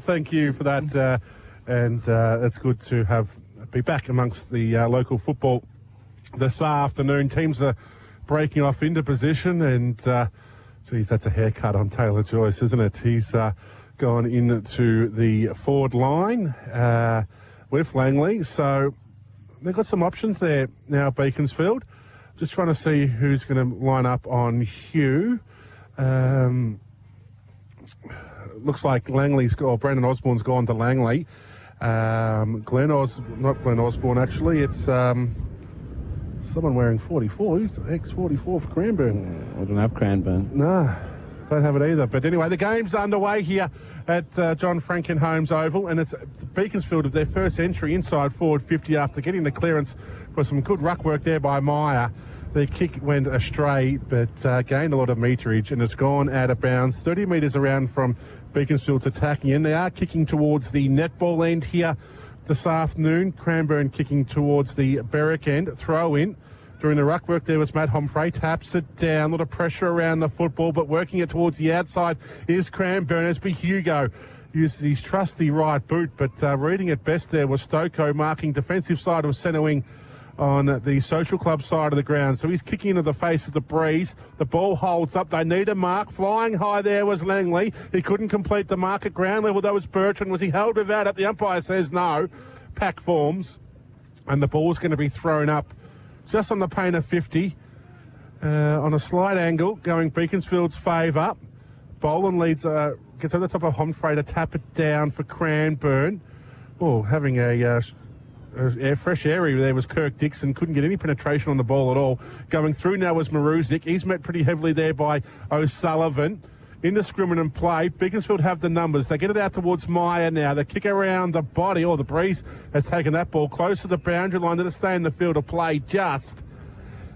Thank you for that, and it's good to be back amongst the local football this afternoon. Teams are breaking off into position, and geez, that's a haircut on Taylor Joyce, isn't it? He's gone into the forward line with Langley, so they've got some options there now, Beaconsfield. Just trying to see who's going to line up on Hugh. Looks like Brandon Osborne's gone to Langley. Not Glenn Osborne, actually. It's someone wearing 44. Who's X44 for Cranbourne? I don't have Cranbourne. No, don't have it either. But anyway, the game's underway here at John Frankenholmes Oval, and it's Beaconsfield of their first entry inside forward 50 after getting the clearance for some good ruck work there by Meyer. The kick went astray, but gained a lot of meterage, and it's gone out of bounds. 30 metres around from Beaconsfield's attacking end. They are kicking towards the netball end here this afternoon. Cranbourne kicking towards the Berwick end. Throw in. During the ruck work there was Matt Homfrey. Taps it down. A lot of pressure around the football, but working it towards the outside is Cranbourne. It's Hugo. Used his trusty right boot, but reading it best there was Stoko, marking defensive side of centre wing on the Social Club side of the ground. So he's kicking into the face of the breeze. The ball holds up. They need a mark. Flying high there was Langley. He couldn't complete the mark at ground level. That was Bertrand. Was he held without it? The umpire says no. Pack forms. And the ball's going to be thrown up just on the paint of 50 on a slight angle, going Beaconsfield's favour. Boland leads, gets over the top of Homfrey to tap it down for Cranbourne. Oh, having a fresh area there was Kirk Dixon. Couldn't get any penetration on the ball at all. Going through now was Maruzic. He's met pretty heavily there by O'Sullivan. Indiscriminate play. Beaconsfield have the numbers. They get it out towards Meyer now. They kick around the body. The breeze has taken that ball close to the boundary line. Did it stay in the field of play just?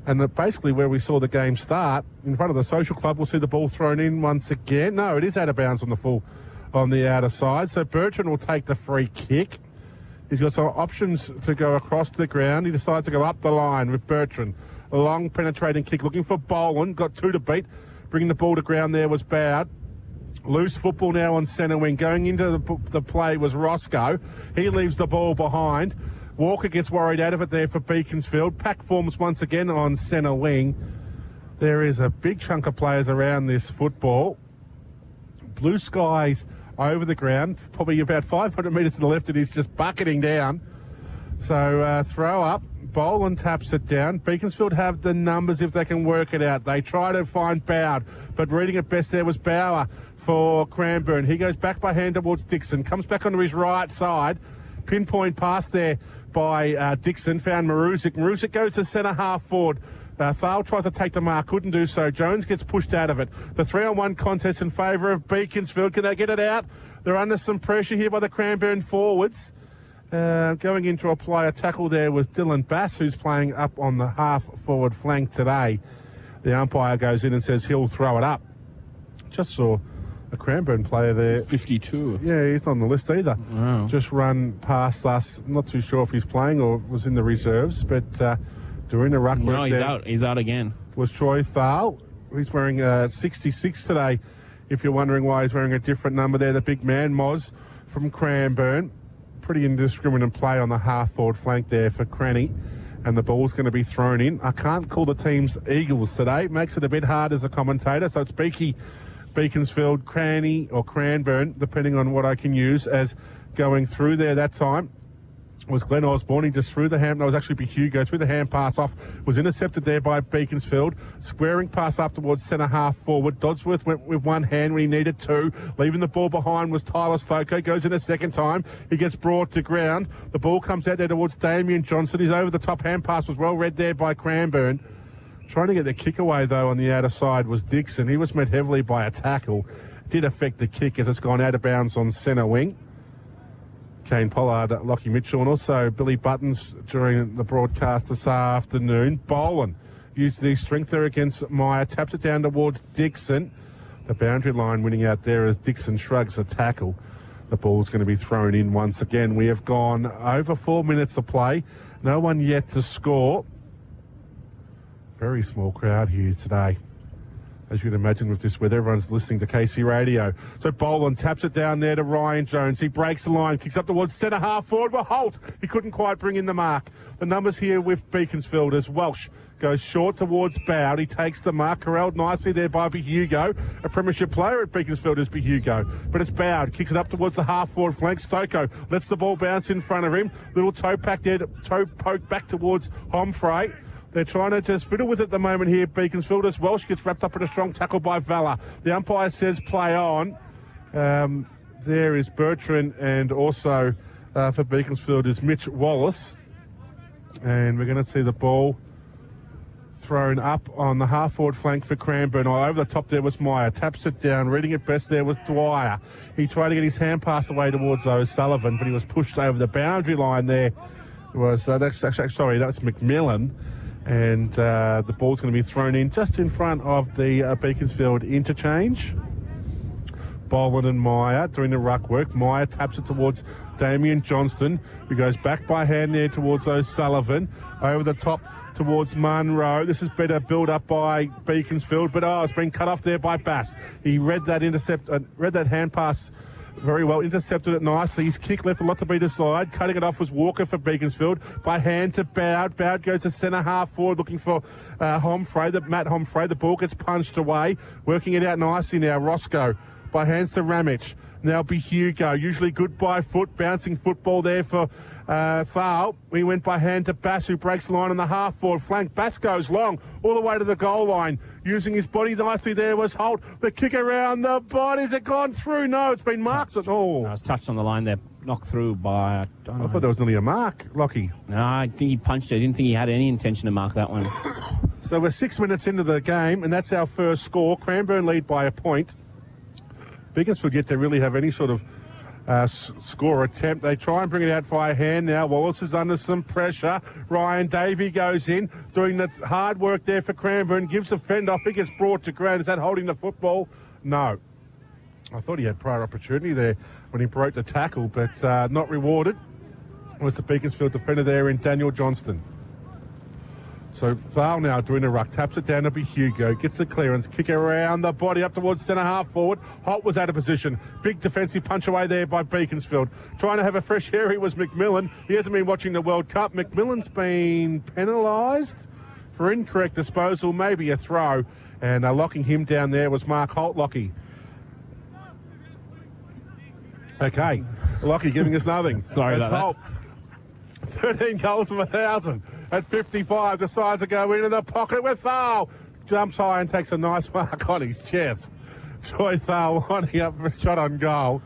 And basically where we saw the game start, in front of the Social Club, we'll see the ball thrown in once again. No, it is out of bounds on the outer side. So Bertrand will take the free kick. He's got some options to go across the ground. He decides to go up the line with Bertrand. A long penetrating kick looking for Boland. Got two to beat. Bringing the ball to ground there was Bowd. Loose football now on centre wing. Going into the play was Roscoe. He leaves the ball behind. Walker gets worried out of it there for Beaconsfield. Pack forms once again on centre wing. There is a big chunk of players around this football. Blue skies over the ground, probably about 500 metres to the left. It is just bucketing down. So throw up. Boland taps it down. Beaconsfield have the numbers if they can work it out. They try to find Bowd, but reading it best there was Bauer for Cranbourne. He goes back by hand towards Dixon, comes back onto his right side. Pinpoint pass there by Dixon, found Maruzic. Maruzic goes to centre half forward. Thale tries to take the mark, couldn't do so. Jones gets pushed out of it. The 3-on-1 contest in favour of Beaconsfield. Can they get it out? They're under some pressure here by the Cranbourne forwards. Going in to apply a tackle there was Dylan Bass, who's playing up on the half-forward flank today. The umpire goes in and says he'll throw it up. Just saw a Cranbourne player there. 52. Yeah, he's not on the list either. Wow. Just run past us. Not too sure if he's playing or was in the reserves, but doing the ruck work No, he's out. He's out again. Was Troy Thale. He's wearing 66 today. If you're wondering why he's wearing a different number there, the big man, Moz from Cranbourne. Pretty indiscriminate play on the half-forward flank there for Cranny, and the ball's going to be thrown in. I can't call the teams Eagles today. Makes it a bit hard as a commentator, so it's Beaconsfield, Cranny or Cranbourne, depending on what I can use as going through there that time. Was Glenn Osborne. He just threw the hand. That was actually Hugo. Threw the hand pass off. Was intercepted there by Beaconsfield. Squaring pass up towards centre half forward. Dodsworth went with one hand when he needed two. Leaving the ball behind was Tyler Stoko. Goes in a second time. He gets brought to ground. The ball comes out there towards Damien Johnson. His over the top hand pass was well read there by Cranbourne. Trying to get the kick away though on the outer side was Dixon. He was met heavily by a tackle. Did affect the kick as it's gone out of bounds on centre wing. Kane Pollard, Lockie Mitchell, and also Billy Buttons during the broadcast this afternoon. Boland used the strength there against Meyer, taps it down towards Dixon. The boundary line winning out there as Dixon shrugs a tackle. The ball's going to be thrown in once again. We have gone over 4 minutes to play. No one yet to score. Very small crowd here today As you can imagine with this weather, everyone's listening to KC Radio. So Boland taps it down there to Ryan Jones. He breaks the line, kicks up towards centre half forward. Well, Holt, he couldn't quite bring in the mark. The numbers here with Beaconsfield as Welsh goes short towards Bowd. He takes the mark, corralled nicely there by Hugo. A premiership player at Beaconsfield is Hugo. But it's Bowd, kicks it up towards the half-forward flank. Stoko lets the ball bounce in front of him. Little toe poke back towards Homfray. They're trying to just fiddle with it at the moment here, Beaconsfield, as Welsh gets wrapped up in a strong tackle by Valor. The umpire says play on. There is Bertrand, and also for Beaconsfield is Mitch Wallace. And we're going to see the ball thrown up on the half-forward flank for Cranbourne. Over the top there was Meyer. Taps it down. Reading it best there was Dwyer. He tried to get his hand pass away towards O'Sullivan, but he was pushed over the boundary line there. That's McMillan. And the ball's going to be thrown in just in front of the Beaconsfield interchange. Boland and Meyer doing the ruck work. Meyer taps it towards Damien Johnston, who goes back by hand there towards O'Sullivan. Over the top towards Munro. This is better build up by Beaconsfield, but it's been cut off there by Bass. He read that hand pass very well, intercepted it nicely. His kick left a lot to be desired. Cutting it off was Walker for Beaconsfield. By hand to Bowd. Bowd goes to centre half forward looking for Matt Homfray. The ball gets punched away. Working it out nicely now. Roscoe by hands to Ramage. Now Hugo. Usually good by foot. Bouncing football there for Thal. We went by hand to Bass, who breaks the line on the half forward flank. Bass goes long all the way to the goal line. Using his body nicely there was Holt. The kick around the body. Has it gone through? No, it's been marked at all. No, it's touched on the line there. Knocked through by... I thought there was nearly a mark, Lockie. No, I think he punched it. I didn't think he had any intention to mark that one. So we're 6 minutes into the game, and that's our first score. Cranbourne lead by a point. Beaconsfield yet to really have any sort of score attempt. They try and bring it out via hand now. Wallace is under some pressure. Ryan Davey goes in, doing the hard work there for Cranbourne. Gives a fend off. He gets brought to ground. Is that holding the football? No. I thought he had prior opportunity there when he broke the tackle, but not rewarded. It was the Beaconsfield defender there in Daniel Johnston. So Val now doing a ruck, taps it down to Hugo, gets the clearance, kick around the body up towards centre half forward. Holt was out of position. Big defensive punch away there by Beaconsfield. Trying to have a fresh hairy was McMillan. He hasn't been watching the World Cup. McMillan's been penalised for incorrect disposal, maybe a throw. And locking him down there was Mark Holt, Lockie. Okay, Lockie giving us nothing. Sorry That's about Holt. 13 goals from 1,000 at 55. Decides to go into the pocket with Thal. Jumps high and takes a nice mark on his chest. Troy Thal lining up for a shot on goal.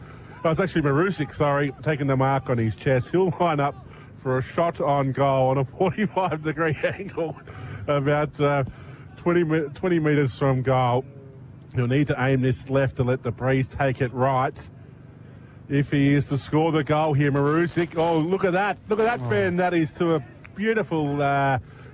Oh, it's actually Marusic, taking the mark on his chest. He'll line up for a shot on goal on a 45-degree angle about 20 metres from goal. He'll need to aim this left to let the breeze take it right. If he is to score the goal here, Marusic. Oh, look at that. Look at that, Ben. That is to a beautiful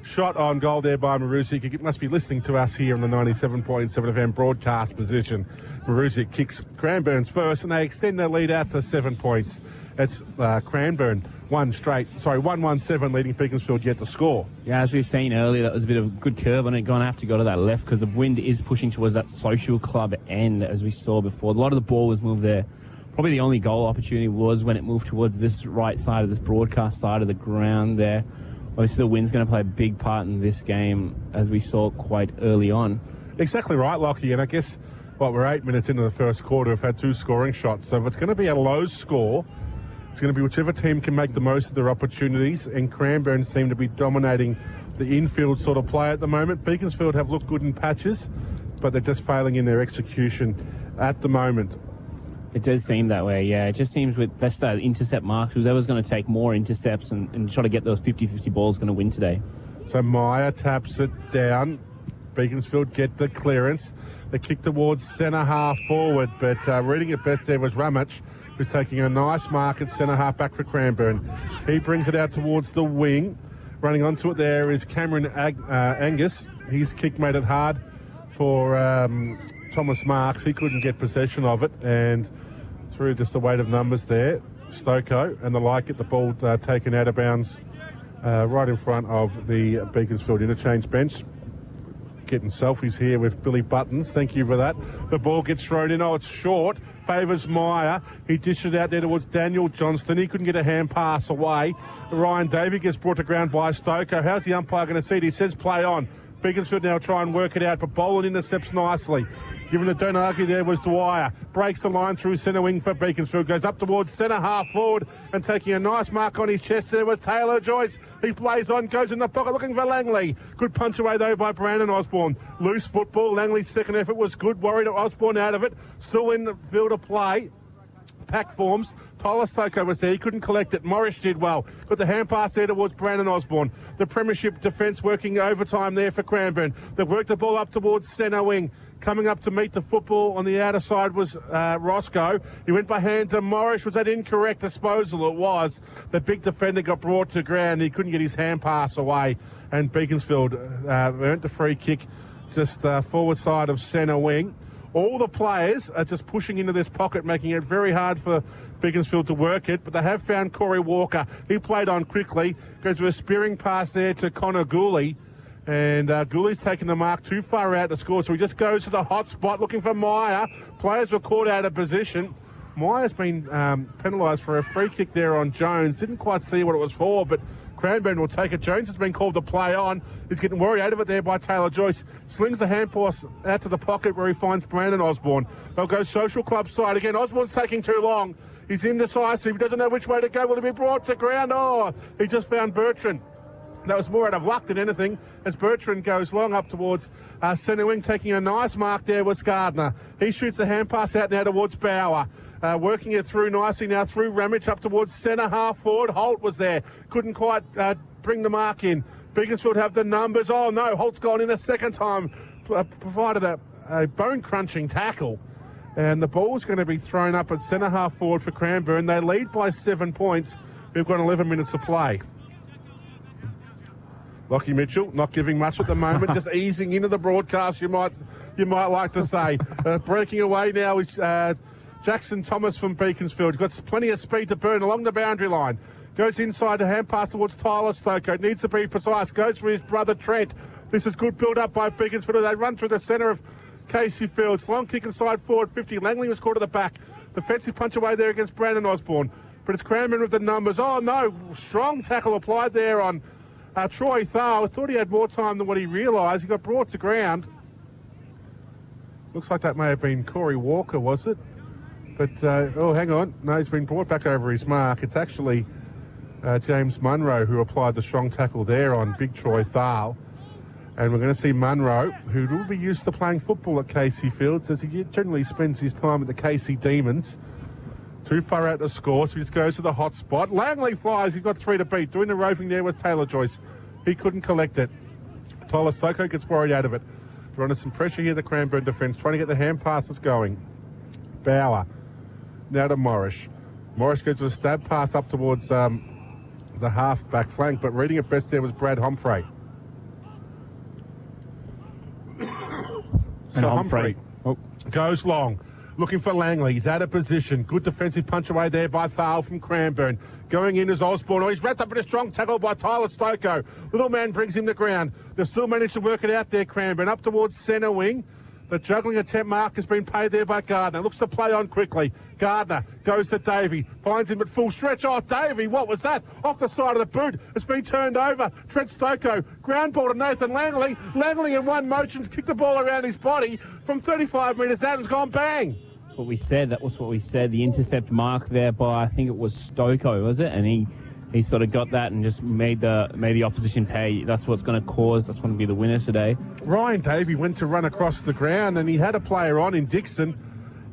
shot on goal there by Marusic. You must be listening to us here on the 97.7 FM broadcast position. Marusic kicks Cranbourne's first, and they extend their lead out to 7 points. It's Cranbourne 1-1-7 leading Beaconsfield yet to score. Yeah, as we've seen earlier, that was a bit of a good curve on it. Going to have to go to that left because the wind is pushing towards that social club end, as we saw before. A lot of the ball was moved there. Probably the only goal opportunity was when it moved towards this right side of this broadcast side of the ground there. Obviously, the wind's going to play a big part in this game, as we saw quite early on. Exactly right, Lockie. And I guess, we're 8 minutes into the first quarter. We've had 2 scoring shots. So if it's going to be a low score, it's going to be whichever team can make the most of their opportunities. And Cranbourne seem to be dominating the infield sort of play at the moment. Beaconsfield have looked good in patches, but they're just failing in their execution at the moment. It does seem that way, yeah. It just seems with that's that intercept mark, whoever's going to take more intercepts and try to get those 50-50 balls going to win today. So Meyer taps it down. Beaconsfield get the clearance. The kick towards centre half forward, but reading it best there was Ramage, who's taking a nice mark at centre half back for Cranbourne. He brings it out towards the wing. Running onto it there is Cameron Angus. His kick made it hard for Thomas Marks. He couldn't get possession of it, and through just the weight of numbers there, Stoko and the like get the ball taken out of bounds right in front of the Beaconsfield interchange bench. getting selfies here with Billy Buttons. Thank you for that. The ball gets thrown in. Oh, it's short. Favours Meyer. He dished it out there towards Daniel Johnston. He couldn't get a hand pass away. Ryan Davey gets brought to ground by Stoker. How's the umpire going to see it? He says play on. Beaconsfield now try and work it out, but Boland intercepts nicely. Given the don't argue there was Dwyer. Breaks the line through centre wing for Beaconsfield. Goes up towards centre half forward and taking a nice mark on his chest there was Taylor Joyce. He plays on, goes in the pocket looking for Langley. Good punch away though by Brandon Osborne. Loose football. Langley's second effort was good. Worried Osborne out of it. Still in the field of play. Pack forms. Tyler Stoko was there. He couldn't collect it. Morris did well. Got the hand pass there towards Brandon Osborne. The premiership defence working overtime there for Cranbourne. They've worked the ball up towards centre wing. Coming up to meet the football on the outer side was Roscoe. He went by hand to Morris. Was that incorrect disposal? It was. The big defender got brought to ground. He couldn't get his hand pass away. And Beaconsfield earned the free kick just forward side of centre wing. All the players are just pushing into this pocket, making it very hard for Beaconsfield to work it, but they have found Corey Walker. He played on quickly, goes with a spearing pass there to Connor Gooley, and Gooley's taken the mark too far out to score, so he just goes to the hot spot looking for Meyer. Players were caught out of position. Meyer's been penalised for a free kick there on Jones. Didn't quite see what it was for, but Cranbourne will take it. Jones has been called to play on. He's getting worried out of it there by Taylor Joyce. Slings the hand pass out to the pocket where he finds Brandon Osborne. They'll go social club side again. Osborne's taking too long. He's indecisive. He doesn't know which way to go. Will he be brought to ground? Oh, he just found Bertrand. That was more out of luck than anything as Bertrand goes long up towards centre wing. Taking a nice mark there was Gardner. He shoots the hand pass out now towards Bauer. Working it through nicely now through Ramage up towards centre half forward. Holt was there. Couldn't quite bring the mark in. Beaconsfield have the numbers. Oh no, Holt's gone in a second time. Provided a bone-crunching tackle. And the ball's going to be thrown up at centre half forward for Cranbourne. They lead by 7 points. We've got 11 minutes to play. Lockie Mitchell not giving much at the moment, just easing into the broadcast, you might like to say. Breaking away now is Jackson Thomas from Beaconsfield. Got plenty of speed to burn along the boundary line. Goes inside to hand pass towards Tyler Stoko. Needs to be precise. Goes for his brother Trent. This is good build up by Beaconsfield. They run through the centre of Casey Fields. Long kick inside forward 50. Langley was caught at the back. Defensive punch away there against Brandon Osborne. But it's Cranbourne with the numbers. Oh no, strong tackle applied there on Troy Thal. I thought he had more time than what he realised. He got brought to ground. Looks like that may have been Corey Walker, was it? But, oh, hang on. No, he's been brought back over his mark. It's actually James Munro who applied the strong tackle there on big Troy Thal. And we're going to see Munro, who will be used to playing football at Casey Fields, as he generally spends his time at the Casey Demons. Too far out to score, so he just goes to the hot spot. Langley flies. He's got 3 to beat. Doing the roving there was Taylor Joyce. He couldn't collect it. Tyler Stoko gets worried out of it. They're under some pressure here, the Cranbourne defence, trying to get the hand passes going. Bauer. Now to Morris. Morris goes to a stab pass up towards the half-back flank, but reading it best there was Brad Humphrey. So Humphrey goes long, looking for Langley. He's out of position. Good defensive punch away there by Thal from Cranbourne. Going in is Osborne. Oh, he's wrapped up in a strong tackle by Tyler Stoko. Little man brings him to ground. They've still managed to work it out there, Cranbourne. Up towards centre wing. The juggling attempt mark has been paid there by Gardner. Looks to play on quickly. Gardner goes to Davey. Finds him at full stretch. Oh, Davey, what was that? Off the side of the boot. It's been turned over. Trent Stoko. Ground ball to Nathan Langley. Langley in one motion's kicked the ball around his body from 35 metres out and has gone bang. That's what we said. That was what we said. The intercept mark there by, I think it was Stoko, was it? And he sort of got that and just made the opposition pay. That's what's going to be the winner today. Ryan Davey went to run across the ground and he had a player on in Dixon.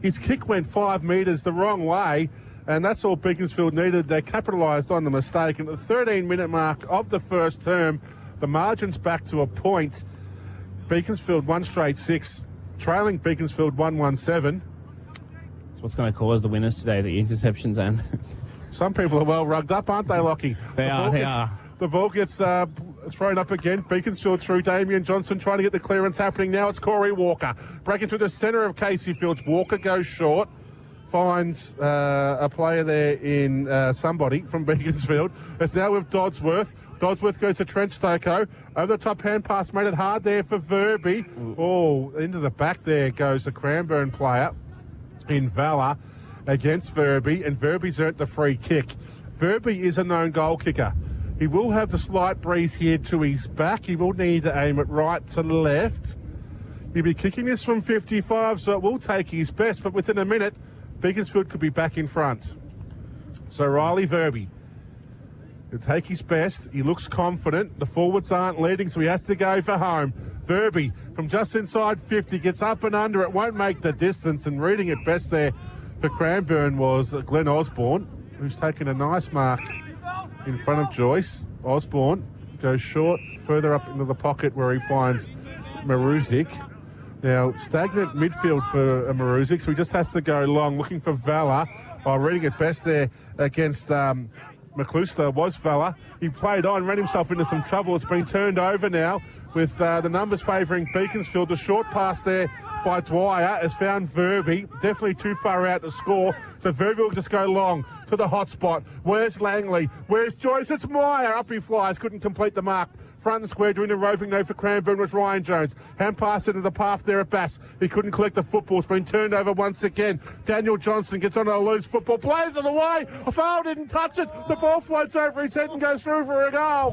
His kick went 5 metres the wrong way, and that's all Beaconsfield needed. They capitalised on the mistake. And at the 13-minute mark of the first term, the margin's back to a point. Beaconsfield 1 straight 6, trailing Beaconsfield 1-1-7. That's what's going to cause the winners today, the interceptions and... Some people are well rugged up, aren't they, Lockie? They are. The ball gets thrown up again. Beaconsfield through Damien Johnson trying to get the clearance happening now. It's Corey Walker. Breaking through the centre of Casey Fields. Walker goes short. Finds a player there in somebody from Beaconsfield. It's now with Dodsworth. Dodsworth goes to Trent Stoko. Over the top hand pass made it hard there for Verby. Oh, into the back there goes the Cranbourne player in Valor against Verby, and Verby's earned the free kick. Verby is a known goal kicker. He will have the slight breeze here to his back. He will need to aim it right to left. He'll be kicking this from 55, so it will take his best, but within a minute, Beaconsfield could be back in front. So Riley Verby, he'll take his best. He looks confident. The forwards aren't leading, so he has to go for home. Verby from just inside 50 gets up and under. It won't make the distance, and reading it best there for Cranbourne was Glenn Osborne, who's taken a nice mark in front of Joyce. Osborne goes short, further up into the pocket where he finds Maruzic. Now, stagnant midfield for Maruzic, so he just has to go long, looking for Valor. Reading it best there against McCluster was Valor. He played on, ran himself into some trouble. It's been turned over now with the numbers favouring Beaconsfield. The short pass there by Dwyer has found Verby. Definitely too far out to score. So Verby will just go long to the hot spot. Where's Langley? Where's Joyce? It's Meyer. Up he flies. Couldn't complete the mark. Front and square doing the roving though for Cranbourne was Ryan Jones. Hand pass into the path there at Bass. He couldn't collect the football. It's been turned over once again. Daniel Johnson gets on a loose football. Plays it away. A foul, didn't touch it. The ball floats over his head and goes through for a goal.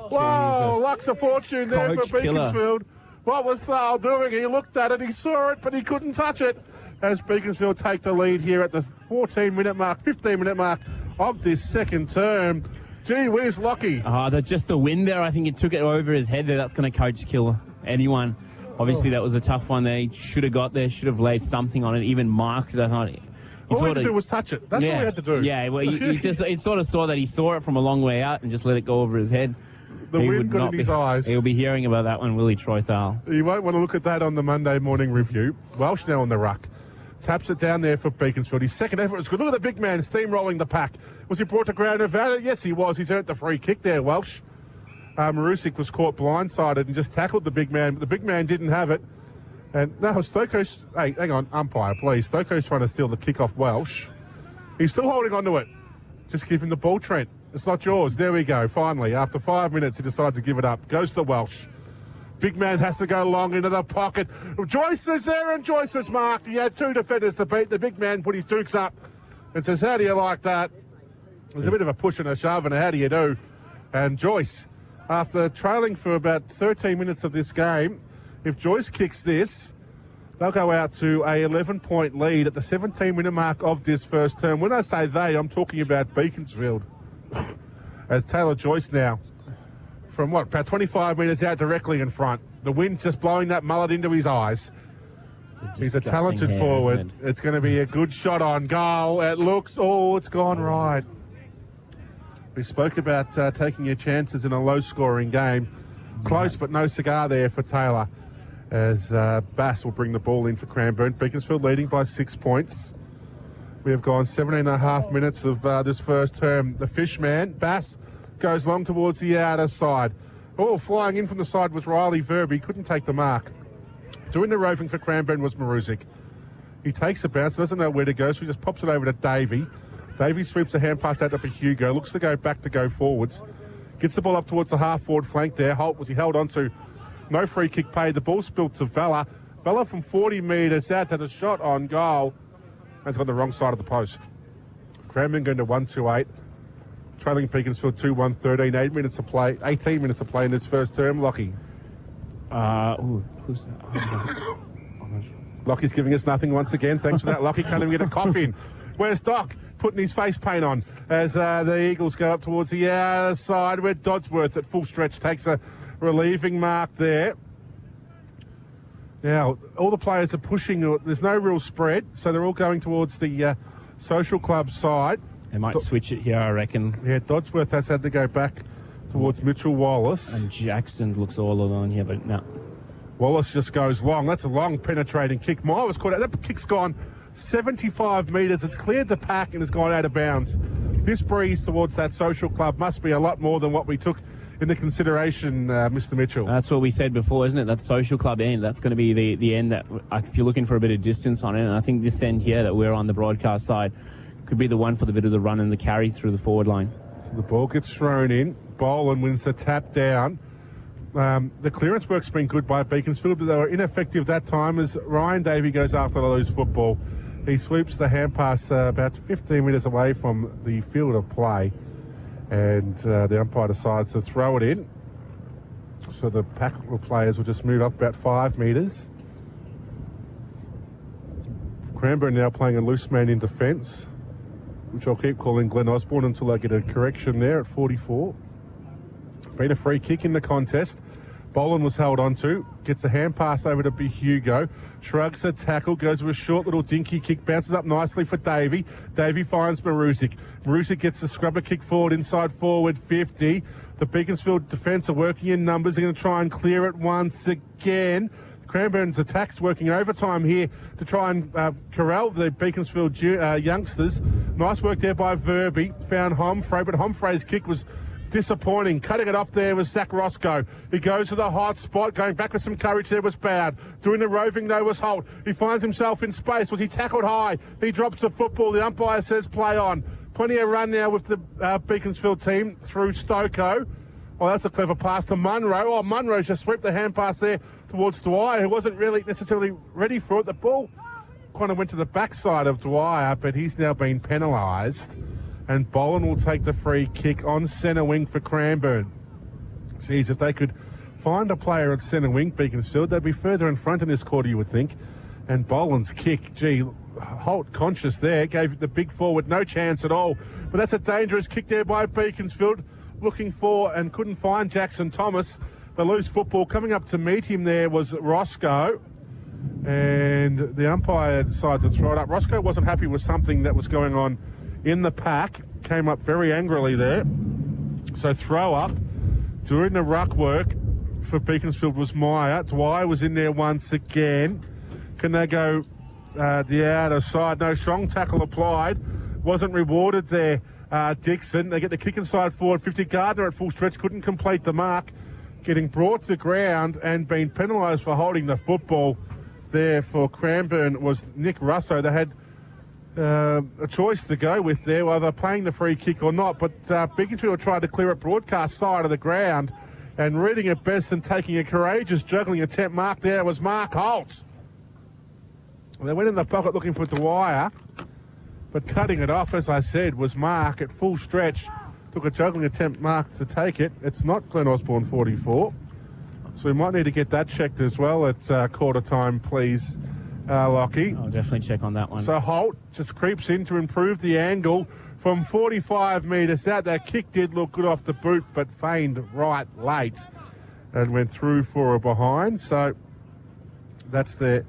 Whoa, luck's a fortune there for Beaconsfield. What was Thal doing? He looked at it, he saw it, but he couldn't touch it. As Beaconsfield take the lead here at the 15-minute mark of this second term. Gee whiz, Lockie. Just the wind there, I think it took it over his head there. That's going to coach kill anyone. Obviously, that was a tough one there. He should have got there, should have laid something on it, even marked it. All he had to do was touch it. That's all he had to do. Yeah, well, he sort of saw that. He saw it from a long way out and just let it go over his head. The wind got in his eyes. He'll be hearing about that one, will he, Troy Thal? You won't want to look at that on the Monday morning review. Welsh now on the ruck. Taps it down there for Beaconsfield. His second effort was good. Look at the big man steamrolling the pack. Was he brought to ground and valid? Yes, he was. He's earned the free kick there, Welsh. Marusic was caught blindsided and just tackled the big man, but the big man didn't have it. And no, Stoko's... Hey, hang on, umpire, please. Stoko's trying to steal the kick off Welsh. He's still holding on to it. Just give him the ball, Trent. It's not yours. There we go. Finally, after 5 minutes, he decides to give it up. Goes to Welsh. Big man has to go long into the pocket. Joyce is there, and Joyce is marked. He had two defenders to beat. The big man put his dukes up and says, how do you like that? There's a bit of a push and a shove, and how do you do? And Joyce, after trailing for about 13 minutes of this game, if Joyce kicks this, they'll go out to a 11-point lead at the 17-minute mark of this first term. When I say they, I'm talking about Beaconsfield. As Taylor Joyce now, from about 25 metres out directly in front. The wind's just blowing that mullet into his eyes. He's a talented forward. It's going to be a good shot on goal. It looks, it's gone right. We spoke about taking your chances in a low-scoring game. Close, but no cigar there for Taylor. As Bass will bring the ball in for Cranbourne. Beaconsfield leading by 6 points. We have gone 17.5 minutes of this first term. The Fishman, Bass, goes long towards the outer side. Flying in from the side was Riley Verby. Couldn't take the mark. Doing the roving for Cranbourne was Maruzic. He takes a bounce, doesn't know where to go, so he just pops it over to Davey. Davey sweeps the hand pass out to Hugo. Looks to go back to go forwards. Gets the ball up towards the half-forward flank there. Holt was he held on to. No free kick paid. The ball spilled to Valor. Valor from 40 metres out had a shot on goal. That's on the wrong side of the post. Cranbourne going to 1-2-8. Trailing Beaconsfield 2-1, 13, 18 minutes of play in this first term. Lockie. Who's that? Lockie's giving us nothing once again. Thanks for that, Lockie. Can't even get a cough in. Where's Doc? Putting his face paint on as the Eagles go up towards the outer side where Dodsworth at full stretch takes a relieving mark there. Now, all the players are pushing. There's no real spread, so they're all going towards the social club side. They might switch it here, I reckon. Yeah, Dodsworth has had to go back towards Mitchell Wallace. And Jackson looks all alone here, but no. Wallace just goes long. That's a long penetrating kick. Meyer was caught out. That kick's gone 75 metres. It's cleared the pack and has gone out of bounds. This breeze towards that social club must be a lot more than what we took into consideration, Mr. Mitchell. That's what we said before, isn't it? That social club end, that's going to be the end that, if you're looking for a bit of distance on it, and I think this end here that we're on the broadcast side could be the one for the bit of the run and the carry through the forward line. So the ball gets thrown in Boland wins the tap down. The clearance work's been good by Beaconsfield, but they were ineffective that time as Ryan Davey goes after the loose football. He sweeps the hand pass about 15 metres away from the field of play, and the umpire decides to throw it in. So the pack of players will just move up about 5 metres. Cranbourne now playing a loose man in defence, which I'll keep calling Glenn Osborne until I get a correction there at 44. Been a free kick in the contest. Boland was held onto, gets the hand pass over to Be Hugo, shrugs a tackle, goes with a short little dinky kick, bounces up nicely for Davey. Davey finds Marusic. Marusic gets the scrubber kick forward, inside forward 50. The Beaconsfield defence are working in numbers. They're going to try and clear it once again. Cranbourne's attack's working overtime here to try and corral the Beaconsfield youngsters. Nice work there by Verby. Found Homfray, but Homfray's kick was disappointing. Cutting it off there was Zach Roscoe. He goes to the hot spot. Going back with some courage there was Bowd. Doing the roving though was Holt. He finds himself in space. Was he tackled high? He drops the football. The umpire says play on. Plenty of run now with the Beaconsfield team through Stokoe. Oh, that's a clever pass to Munro. Oh, Munro just swept the hand pass there towards Dwyer, who wasn't really necessarily ready for it. The ball kind of went to the backside of Dwyer, but he's now been penalised. And Boland will take the free kick on centre wing for Cranbourne. Geez, if they could find a player at centre wing, Beaconsfield, they'd be further in front in this quarter, you would think. And Boland's kick, gee, Holt conscious there, gave the big forward no chance at all. But that's a dangerous kick there by Beaconsfield, looking for and couldn't find Jackson Thomas. The loose football coming up to meet him there was Roscoe. And the umpire decided to throw it up. Roscoe wasn't happy with something that was going on in the pack, came up very angrily there. So throw up. Doing the ruck work for Beaconsfield was Meyer. Dwyer was in there once again. Can they go the outer side? No, strong tackle applied. Wasn't rewarded there, Dixon. They get the kick inside forward 50. Gardner at full stretch couldn't complete the mark. Getting brought to ground and being penalised for holding the football there for Cranbourne was Nick Russo. They had a choice to go with there, whether playing the free kick or not, but Beaconsfield tried to clear it broadcast side of the ground, and reading it best and taking a courageous juggling attempt mark there was Mark Holt. They went in the pocket looking for Dwyer, but cutting it off, as I said, was Mark at full stretch. Took a juggling attempt mark to take it. It's not Glenn Osborne 44, so we might need to get that checked as well at quarter time, please. Lockie. I'll definitely check on that one. So Holt just creeps in to improve the angle from 45 metres out. That kick did look good off the boot, but feigned right late and went through for a behind. So that's their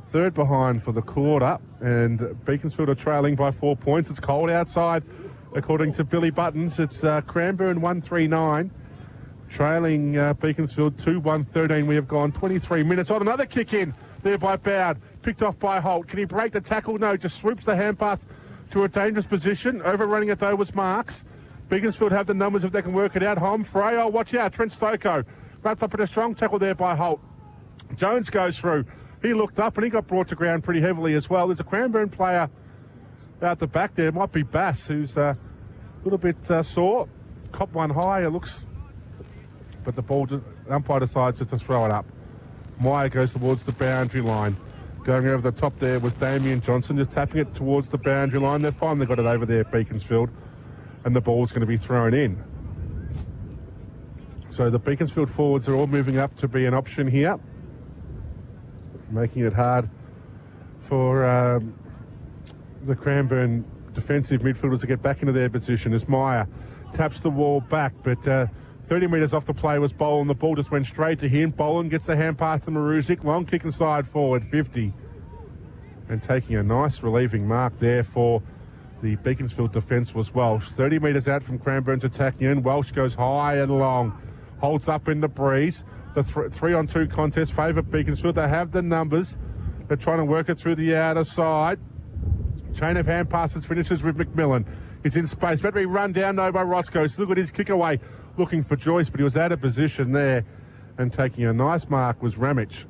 third behind for the quarter, and Beaconsfield are trailing by 4 points. It's cold outside, according to Billy Buttons. It's Cranbourne 139, trailing Beaconsfield 2-1-13. We have gone 23 minutes on. Another kick in there by Bowd, picked off by Holt. Can he break the tackle? No, just swoops the hand pass to a dangerous position. Overrunning it though was Marks. Beaconsfield have the numbers if they can work it out. Homfray, oh watch out, Trent Stokoe. Wrapped up in a strong tackle there by Holt. Jones goes through. He looked up and he got brought to ground pretty heavily as well. There's a Cranbourne player out the back there. It might be Bass, who's a little bit sore. Cop one high, it looks. But the umpire decides just to throw it up. Meyer goes towards the boundary line. Going over the top there was Damien Johnson, just tapping it towards the boundary line. They've finally got it over there, Beaconsfield, and the ball's going to be thrown in. So the Beaconsfield forwards are all moving up to be an option here, making it hard for the Cranbourne defensive midfielders to get back into their position as Meyer taps the wall back, but 30 metres off the play was Boland. The ball just went straight to him. Boland gets the hand pass to Marusic. Long kick inside forward, 50. And taking a nice relieving mark there for the Beaconsfield defence was Welsh. 30 metres out from Cranbourne's attacking end. Welsh goes high and long. Holds up in the breeze. The 3-on-2 contest favour Beaconsfield. They have the numbers. They're trying to work it through the outer side. Chain of hand passes finishes with McMillan. He's in space. Better be run down though by Roscoe. So look at his kick away. Looking for Joyce, but he was out of position there, and taking a nice mark was Ramage,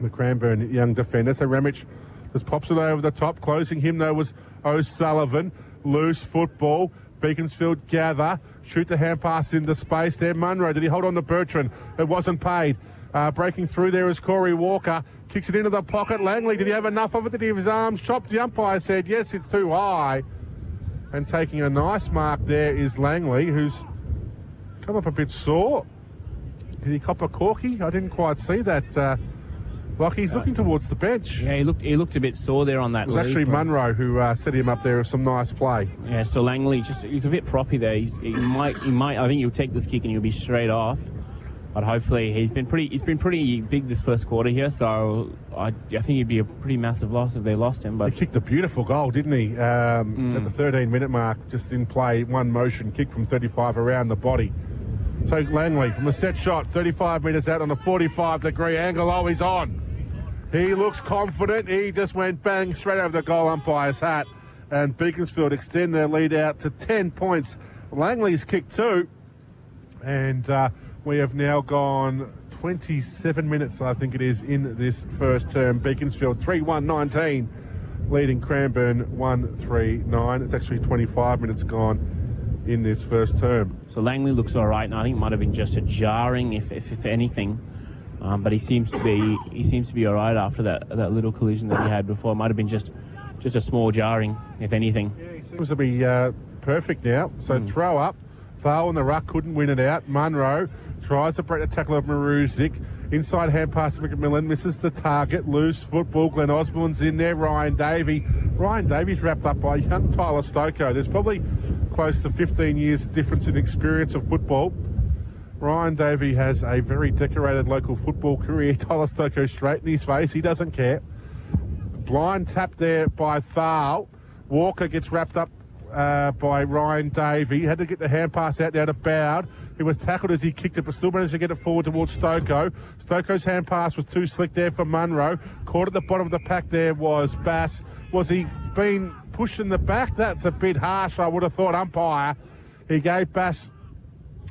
the Cranbourne young defender. So Ramage just pops it over the top. Closing him though was O'Sullivan. Loose football. Beaconsfield gather, shoot the hand pass into space there. Munro, did he hold on to Bertrand? It wasn't paid. Breaking through there is Corey Walker. Kicks it into the pocket. Langley, did he have enough of it? Did he have his arms chopped? The umpire said, yes, it's too high. And taking a nice mark there is Langley, who's come up a bit sore. Did he cop a corky? I didn't quite see that. Like he's looking towards the bench. Yeah, he looked a bit sore there on that. It was actually Munro who set him up there with some nice play. Yeah, so Langley he's a bit proppy there. He might. I think he'll take this kick and he'll be straight off. But hopefully he's been pretty big this first quarter here. So I think it'd be a pretty massive loss if they lost him. But he kicked a beautiful goal, didn't he? At the 13-minute mark, just in play, one motion kick from 35 around the body. So Langley from a set shot, 35 metres out on a 45-degree angle. Oh, he's on. He looks confident. He just went bang straight over the goal umpire's hat. And Beaconsfield extend their lead out to 10 points. Langley's kicked 2. And we have now gone 27 minutes, I think it is, in this first term. Beaconsfield 3-1-19, leading Cranbourne 1-3-9. It's actually 25 minutes gone in this first term. So Langley looks all right, and I think it might have been just a jarring, if anything. But he seems to be all right after that little collision that he had before. It might have been just a small jarring, if anything. Yeah, he seems to be perfect now. So throw up. Thal in the ruck couldn't win it out. Munro tries to break the tackle of Maruzic. Inside hand pass to McMillan, misses the target. Loose football. Glenn Osborne's in there. Ryan Davy's wrapped up by young Tyler Stoko. There's probably close to 15 years difference in experience of football. Ryan Davey has a very decorated local football career. Tyler Stoko straight in his face. He doesn't care. Blind tap there by Thal. Walker gets wrapped up by Ryan Davey. Had to get the hand pass out now to Bowd. He was tackled as he kicked it, but still managed to get it forward towards Stoko. Stoko's hand pass was too slick there for Munro. Caught at the bottom of the pack there was Bass. Was he being pushed in the back? That's a bit harsh, I would have thought, umpire. He gave Bass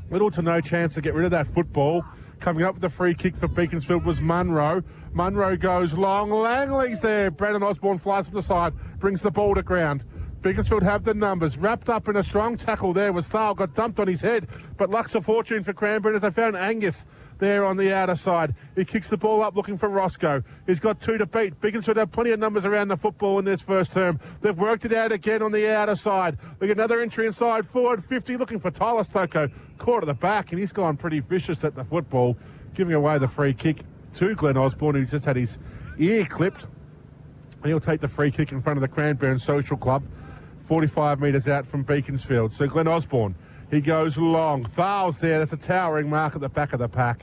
little to no chance to get rid of that football. Coming up with the free kick for Beaconsfield was Munro. Munro goes long. Langley's there. Brandon Osborne flies from the side, brings the ball to ground. Beaconsfield have the numbers. Wrapped up in a strong tackle there was Thal. Got dumped on his head. But luck's a fortune for Cranbourne as they found Angus there on the outer side. He kicks the ball up looking for Roscoe. He's got 2 to beat. Beaconsfield have plenty of numbers around the football in this first term. They've worked it out again on the outer side. We get another entry inside forward 50 looking for Tyler Stoko. Caught at the back and he's gone pretty vicious at the football, giving away the free kick to Glenn Osborne, who's just had his ear clipped. And he'll take the free kick in front of the Cranbourne Social Club, 45 metres out from Beaconsfield. So Glenn Osborne, he goes long. Thal's there. That's a towering mark at the back of the pack.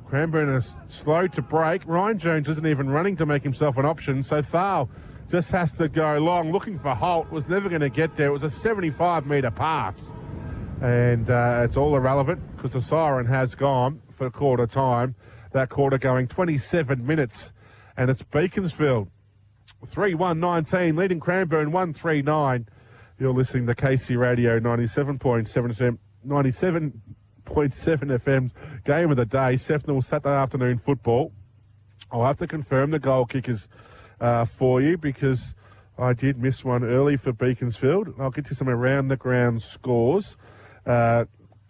Cranbourne is slow to break. Ryan Jones isn't even running to make himself an option. So Thal just has to go long. Looking for Holt. Was never going to get there. It was a 75-metre pass. And it's all irrelevant because the siren has gone for quarter time. That quarter going 27 minutes. And it's Beaconsfield 3-1-19, leading Cranbourne 1-3-9. You're listening to KC Radio 97.7 FM, game of the day, Sefnal Saturday afternoon football. I'll have to confirm the goal kickers for you because I did miss one early for Beaconsfield. I'll get you some around the ground scores. Nari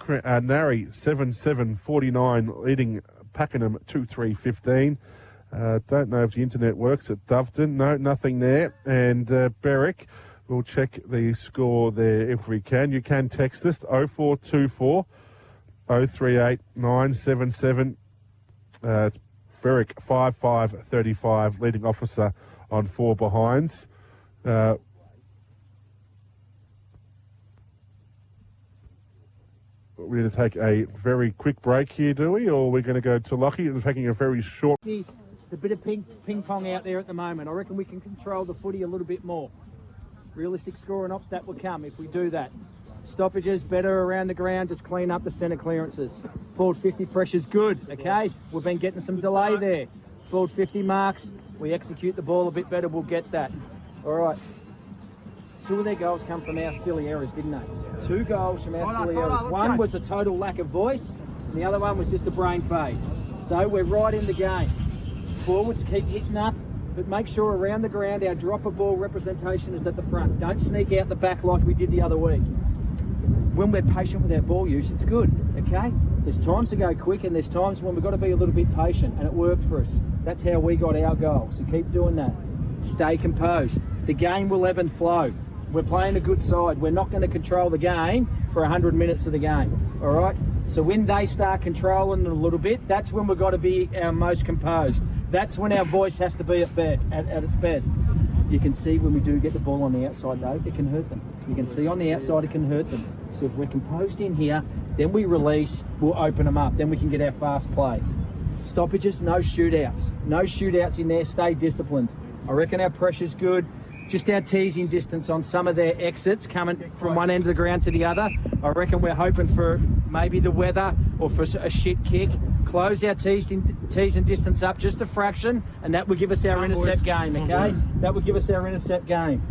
7-7-49, leading Pakenham 2-3-15. Don't know if the internet works at Doveton. No, nothing there. And Berwick, we'll check the score there if we can. You can text us 0424 038 977. It's Berwick 5535, leading officer on 4 behinds. We're going to take a very quick break here, do we? Or we're going to go to Lockie and taking a very short... The bit of ping pong out there at the moment. I reckon we can control the footy a little bit more. Realistic score and ops, that will come if we do that. Stoppages, better around the ground, just clean up the centre clearances. Forward 50 pressure's good, okay? We've been getting some delay there. Forward 50 marks, we execute the ball a bit better, we'll get that. All right. 2 of their goals come from our silly errors, didn't they? 2 goals from our silly errors. One was a total lack of voice, and the other one was just a brain fade. So we're right in the game. Forwards keep hitting up, but make sure around the ground our dropper ball representation is at the front. Don't sneak out the back like we did the other week. When we're patient with our ball use, it's good, okay? There's times to go quick and there's times when we've got to be a little bit patient, and it worked for us. That's how we got our goal, so keep doing that. Stay composed. The game will ebb and flow. We're playing a good side. We're not going to control the game for 100 minutes of the game, all right? So when they start controlling it a little bit, that's when we've got to be our most composed. That's when our voice has to be at its best. You can see when we do get the ball on the outside, though, it can hurt them. You can see on the outside, it can hurt them. So if we're composed in here, then we release, we'll open them up. Then we can get our fast play. Stoppages, no shootouts. No shootouts in there, stay disciplined. I reckon our pressure's good. Just our teasing distance on some of their exits coming from one end of the ground to the other. I reckon we're hoping for maybe the weather or for a shit kick. Close our teasing distance up just a fraction, and that will give us our intercept game, okay? That will give us our intercept game.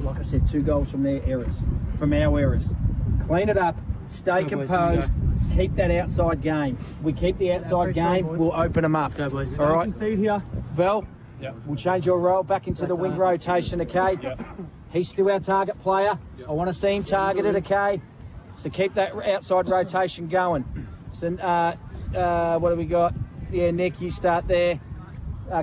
Like I said, 2 goals from their errors, from our errors. Clean it up, stay composed, keep that outside game. We keep the outside game, we'll open them up. All right, Concede here. Vel, we'll change your role back into the wing rotation, okay? He's still our target player. I want to see him targeted, okay? So keep that outside rotation going. So, what do we got? Yeah, Nick, you start there.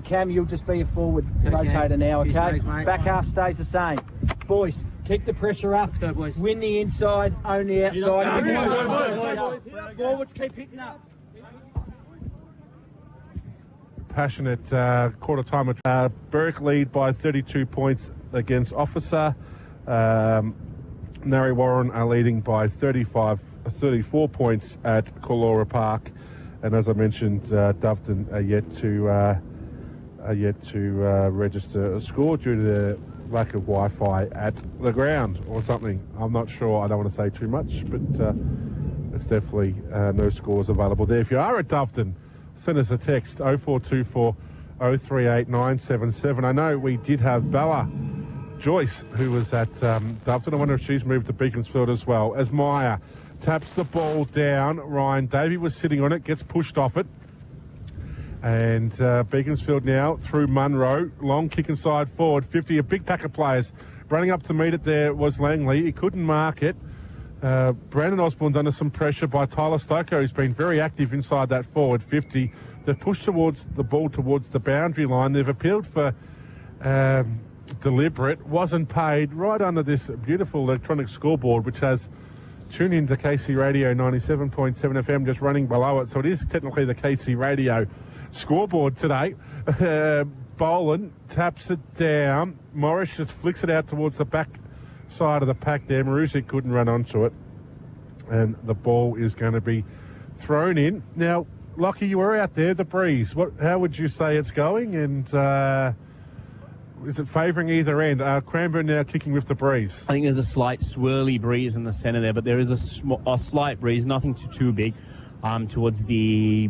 Cam, you'll just be a forward rotator now, okay? Back half stays the same. Boys, keep the pressure up. Let's go, boys. Win the inside, own the outside. Forwards, keep hitting up. Passionate quarter time. Berwick lead by 32 points against Officer. Narre Warren are leading by 34 points at Coolora Park. And as I mentioned, Doveton are yet to register a score due to the lack of Wi-Fi at the ground or something. I'm not sure. I don't want to say too much, but it's definitely no scores available there. If you are at Doveton, send us a text 0424 038 977. I know we did have Bella Joyce, who was at Doveton. I wonder if she's moved to Beaconsfield as well. As Meyer taps the ball down, Ryan Davey was sitting on it, gets pushed off it. And Beaconsfield now through Munro. Long kick inside forward, 50. A big pack of players running up to meet it there was Langley. He couldn't mark it. Brandon Osborne's under some pressure by Tyler Stoko, who's been very active inside that forward 50. They've pushed towards the ball towards the boundary line. They've appealed for deliberate, wasn't paid, right under this beautiful electronic scoreboard, which has tune in to KC Radio 97.7 FM just running below it. So it is technically the KC Radio scoreboard today. Boland taps it down. Morris just flicks it out towards the back side of the pack there. Marusic couldn't run onto it. And the ball is going to be thrown in. Now, Lockie, you were out there, the breeze. How would you say it's going? And is it favouring either end? Cranbourne now kicking with the breeze. I think there's a slight swirly breeze in the centre there, but there is a slight breeze, nothing too big, towards the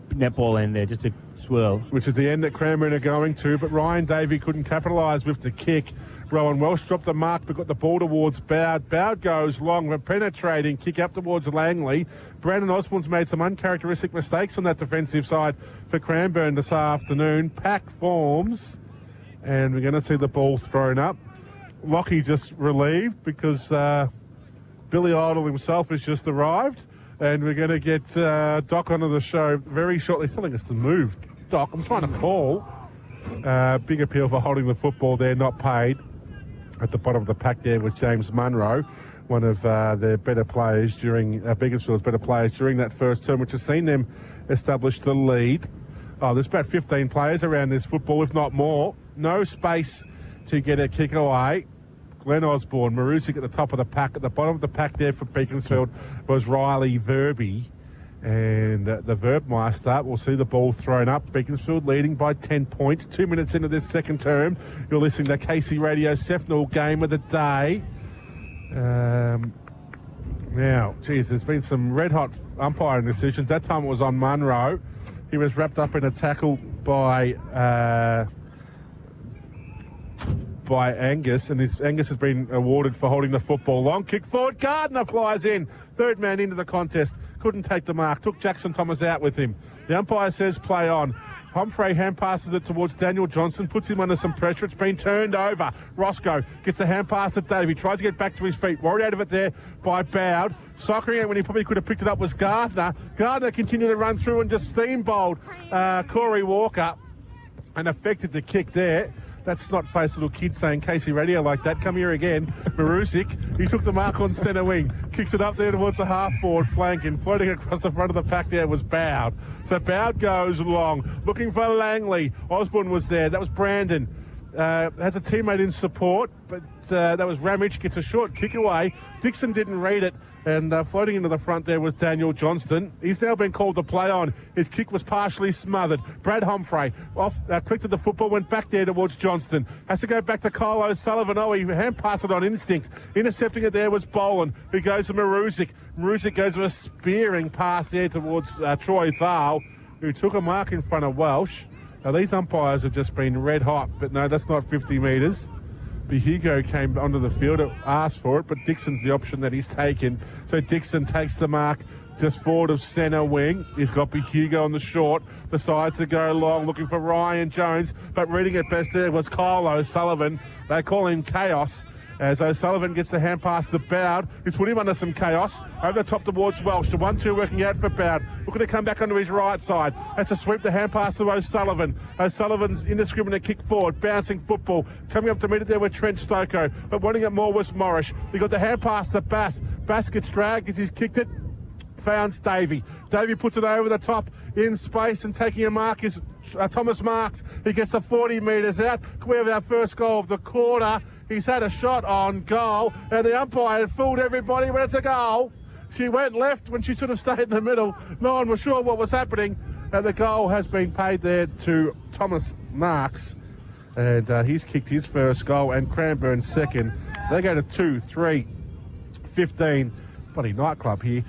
netball end there, just a swirl. Which is the end that Cranbourne are going to, but Ryan Davey couldn't capitalise with the kick. Rowan Welsh dropped the mark, but got the ball towards Bowd. Bowd goes long, but penetrating, kick up towards Langley. Brandon Osborne's made some uncharacteristic mistakes on that defensive side for Cranbourne this afternoon. Pack forms, and we're going to see the ball thrown up. Lockie just relieved because Billy Idle himself has just arrived. And we're going to get Doc onto the show very shortly. Telling us to move. Doc, I'm trying to call. Big appeal for holding the football there, not paid. At the bottom of the pack there was James Munro, one of their better players during, Beaconsfield's better players during that first term, which has seen them establish the lead. Oh, there's about 15 players around this football, if not more. No space to get a kick away. Glenn Osborne, Marusic at the top of the pack. At the bottom of the pack there for Beaconsfield was Riley Verby. And the Verbmeister will see the ball thrown up. Beaconsfield leading by 10 points. 2 minutes into this second term. You're listening to KC Radio Sefnal Game of the Day. Now, geez, there's been some red-hot umpiring decisions. That time it was on Munro. He was wrapped up in a tackle by Angus, and Angus has been awarded for holding the football. Long kick forward, Gardner flies in. Third man into the contest, couldn't take the mark, took Jackson Thomas out with him. The umpire says play on. Humphrey hand passes it towards Daniel Johnston, puts him under some pressure. It's been turned over. Roscoe gets the hand pass to Davey, tries to get back to his feet. Worried out of it there by Bowd. Cycling out when he probably could have picked it up was Gardner. Gardner continued to run through and just steamrolled Corey Walker and affected the kick there. That's not face little kid saying Casey Radio like that. Come here again. Marusic, he took the mark on centre wing. Kicks it up there towards the half-forward flank, and floating across the front of the pack there was Bowd. So Bowd goes long, looking for Langley. Osborne was there. That was Brandon. Has a teammate in support, but that was Ramage. Gets a short kick away. Dixon didn't read it, and floating into the front there was Daniel Johnston. He's now been called to play on. His kick was partially smothered. Brad Humphrey clicked at the football, went back there towards Johnston. Has to go back to Kyle O'Sullivan. Oh, he hand passed it on instinct. Intercepting it there was Boland, who goes to Marusic. Marusic goes with a spearing pass there towards Troy Thal, who took a mark in front of Welsh. Now, these umpires have just been red hot, but no, that's not 50 metres. Hugo came onto the field, asked for it, but Dixon's the option that he's taken. So Dixon takes the mark just forward of centre wing. He's got Hugo on the short, decides to go long, looking for Ryan Jones, but reading it best there was Kyle O'Sullivan. They call him Chaos, as O'Sullivan gets the hand pass to Bowd, who's put him under some chaos. Over the top towards Welsh. The 1-2 working out for Bowd. Looking to come back onto his right side. Has to sweep the hand pass to O'Sullivan. O'Sullivan's indiscriminate kick forward. Bouncing football. Coming up to meet it there with Trent Stoko. But wanting it more was Morris. He got the hand pass to Bass. Bass gets dragged as he's kicked it. Found Davey. Davey puts it over the top in space, and taking a mark is Thomas Marks. He gets the 40 metres out. We have our first goal of the quarter. He's had a shot on goal, and the umpire had fooled everybody when it's a goal. She went left when she should have stayed in the middle. No one was sure what was happening, and the goal has been paid there to Thomas Marks, and he's kicked his first goal, and Cranbourne second. They go to 2-3-15. Bloody nightclub here.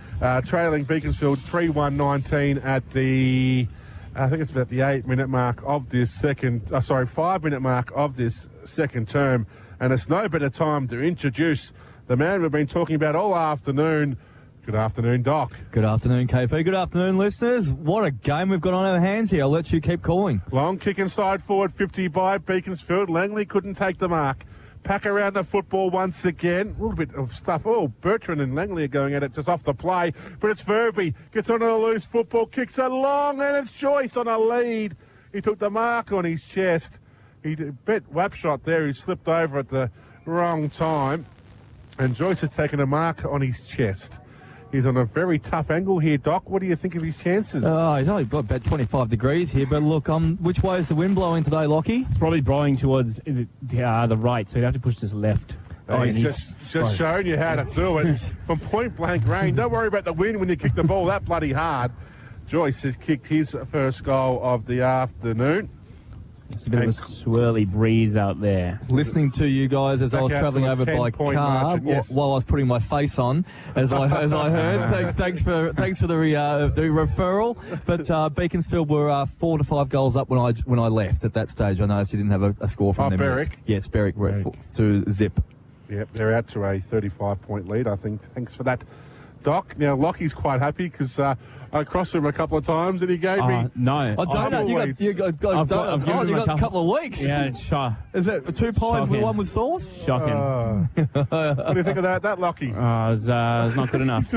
Trailing Beaconsfield 3-1-19 at the, I think it's about the 8-minute mark of this second, 5-minute mark of this second term. And it's no better time to introduce the man we've been talking about all afternoon. Good afternoon, Doc. Good afternoon, KP. Good afternoon, listeners. What a game we've got on our hands here. I'll let you keep calling. Long kick inside forward 50 by Beaconsfield. Langley couldn't take the mark. Pack around the football once again. A little bit of stuff. Oh, Bertrand and Langley are going at it just off the play. But it's Verby. Gets onto a loose football. Kicks it long, and it's Joyce on a lead. He took the mark on his chest. He bet Wapshot there, who slipped over at the wrong time. And Joyce has taken a mark on his chest. He's on a very tough angle here, Doc. What do you think of his chances? He's only got about 25 degrees here, but look, which way is the wind blowing today, Lockie? It's probably blowing towards the right, so you'd have to push this left. Oh, he's just showing you how to do it from point blank range. Don't worry about the wind when you kick the ball that bloody hard. Joyce has kicked his first goal of the afternoon. It's a bit of a swirly breeze out there. Listening to you guys as I was travelling over by car while I was putting my face on, as I heard. Thanks for the referral. But Beaconsfield were 4 to 5 goals up when I left at that stage. I noticed you didn't have a score from them. Berwick. Yes, Berwick to zip. Yep, they're out to a 35-point lead, I think. Thanks for that, Doc. Now, Lockie's quite happy because I crossed him a couple of times and he gave me... No. I don't know. You got a couple of weeks. Yeah, it's Is it 2 pies with one with sauce? Shocking. What do you think of that Lockie? It's not good enough.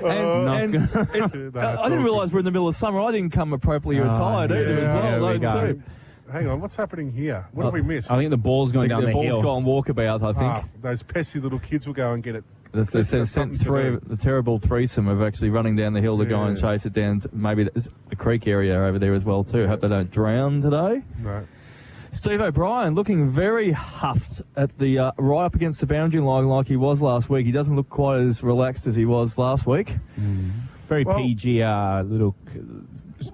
I didn't realise we're in the middle of summer. I didn't come appropriately retired either as well. There we go. Hang on, what's happening here? What have we missed? I think the ball's going down the hill. The ball's gone walkabout, I think. Those pesky little kids will go and get it. They sent the terrible threesome of actually running down the hill to go and chase it down to maybe the creek area over there as well too. Hope they don't drown today. Right. Steve O'Brien looking very huffed at the right up against the boundary line like he was last week. He doesn't look quite as relaxed as he was last week. Very PG little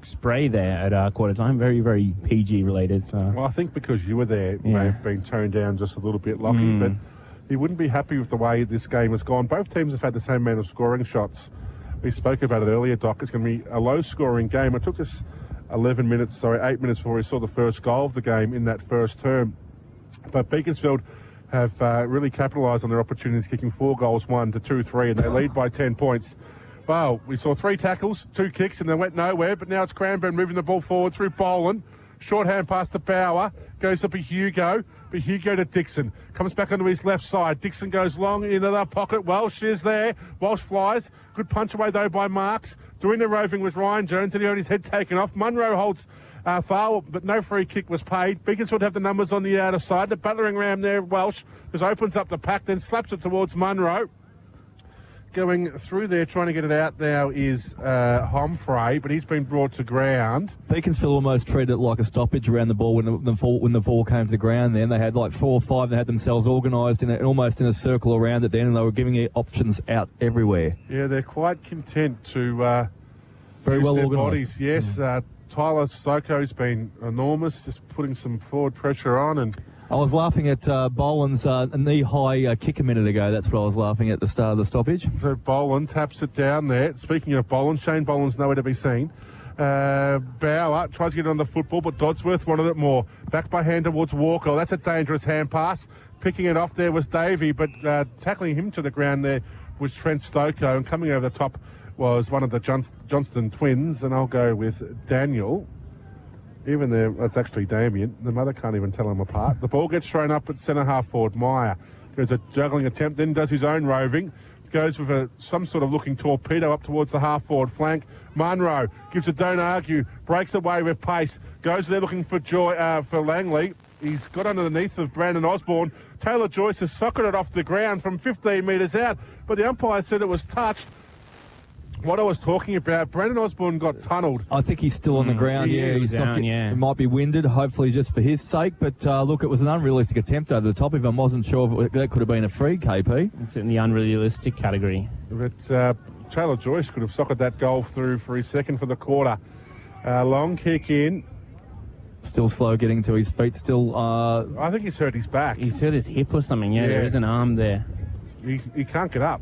spray there at quarter time. Very, very PG related. So. Well, I think because you were there, it may have been toned down just a little bit, Lockie, but he wouldn't be happy with the way this game has gone. Both teams have had the same amount of scoring shots. We spoke about it earlier, Doc. It's going to be a low-scoring game. It took us 8 minutes before we saw the first goal of the game in that first term. But Beaconsfield have really capitalised on their opportunities, kicking 4 goals, 1 to 2-3, and they lead by 10 points. Well, we saw 3 tackles, 2 kicks, and they went nowhere. But now it's Cranbourne moving the ball forward through Boland. Short hand pass to Bauer. Goes up to Hugo. But Hugo to Dixon. Comes back onto his left side. Dixon goes long into the pocket. Welsh is there. Welsh flies. Good punch away, though, by Marks. Doing the roving with Ryan Jones, and he had his head taken off. Munro holds foul, but no free kick was paid. Beaconsfield have the numbers on the outer side. The battering ram there, Welsh, just opens up the pack, then slaps it towards Munro. Going through there, trying to get it out now is Humphrey, but he's been brought to ground. Beaconsfield almost treated it like a stoppage around the ball when the ball came to the ground. Then they had like 4 or 5. They had themselves organised almost in a circle around it. Then and they were giving it options out everywhere. Yeah, they're quite content to very use well their organised. bodies. Yes, Tyler Soko's been enormous, just putting some forward pressure on and. I was laughing at Boland's knee-high kick a minute ago. That's what I was laughing at the start of the stoppage. So Boland taps it down there. Speaking of Boland, Shane Boland's nowhere to be seen. Bauer tries to get it on the football, but Dodsworth wanted it more. Back by hand towards Walker. That's a dangerous hand pass. Picking it off there was Davey, but tackling him to the ground there was Trent Stoko. And coming over the top was one of the Johnston twins, and I'll go with Daniel. Even there, that's actually Damien. The mother can't even tell them apart. The ball gets thrown up at centre half forward. Meyer goes a juggling attempt, then does his own roving. Goes with some sort of looking torpedo up towards the half forward flank. Munro gives a don't argue, breaks away with pace, goes there looking for for Langley. He's got underneath of Brandon Osborne. Taylor Joyce has socketed off the ground from 15 metres out, but the umpire said it was touched. What I was talking about, Brandon Osborne got tunnelled. I think he's still on the ground. He's down, He might be winded, hopefully just for his sake. But look, it was an unrealistic attempt over the top. If I wasn't sure if that could have been a free, KP. It's in the unrealistic category. But Taylor Joyce could have socketed that goal through for his second for the quarter. Long kick in. Still slow getting to his feet. Still. I think he's hurt his back. He's hurt his hip or something. Yeah, there is an arm there. He can't get up.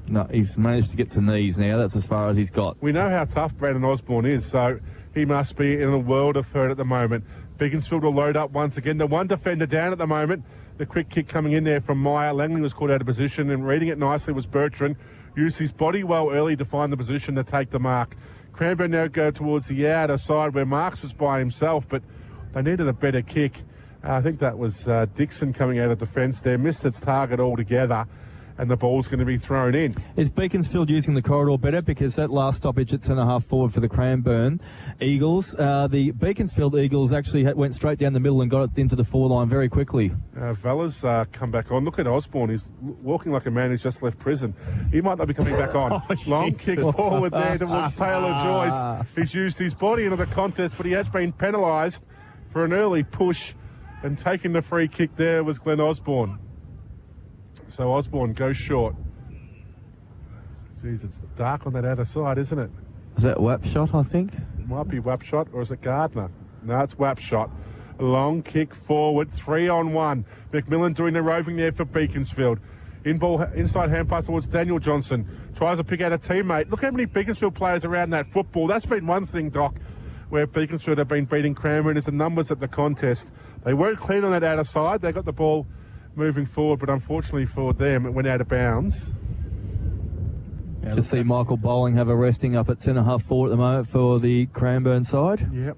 No, he's managed to get to knees now. That's as far as he's got. We know how tough Brandon Osborne is, so he must be in a world of hurt at the moment. Beaconsfield will load up once again. The one defender down at the moment. The quick kick coming in there from Meyer. Langley was caught out of position, and reading it nicely was Bertrand. Used his body well early to find the position to take the mark. Cranbourne now go towards the outer side where Marks was by himself, but they needed a better kick. I think that was Dixon coming out of defence there. Missed its target altogether. And the ball's going to be thrown in. Is Beaconsfield using the corridor better? Because that last stoppage at centre half forward for the Cranbourne Eagles, the Beaconsfield Eagles actually went straight down the middle and got it into the 4 line very quickly. Vella's come back on. Look at Osborne. He's walking like a man who's just left prison. He might not be coming back on. Long kick forward there towards Taylor Joyce. He's used his body into the contest, but he has been penalised for an early push, and taking the free kick there was Glenn Osborne. So Osborne goes short. Jeez, it's dark on that outer side, isn't it? Is that Wapshot, I think? It might be Wapshot, or is it Gardner? No, it's Wapshot. Long kick forward, 3-on-1. McMillan doing the roving there for Beaconsfield. Inside hand pass towards Daniel Johnson. Tries to pick out a teammate. Look how many Beaconsfield players around that football. That's been one thing, Doc, where Beaconsfield have been beating Cranbourne, is the numbers at the contest. They weren't clean on that outer side. They got the ball moving forward, but unfortunately for them, it went out of bounds. To see Michael Bowling have a resting up at centre half forward at the moment for the Cranbourne side. Yep.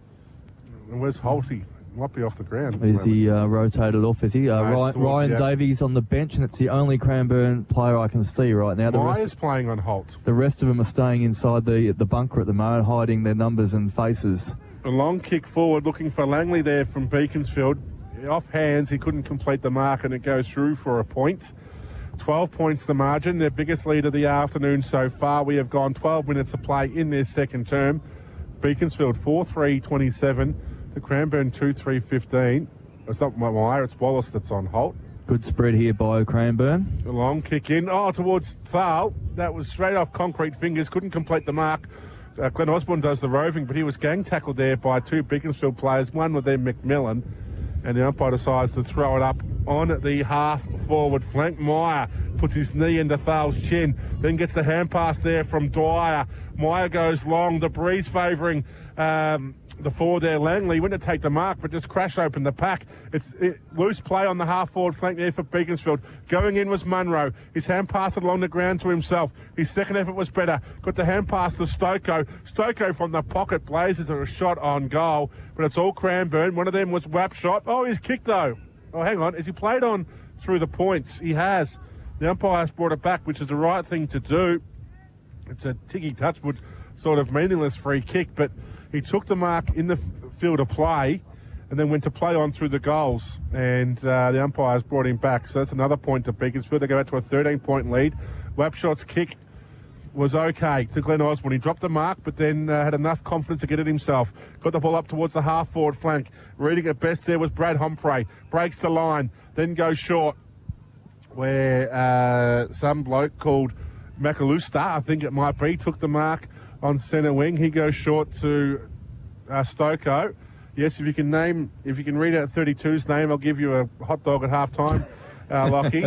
And where's Holty? Might be off the ground. Is he rotated off? Is he? Ryan Davies on the bench, and it's the only Cranbourne player I can see right now. Meyer's playing on Holt. The rest of them are staying inside the bunker at the moment, hiding their numbers and faces. A long kick forward, looking for Langley there from Beaconsfield. Off hands, he couldn't complete the mark, and it goes through for a point. 12 points the margin, their biggest lead of the afternoon so far. We have gone 12 minutes of play in their second term. Beaconsfield 4-3-27 to Cranbourne 2-3-15. It's not Meyer, it's Wallace that's on Holt. Good spread here by Cranbourne. A long kick in, towards Thal. That was straight off concrete fingers, couldn't complete the mark. Glenn Osborne does the roving, but he was gang tackled there by 2 Beaconsfield players, one with them McMillan. And the umpire decides to throw it up on the half-forward flank. Meyer puts his knee into Thal's chin, then gets the hand pass there from Dwyer. Meyer goes long, the breeze favouring the forward there, Langley, went to take the mark, but just crashed open the pack. It's loose play on the half-forward flank there for Beaconsfield. Going in was Munro. His hand passed it along the ground to himself. His second effort was better. Got the hand pass to Stoko. Stoko from the pocket blazes a shot on goal, but it's all Cranbourne. One of them was Wap shot. Oh, he's kicked though. Oh, hang on. Has he played on through the points? He has. The umpire's brought it back, which is the right thing to do. It's a Tiggy Touchwood sort of meaningless free kick, but he took the mark in the field of play and then went to play on through the goals, and the umpires brought him back. So that's another point to Beaconsfield. They go out to a 13-point lead. Wapshot's kick was okay to Glenn Osborne. He dropped the mark, but then had enough confidence to get it himself. Got the ball up towards the half-forward flank. Reading it best there was Brad Humphrey. Breaks the line, then goes short, where some bloke called McAllister, I think it might be, took the mark on centre wing. He goes short to Stoko. Yes, if you can read out 32's name, I'll give you a hot dog at half time. Lockie.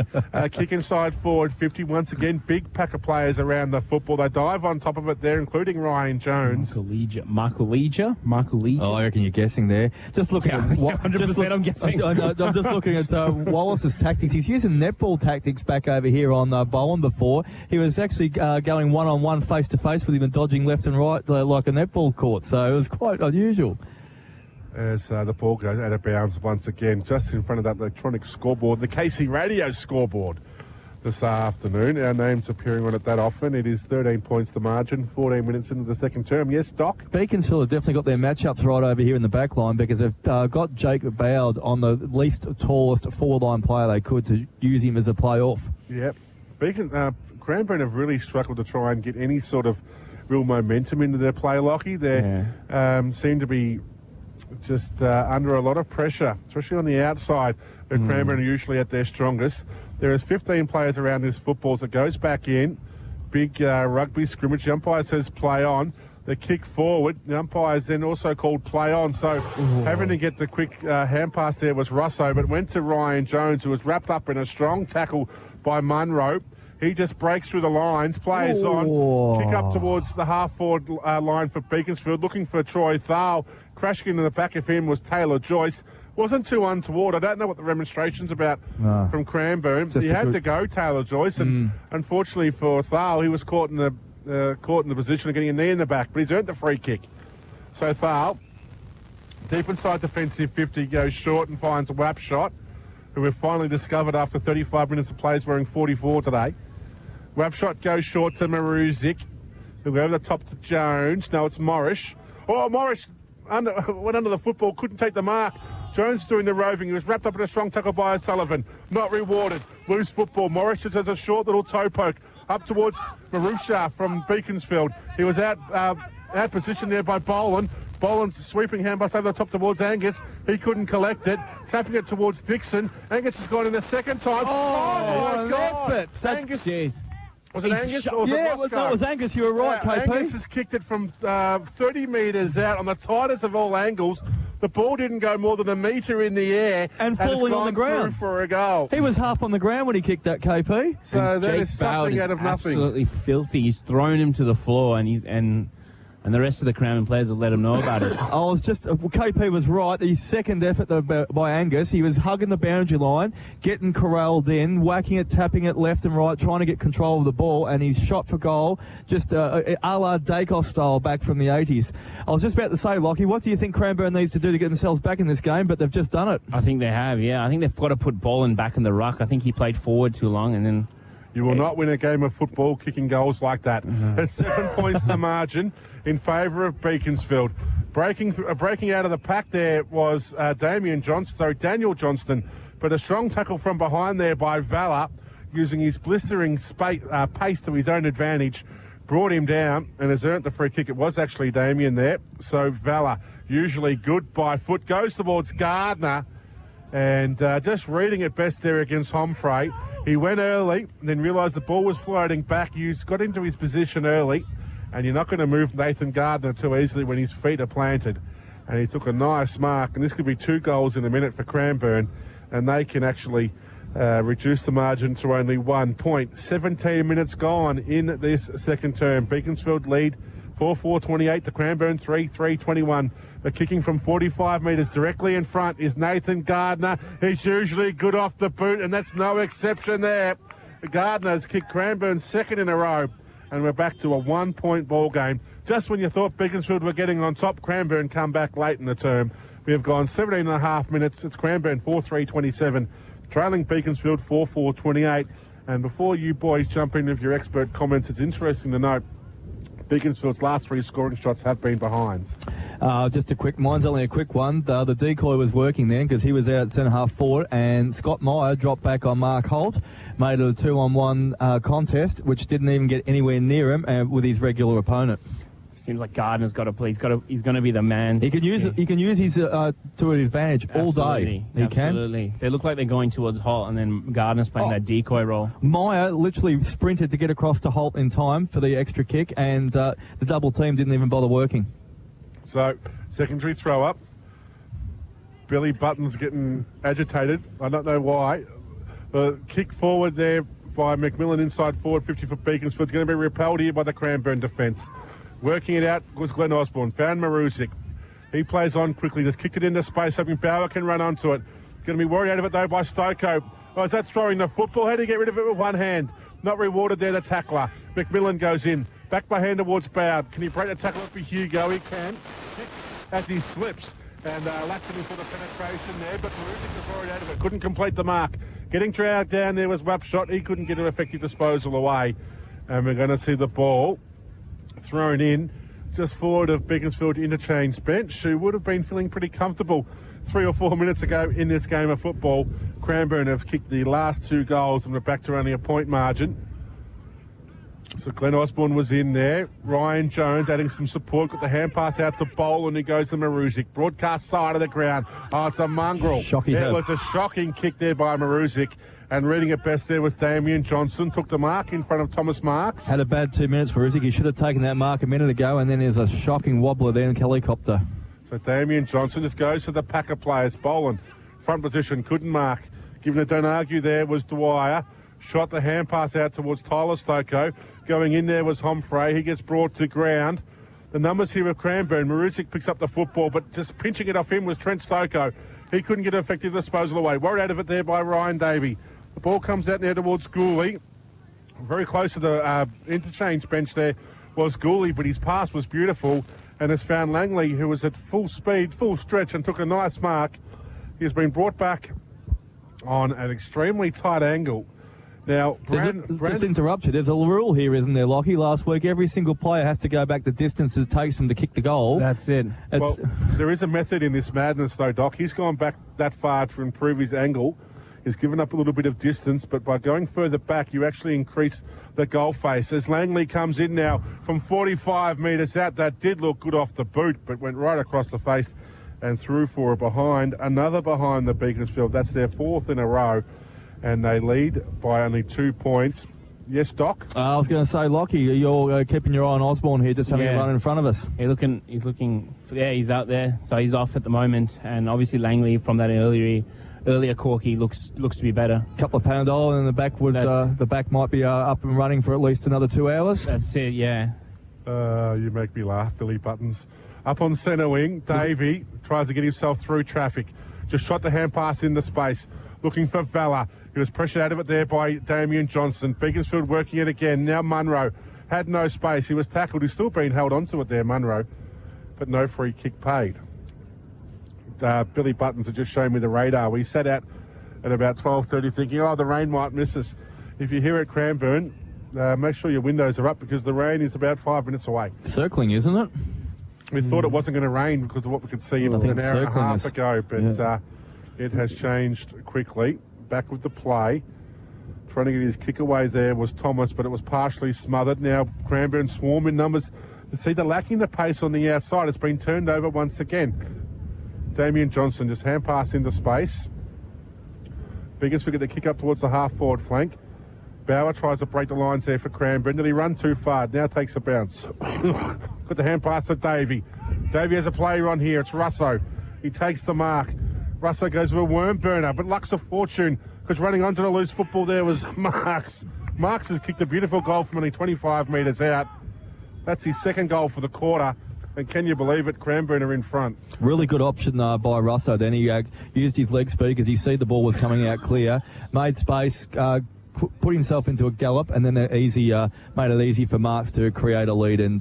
Kick inside forward 50. Once again, big pack of players around the football. They dive on top of it there, including Ryan Jones. Michael Leisure. Oh, I reckon you're guessing there. Just looking at 100% I'm guessing. I'm just looking at Wallace's tactics. He's using netball tactics back over here on Bowen before. He was actually going one-on-one, face-to-face with him and dodging left and right like a netball court. So it was quite unusual. As the ball goes out of bounds once again, just in front of that electronic scoreboard, the KC Radio scoreboard this afternoon. Our name's appearing on it that often. It is 13 points the margin, 14 minutes into the second term. Yes, Doc? Beaconsfield have definitely got their matchups right over here in the back line, because they've got Jacob Bowd on the least tallest forward line player they could to use him as a play-off. Yep. Cranbourne have really struggled to try and get any sort of real momentum into their play, Lockie. They seem to be just under a lot of pressure, especially on the outside. Cranbourne are usually at their strongest. There is 15 players around this football as it goes back in. Big rugby scrimmage. The umpire says play on. The kick forward. The umpire's then also called play on. So having to get the quick hand pass there was Russo, but went to Ryan Jones, who was wrapped up in a strong tackle by Munro. He just breaks through the lines, plays on, kick up towards the half-forward line for Beaconsfield, looking for Troy Thal. Crashing into the back of him was Taylor Joyce. Wasn't too untoward. I don't know what the remonstration's about from Cranbourne. He had to go, Taylor Joyce, and unfortunately for Thal, he was caught in the position of getting a knee in the back, but he's earned the free kick. So Thal, deep inside defensive 50, goes short and finds a Wap shot, who we've finally discovered after 35 minutes of play is wearing 44 today. Wap shot goes short to Maruzic, who go over the top to Jones. No, it's Morris. Oh, Morris went under the football, couldn't take the mark. Jones doing the roving. He was wrapped up in a strong tackle by O'Sullivan. Not rewarded. Loose football. Morris just has a short little toe poke up towards Marusha from Beaconsfield. He was out position there by Boland. Boland's sweeping hand pass over the top towards Angus. He couldn't collect it. Tapping it towards Dixon. Angus has gone in the second time. Oh my God! Angus. Was it Angus or was it Roscoe? No, it was Angus. You were right, KP. Angus has kicked it from 30 metres out on the tightest of all angles. The ball didn't go more than a metre in the air and falling on the ground for a goal. He was half on the ground when he kicked that, KP. So that is something out of nothing. Absolutely filthy. He's thrown him to the floor, and the rest of the Cranbourne players have let him know about it. KP was right. His second effort by Angus, he was hugging the boundary line, getting corralled in, whacking it, tapping it left and right, trying to get control of the ball, and he's shot for goal, just a la Dacos style back from the 80s. I was just about to say, Lockie, what do you think Cranbourne needs to do to get themselves back in this game? But they've just done it. I think they have, yeah. I think they've got to put Boland back in the ruck. I think he played forward too long, and then... You will not win a game of football kicking goals like that. It's 7 points the margin in favour of Beaconsfield. Breaking out of the pack there was Daniel Johnston, but a strong tackle from behind there by Valor, using his blistering pace to his own advantage, brought him down and has earned the free kick. It was actually Damien there. So Valor, usually good by foot, goes towards Gardner, and just reading it best there against Humphrey. He went early, and then realised the ball was floating back. Got into his position early, and you're not going to move Nathan Gardner too easily when his feet are planted. And he took a nice mark, and this could be 2 goals in a minute for Cranbourne, and they can actually reduce the margin to only 1 point. 17 minutes gone in this second term. Beaconsfield lead 4-4-28 to Cranbourne 3-3-21. But kicking from 45 metres directly in front is Nathan Gardner. He's usually good off the boot, and that's no exception there. Gardner's kicked Cranbourne second in a row, and we're back to a 1-point ball game. Just when you thought Beaconsfield were getting on top, Cranbourne come back late in the term. We have gone 17 and a half minutes. It's Cranbourne 4-3-27, trailing Beaconsfield 4-4-28. And before you boys jump in with your expert comments, it's interesting to note Beaconsfield's last 3 scoring shots have been behinds. Mine's only a quick one. The decoy was working then because he was out at centre-half forward, and Scott Meyer dropped back on Mark Holt, made it a 2-on-1 contest, which didn't even get anywhere near him with his regular opponent. Seems like Gardner's got to play. He's going to be the man. He can use it. He can use his to an advantage all day. He Absolutely. They look like they're going towards Holt, and then Gardner's playing that decoy role. Meyer literally sprinted to get across to Holt in time for the extra kick, and the double team didn't even bother working. So, secondary throw up. Billy Button's getting agitated. I don't know why. The kick forward there by McMillan inside forward, 50 for Beaconsfield. It's going to be repelled here by the Cranbourne defence. Working it out was Glenn Osborne. Found Marusic. He plays on quickly. Just kicked it into space, hoping Bauer can run onto it. Going to be worried out of it, though, by Stoko. Oh, is that throwing the football? How do you get rid of it with one hand? Not rewarded there, the tackler. McMillan goes in. Back by hand towards Bowd. Can he break the tackle up for Hugo? He can. As he slips. And Lapton is for the penetration there, but Marusic was worried out of it. Couldn't complete the mark. Getting dragged down there was Wapshot. He couldn't get an effective disposal away. And we're going to see the ball thrown in just forward of Beaconsfield interchange bench, who would have been feeling pretty comfortable 3 or 4 minutes ago in this game of football. Cranbourne have kicked the last 2 goals and we're back to only a point margin. So Glenn Osborne was in there. Ryan Jones adding some support, got the hand pass out to Bowl, and he goes to Marusic. Broadcast side of the ground. Oh, it's a mongrel. It was a shocking kick there by Marusic. And reading it best there was Damien Johnson. Took the mark in front of Thomas Marks. Had a bad 2 minutes for Marusic. He should have taken that mark a minute ago, and then there's a shocking wobbler there in the helicopter. So Damien Johnson just goes to the pack of players. Boland, front position, couldn't mark. Given a don't argue there was Dwyer. Shot the hand pass out towards Tyler Stoko. Going in there was Homfrey. He gets brought to ground. The numbers here of Cranbourne. Marusic picks up the football, but just pinching it off him was Trent Stoko. He couldn't get an effective disposal away. Worried out of it there by Ryan Davey. The ball comes out now towards Gooley. Very close to the interchange bench there was Gooley, but his pass was beautiful and has found Langley, who was at full speed, full stretch, and took a nice mark. He has been brought back on an extremely tight angle. Now, just interrupt you. There's a rule here, isn't there, Lockie? Last week, every single player has to go back the distance it takes them to kick the goal. That's it. Well, there is a method in this madness, though, Doc. He's gone back that far to improve his angle. He's given up a little bit of distance, but by going further back, you actually increase the goal face. As Langley comes in now from 45 metres out, that did look good off the boot, but went right across the face and through for a behind. Another behind the Beaconsfield. That's their 4th in a row. And they lead by only 2 points. Yes, Doc? I was going to say, Lockie, you're keeping your eye on Osborne here, just having a run in front of us. He's looking, he's out there, so he's off at the moment. And obviously Langley from that earlier corky looks to be better. A couple of Panadol and the back might be up and running for at least another 2 hours. That's it, yeah. You make me laugh, Billy Buttons. Up on centre wing, Davey tries to get himself through traffic. Just shot the hand pass into space, looking for Valor. He was pressured out of it there by Damien Johnson. Beaconsfield working it again. Now Munro had no space. He was tackled. He's still being held onto it there, Munro. But no free kick paid. Billy Buttons had just shown me the radar. We sat out at about 12:30 thinking, the rain might miss us. If you're here at Cranbourne, make sure your windows are up because the rain is about 5 minutes away. Circling, isn't it? We thought it wasn't going to rain because of what we could see an hour and a half ago, but it has changed quickly. Back with the play. Trying to get his kick away there was Thomas, but it was partially smothered. Now Cranbourne swarm in numbers. You see, they're lacking the pace on the outside. It's been turned over once again. Damien Johnson just hand pass into space. Beaconsfield get the kick up towards the half-forward flank. Bauer tries to break the lines there for Cranbourne. Did he run too far? Now takes a bounce. Got the hand pass to Davey. Davey has a player on here. It's Russo. He takes the mark. Russo goes with a worm burner, but luck's a fortune because running onto the loose football there was Marks. Marks has kicked a beautiful goal from only 25 metres out. That's his 2nd goal for the quarter, And can you believe it? Cranbourne are in front. Really good option by Russo. Then he used his leg speed because he see the ball was coming out clear, made space, put himself into a gallop, and then made it easy for Marks to create a lead and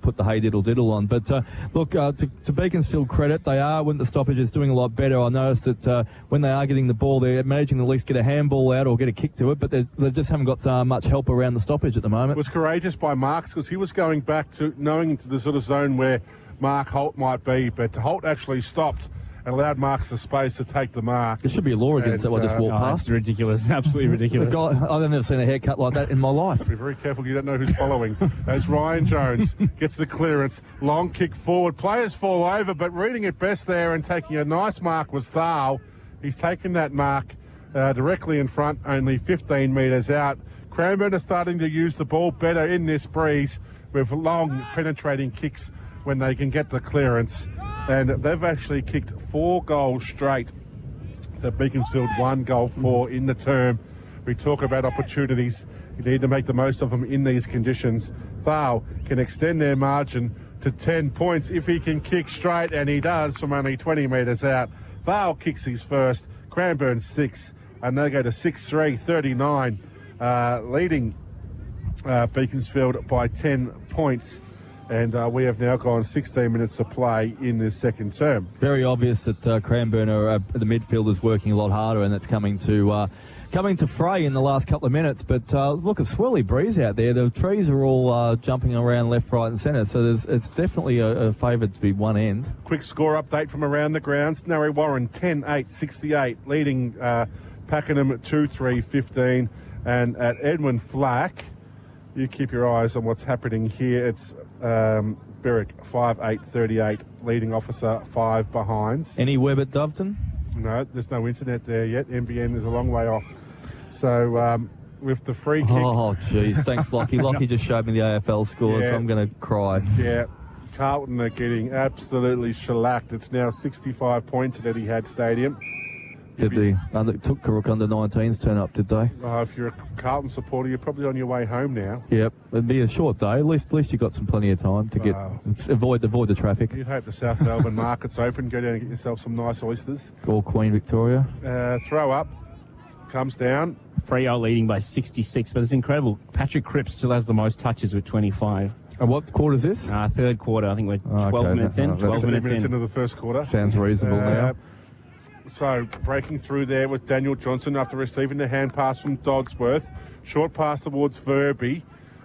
put the hey diddle diddle on. But look, to Beaconsfield credit, they are, when the stoppage is doing a lot better. I noticed that when they are getting the ball, they're managing to at least get a handball out or get a kick to it, but they just haven't got much help around the stoppage at the moment. It was courageous by Marks because he was going back to knowing into the sort of zone where Mark Holt might be, but Holt actually stopped and allowed Marks the space to take the mark. There should be a law against that. I just walked past. It's ridiculous. Absolutely ridiculous. I've never seen a haircut like that in my life. Be very careful, you don't know who's following. As Ryan Jones gets the clearance, long kick forward. Players fall over, but reading it best there and taking a nice mark was Thal. He's taken that mark directly in front, only 15 metres out. Cranbourne are starting to use the ball better in this breeze with long penetrating kicks when they can get the clearance. And they've actually kicked 4 goals straight to Beaconsfield 1 goal 4 in the term. We talk about opportunities. You need to make the most of them in these conditions. Thal can extend their margin to 10 points if he can kick straight, and he does from only 20 metres out. Thal kicks his first, Cranbourne 6, and they go to 6-3, 39, leading Beaconsfield by 10 points. And we have now gone 16 minutes to play in this second term. Very obvious that Cranbourne are the midfielders working a lot harder, and that's coming to fray in the last couple of minutes. But look, a swirly breeze out there. The trees are all jumping around left, right, and centre. So it's definitely a favour to be one end. Quick score update from around the grounds. Narre Warren 10-8, 68, leading Pakenham 2-3, 15, and at Edwin Flack. You keep your eyes on what's happening here. It's Berwick 5-8, 38, leading Officer 5 behinds. Any web at Doveton? No, there's no internet there yet. NBN is a long way off. So with the free kick. Oh, jeez. Thanks, Lockie. Lockie just showed me the AFL scores. Yeah. So I'm going to cry. Yeah. Carlton are getting absolutely shellacked. It's now 65 points at Etihad Stadium. Took Karuk under-19s turn up, did they? If you're a Carlton supporter, you're probably on your way home now. Yep, it'd be a short day. At least you got some plenty of time to avoid the traffic. You'd hope the South Melbourne market's open. Go down and get yourself some nice oysters. Call Queen Victoria. Throw up, comes down. Freo leading by 66, but it's incredible. Patrick Cripps still has the most touches with 25. And what quarter is this? Third quarter. I think we're 12 minutes in. 12 minutes into the first quarter. Sounds reasonable now. So breaking through there was Daniel Johnson after receiving the hand pass from Dodsworth. Short pass towards Verby.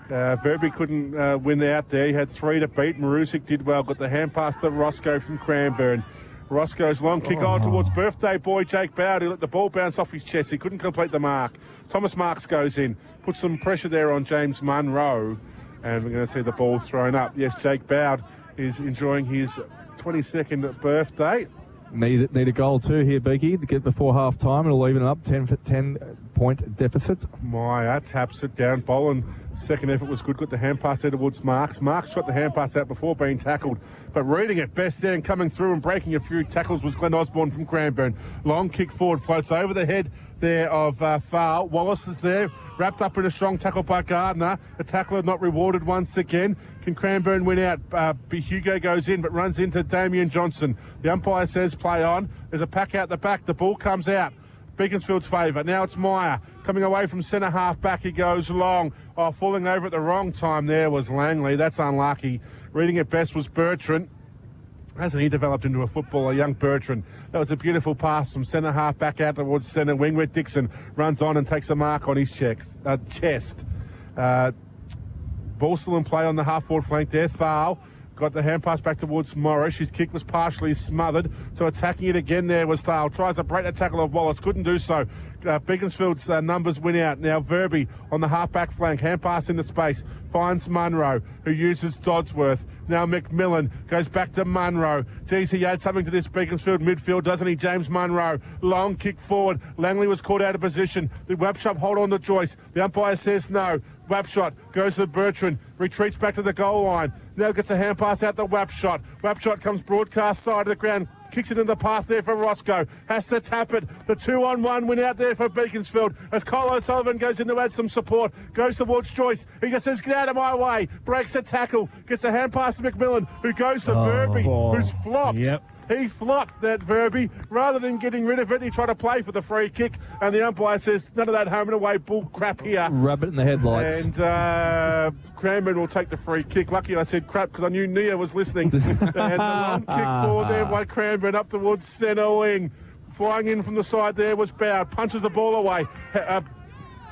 Verby couldn't win out there. He had 3 to beat. Marusic did well. Got the hand pass to Roscoe from Cranbourne. Roscoe's long kick on towards birthday boy Jake Bowd. He let the ball bounce off his chest. He couldn't complete the mark. Thomas Marks goes in. Puts some pressure there on James Munro. And we're going to see the ball thrown up. Yes, Jake Bowd is enjoying his 22nd birthday. Need a goal too here, Beaky, to get before half time. It'll even it up, 10-point deficit. Meyer taps it down. Boland, second effort was good. Got the hand pass there towards Marks. Marks shot the hand pass out before being tackled. But reading it best there and coming through and breaking a few tackles was Glenn Osborne from Cranbourne. Long kick forward, floats over the head there of Fowle. Wallace is there, wrapped up in a strong tackle by Gardner. The tackler not rewarded once again. Can Cranbourne win out? Hugo goes in but runs into Damien Johnson. The umpire says play on. There's a pack out the back. The ball comes out. Beaconsfield's favour. Now it's Meyer coming away from centre half back. He goes long. Falling over at the wrong time there was Langley. That's unlucky. Reading it best was Bertrand. Hasn't he developed into a footballer, young Bertrand? That was a beautiful pass from centre half back out towards centre wing where Dixon runs on and takes a mark on his chest. Ball still in play on the half-forward flank there. Thal got the hand pass back towards Morris. His kick was partially smothered, so attacking it again there was Thal. Tries to break the tackle of Wallace, couldn't do so. Beaconsfield's numbers win out. Now Verby on the half-back flank, hand pass into space, finds Munro, who uses Dodsworth. Now McMillan goes back to Munro. Geez, he adds something to this Beaconsfield midfield, doesn't he? James Munro, long kick forward. Langley was caught out of position. The Webshot hold on to Joyce. The umpire says no. Wapshot goes to Bertrand, retreats back to the goal line. Now gets a hand pass out to Wapshot. Wapshot comes broadcast side of the ground. Kicks it in the path there for Roscoe. Has to tap it. The 2-on-1 win out there for Beaconsfield as Cole O'Sullivan goes in to add some support. Goes towards Joyce. He just says, get out of my way. Breaks a tackle. Gets a hand pass to McMillan, who goes to Verby, who's flopped. Yep. He flopped that Verby. Rather than getting rid of it, he tried to play for the free kick. And the umpire says, none of that home and away bull crap here. Rabbit in the headlights. And Cranbourne will take the free kick. Lucky I said crap because I knew Nia was listening. And the long kick forward there by Cranbourne up towards centre wing. Flying in from the side there was Bowd. Punches the ball away.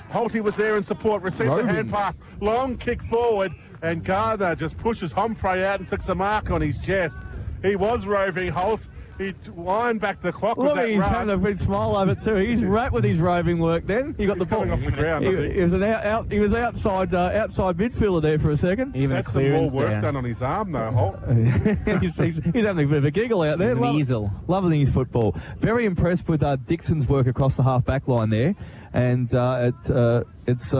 Holty was there in support. Received the hand pass. Long kick forward. And Gardner just pushes Humphrey out and took some mark on his chest. He was roving, Holt. He wind back the clock with that he's run. having a big smile over it too. He's right with his roving work then. He got the ball off the ground. He was outside midfielder there for a second. Even That's some more work done on his arm though, Holt. he's having a bit of a giggle out there. Loving his football. Very impressed with Dixon's work across the half-back line there. And it's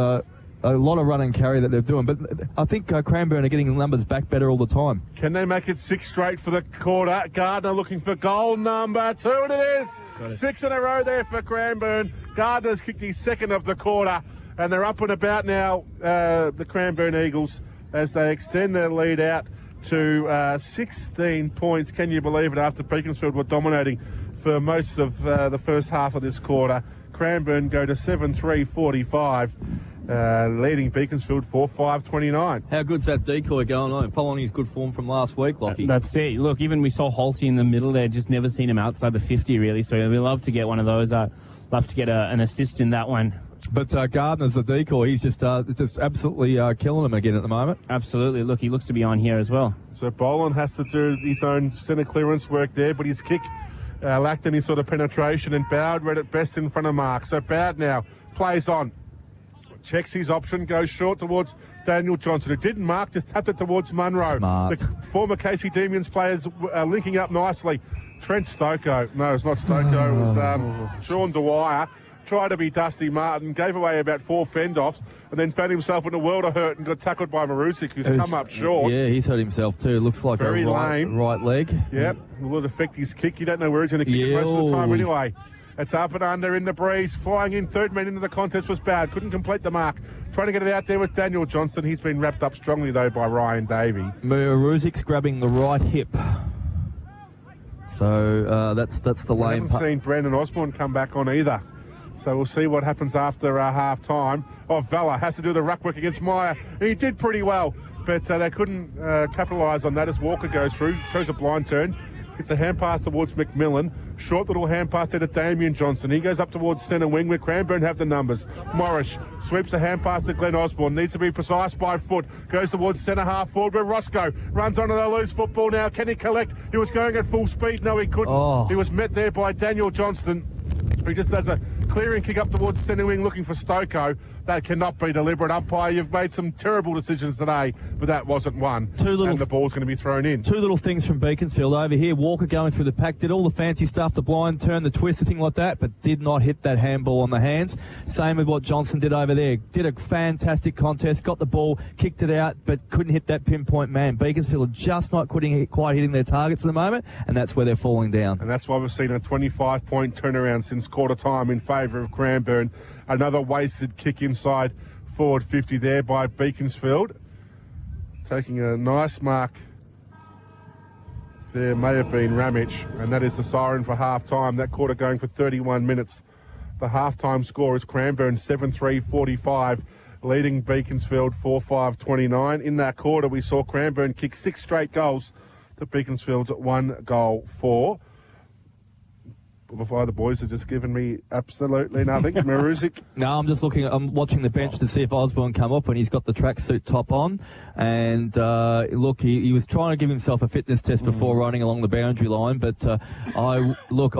a lot of run and carry that they're doing. But I think Cranbourne are getting the numbers back better all the time. Can they make it 6 straight for the quarter? Gardner looking for goal number 2, and it is. 6 in a row there for Cranbourne. Gardner's kicked his second of the quarter, and they're up and about now, the Cranbourne Eagles, as they extend their lead out to 16 points. Can you believe it, after Beaconsfield were dominating for most of the first half of this quarter? Cranbourne go to 7-3-45. Leading Beaconsfield 4-5-29. How good's that decoy going on? Following his good form from last week, Lockie. That's it. Look, even we saw Holty in the middle there. Just never seen him outside the 50, really. So we love to get one of those. Love to get an assist in that one. But Gardner's the decoy. He's just absolutely killing him again at the moment. Absolutely. Look, he looks to be on here as well. So Boland has to do his own centre clearance work there, but his kick lacked any sort of penetration, and Bowd read it best in front of Mark. So Bowd now plays on. Checks his option, goes short towards Daniel Johnson, who didn't mark, just tapped it towards Munro. Smart. The former Casey Demians players linking up nicely. Trent Stoko, no, it's not Stoko, it was Sean Dwyer. Tried to be Dusty Martin, gave away about 4 fend-offs, and then found himself in a world of hurt and got tackled by Marusic, who's come up short. Yeah, he's hurt himself too. Looks like very a lame right leg. Yep, will it affect his kick? You don't know where he's going to kick it most of the time anyway. It's up and under in the breeze. Flying in, third man into the contest was Bowd. Couldn't complete the mark. Trying to get it out there with Daniel Johnson. He's been wrapped up strongly, though, by Ryan Davey. Maruzic's grabbing the right hip. So that's the lane. I haven't seen Brandon Osborne come back on either. So we'll see what happens after half-time. Oh, Vella has to do the ruck work against Meyer. And he did pretty well, but they couldn't capitalise on that as Walker goes through. Shows a blind turn. Gets a hand pass towards McMillan. Short little hand pass there to Damien Johnson. He goes up towards centre wing where Cranbourne have the numbers. Morris sweeps a hand pass to Glenn Osborne. Needs to be precise by foot. Goes towards centre half forward where Roscoe runs onto the loose football now. Can he collect? He was going at full speed. No, he couldn't. He was met there by Daniel Johnston. He just does a clearing kick up towards centre wing looking for Stoko. That cannot be deliberate. Umpire, you've made some terrible decisions today, but that wasn't one. And the ball's going to be thrown in. 2 little things from Beaconsfield over here. Walker going through the pack, did all the fancy stuff, the blind turn, the twist, the thing like that, but did not hit that handball on the hands. Same with what Johnson did over there. Did a fantastic contest, got the ball, kicked it out, but couldn't hit that pinpoint man. Beaconsfield are just not quite hitting their targets at the moment, and that's where they're falling down. And that's why we've seen a 25-point turnaround since quarter time in favour of Cranbourne. Another wasted kick inside forward 50 there by Beaconsfield. Taking a nice mark there may have been Ramage, and that is the siren for half-time. That quarter going for 31 minutes. The half-time score is Cranbourne 7-3-45, leading Beaconsfield 4-5-29. In that quarter, we saw Cranbourne kick 6 straight goals to Beaconsfield's 1 goal 4. Before the boys have just given me absolutely nothing. Marusic. No, I'm watching the bench to see if Osborne come up, and he's got the tracksuit top on. And look, he was trying to give himself a fitness test before running along the boundary line. But I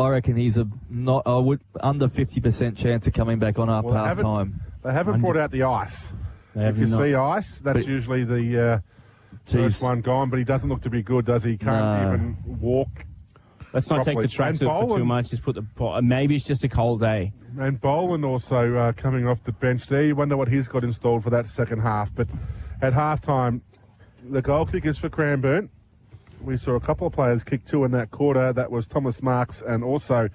reckon he's under 50% chance of coming back on after half time. They haven't brought out the ice. If you see ice, that's usually the first one gone. But he doesn't look to be good, does he? He can't even walk. Let's not take the tracksuit for too much. Just put maybe it's just a cold day. And Boland also coming off the bench there. You wonder what he's got installed for that second half. But at halftime, the goal kickers for Cranbourne We saw a couple of players kick 2 in that quarter. That was Thomas Marks and also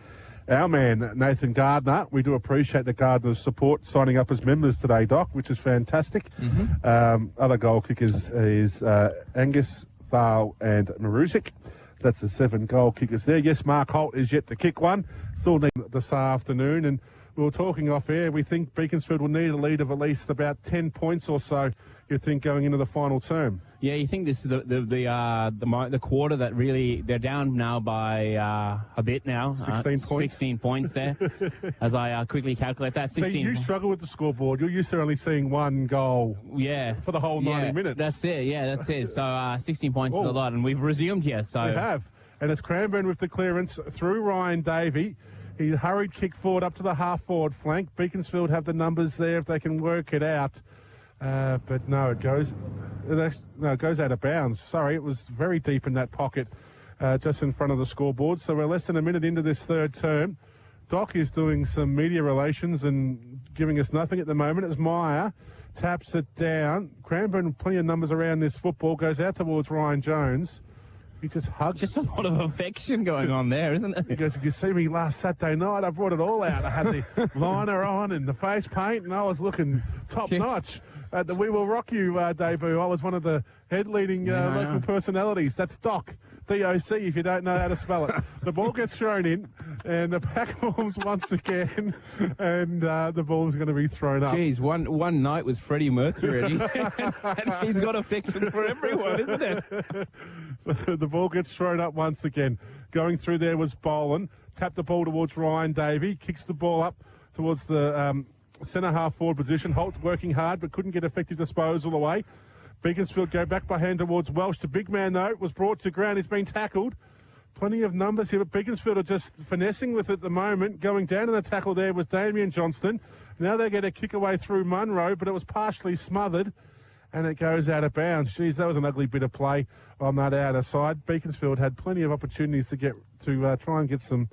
our man, Nathan Gardner. We do appreciate the Gardner's support signing up as members today, Doc, which is fantastic. Other goal kickers is Angus, Thal and Marusic. That's the 7 goal kickers there. Yes, Mark Holt is yet to kick one. Still need this afternoon. And we were talking off air. We think Beaconsfield will need a lead of at least about 10 points or so, you think, going into the final term. Yeah, you think this is the quarter that really they're down now by a bit now. 16 points. 16 points there. As I quickly calculate that. 16. See, you struggle with the scoreboard. You're used to only seeing one goal. Yeah. For the whole 90 minutes. That's it. Yeah, that's it. So 16 points is a lot, and we've resumed here. So we have, and it's Cranbourne with the clearance through Ryan Davey. He hurried kick forward up to the half-forward flank. Beaconsfield have the numbers there if they can work it out. But no, it goes out of bounds. Sorry, it was very deep in that pocket, just in front of the scoreboard. So we're less than a minute into this third term. Doc is doing some media relations and giving us nothing at the moment as Meyer taps it down. Cranbourne, plenty of numbers around this football, goes out towards Ryan Jones. He just hugs. Just a lot of affection going on there, isn't it? He goes, "Did you see me last Saturday night? I brought it all out. I had the liner on and the face paint, and I was looking top notch at the We Will Rock You debut. I was one of the head leading local personalities. That's Doc, D-O-C, if you don't know how to spell it. The ball gets thrown in, and the pack forms once again, and the ball's going to be thrown up. Geez, one night was Freddie Mercury, and he's got affection for everyone, isn't it? The ball gets thrown up once again. Going through there was Boland. Tapped the ball towards Ryan Davey. Kicks the ball up towards the centre half forward position. Holt working hard but couldn't get effective disposal away. Beaconsfield go back by hand towards Welsh. The big man, though, was brought to ground. He's been tackled. Plenty of numbers here, but Beaconsfield are just finessing with it at the moment. Going down in the tackle there was Damien Johnston. Now they get a kick away through Munro, but it was partially smothered. And it goes out of bounds. Geez, that was an ugly bit of play on that outer side. Beaconsfield had plenty of opportunities to try and get some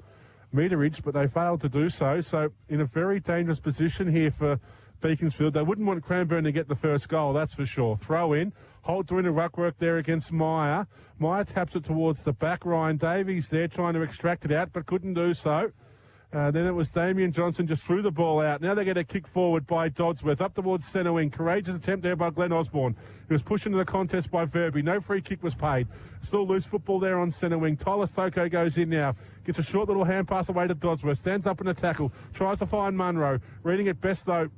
meterage, but they failed to do so. So in a very dangerous position here for Beaconsfield. They wouldn't want Cranbourne to get the first goal, that's for sure. Throw in. Holt doing a ruck work there against Meyer. Meyer taps it towards the back. Ryan Davies there trying to extract it out, but couldn't do so. Then it was Damien Johnson just threw the ball out. Now they get a kick forward by Dodsworth up towards centre wing. Courageous attempt there by Glenn Osborne. He was pushed into the contest by Verby. No free kick was paid. Still loose football there on centre wing. Tyler Stoko goes in now. Gets a short little hand pass away to Dodsworth. Stands up in a tackle. Tries to find Munro. Reading it best though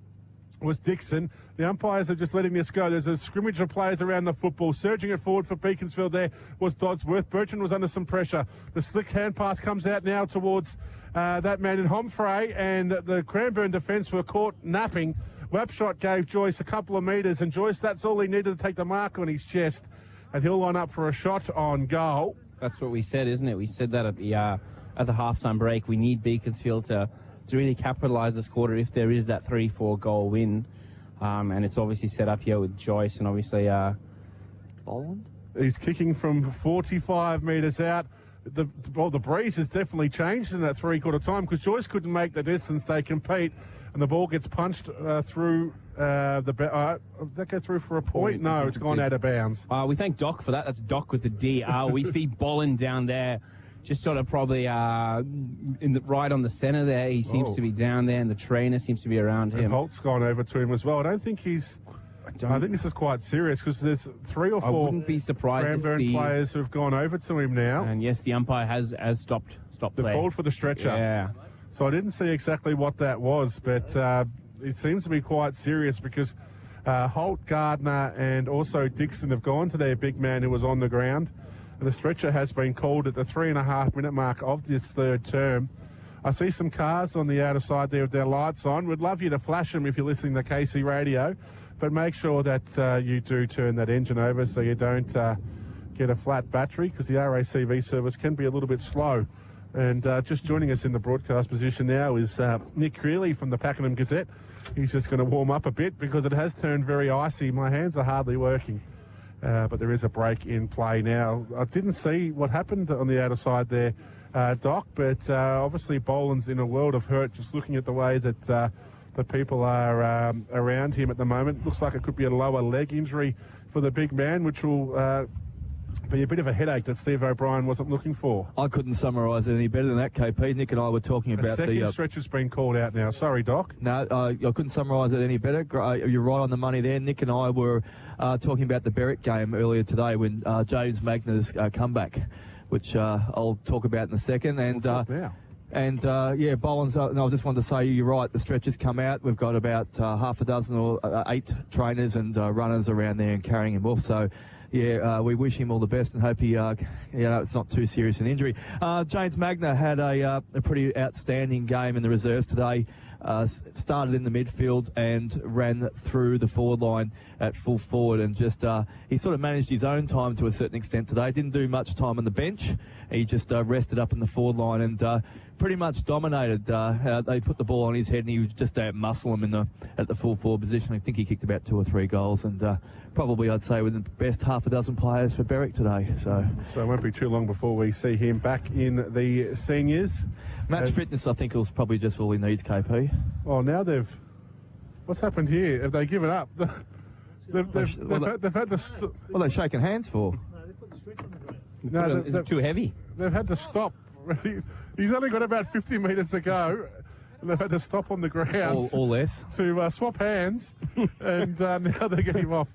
was Dixon. The umpires are just letting this go. There's a scrimmage of players around the football. Surging it forward for Beaconsfield there was Dodsworth. Bertrand was under some pressure. The slick hand pass comes out now towards that man in Homfray, and the Cranbourne defence were caught napping. Wapshot gave Joyce a couple of metres, and Joyce, that's all he needed to take the mark on his chest, and he'll line up for a shot on goal. That's what we said, isn't it? We said that at the halftime break. We need Beaconsfield to really capitalise this quarter if there is that 3-4 goal win. And it's obviously set up here with Joyce and obviously Boland. He's kicking from 45 metres out. The breeze has definitely changed in that three-quarter time because Joyce couldn't make the distance. They compete, and the ball gets punched through that go through for a point? No, it's gone out of bounds. We thank Doc for that. That's Doc with the D. We see Boland down there, just sort of probably right on the centre there. He seems to be down there, and the trainer seems to be around him. And Holt's gone over to him as well. I think this is quite serious because there's 3 or 4 I wouldn't be surprised Cranbourne players who have gone over to him now. And yes, the umpire has stopped They've play. called for the stretcher. Yeah. So I didn't see exactly what that was, but it seems to be quite serious because Holt, Gardner and also Dixon have gone to their big man who was on the ground. And the stretcher has been called at the 3.5-minute mark of this third term. I see some cars on the outer side there with their lights on. We'd love you to flash them if you're listening to KC Radio, but make sure that you do turn that engine over so you don't get a flat battery because the RACV service can be a little bit slow. And just joining us in the broadcast position now is Nick Creeley from the Pakenham Gazette. He's just going to warm up a bit because it has turned very icy. My hands are hardly working. But there is a break in play now. I didn't see what happened on the outer side there, Doc, but obviously Boland's in a world of hurt just looking at the way that the people are around him at the moment. Looks like it could be a lower leg injury for the big man, which will be a bit of a headache that Steve O'Brien wasn't looking for. I couldn't summarise it any better than that, KP. Nick and I were talking about the second stretch has been called out now. Sorry, Doc. No, I couldn't summarise it any better. You're right on the money there. Nick and I were talking about the Berwick game earlier today when James Magna's comeback, which I'll talk about in a second. And Boland's. I just wanted to say you're right. The stretch has come out. We've got about half a dozen or 8 trainers and runners around there and carrying him off. So. Yeah, we wish him all the best and hope he, it's not too serious an injury. James Magna had a pretty outstanding game in the reserves today. Started in the midfield and ran through the forward line at full forward and just he sort of managed his own time to a certain extent today. Didn't do much time on the bench. He just rested up in the forward line and pretty much dominated. They put the ball on his head and he would just muscle him at the full forward position. I think he kicked about 2 or 3 goals and probably I'd say with the best half a dozen players for Berwick today. So it won't be too long before we see him back in the seniors. Match fitness, I think, was probably just all he needs, KP. Oh, now what's happened here? Have they given up? They've had the... What are they shaking hands for? No, they put the stretch on the ground. No, is it too heavy? They've had to stop. He's only got about 50 metres to go. And they've had to stop on the ground. Or less. To swap hands. And now they're getting him off.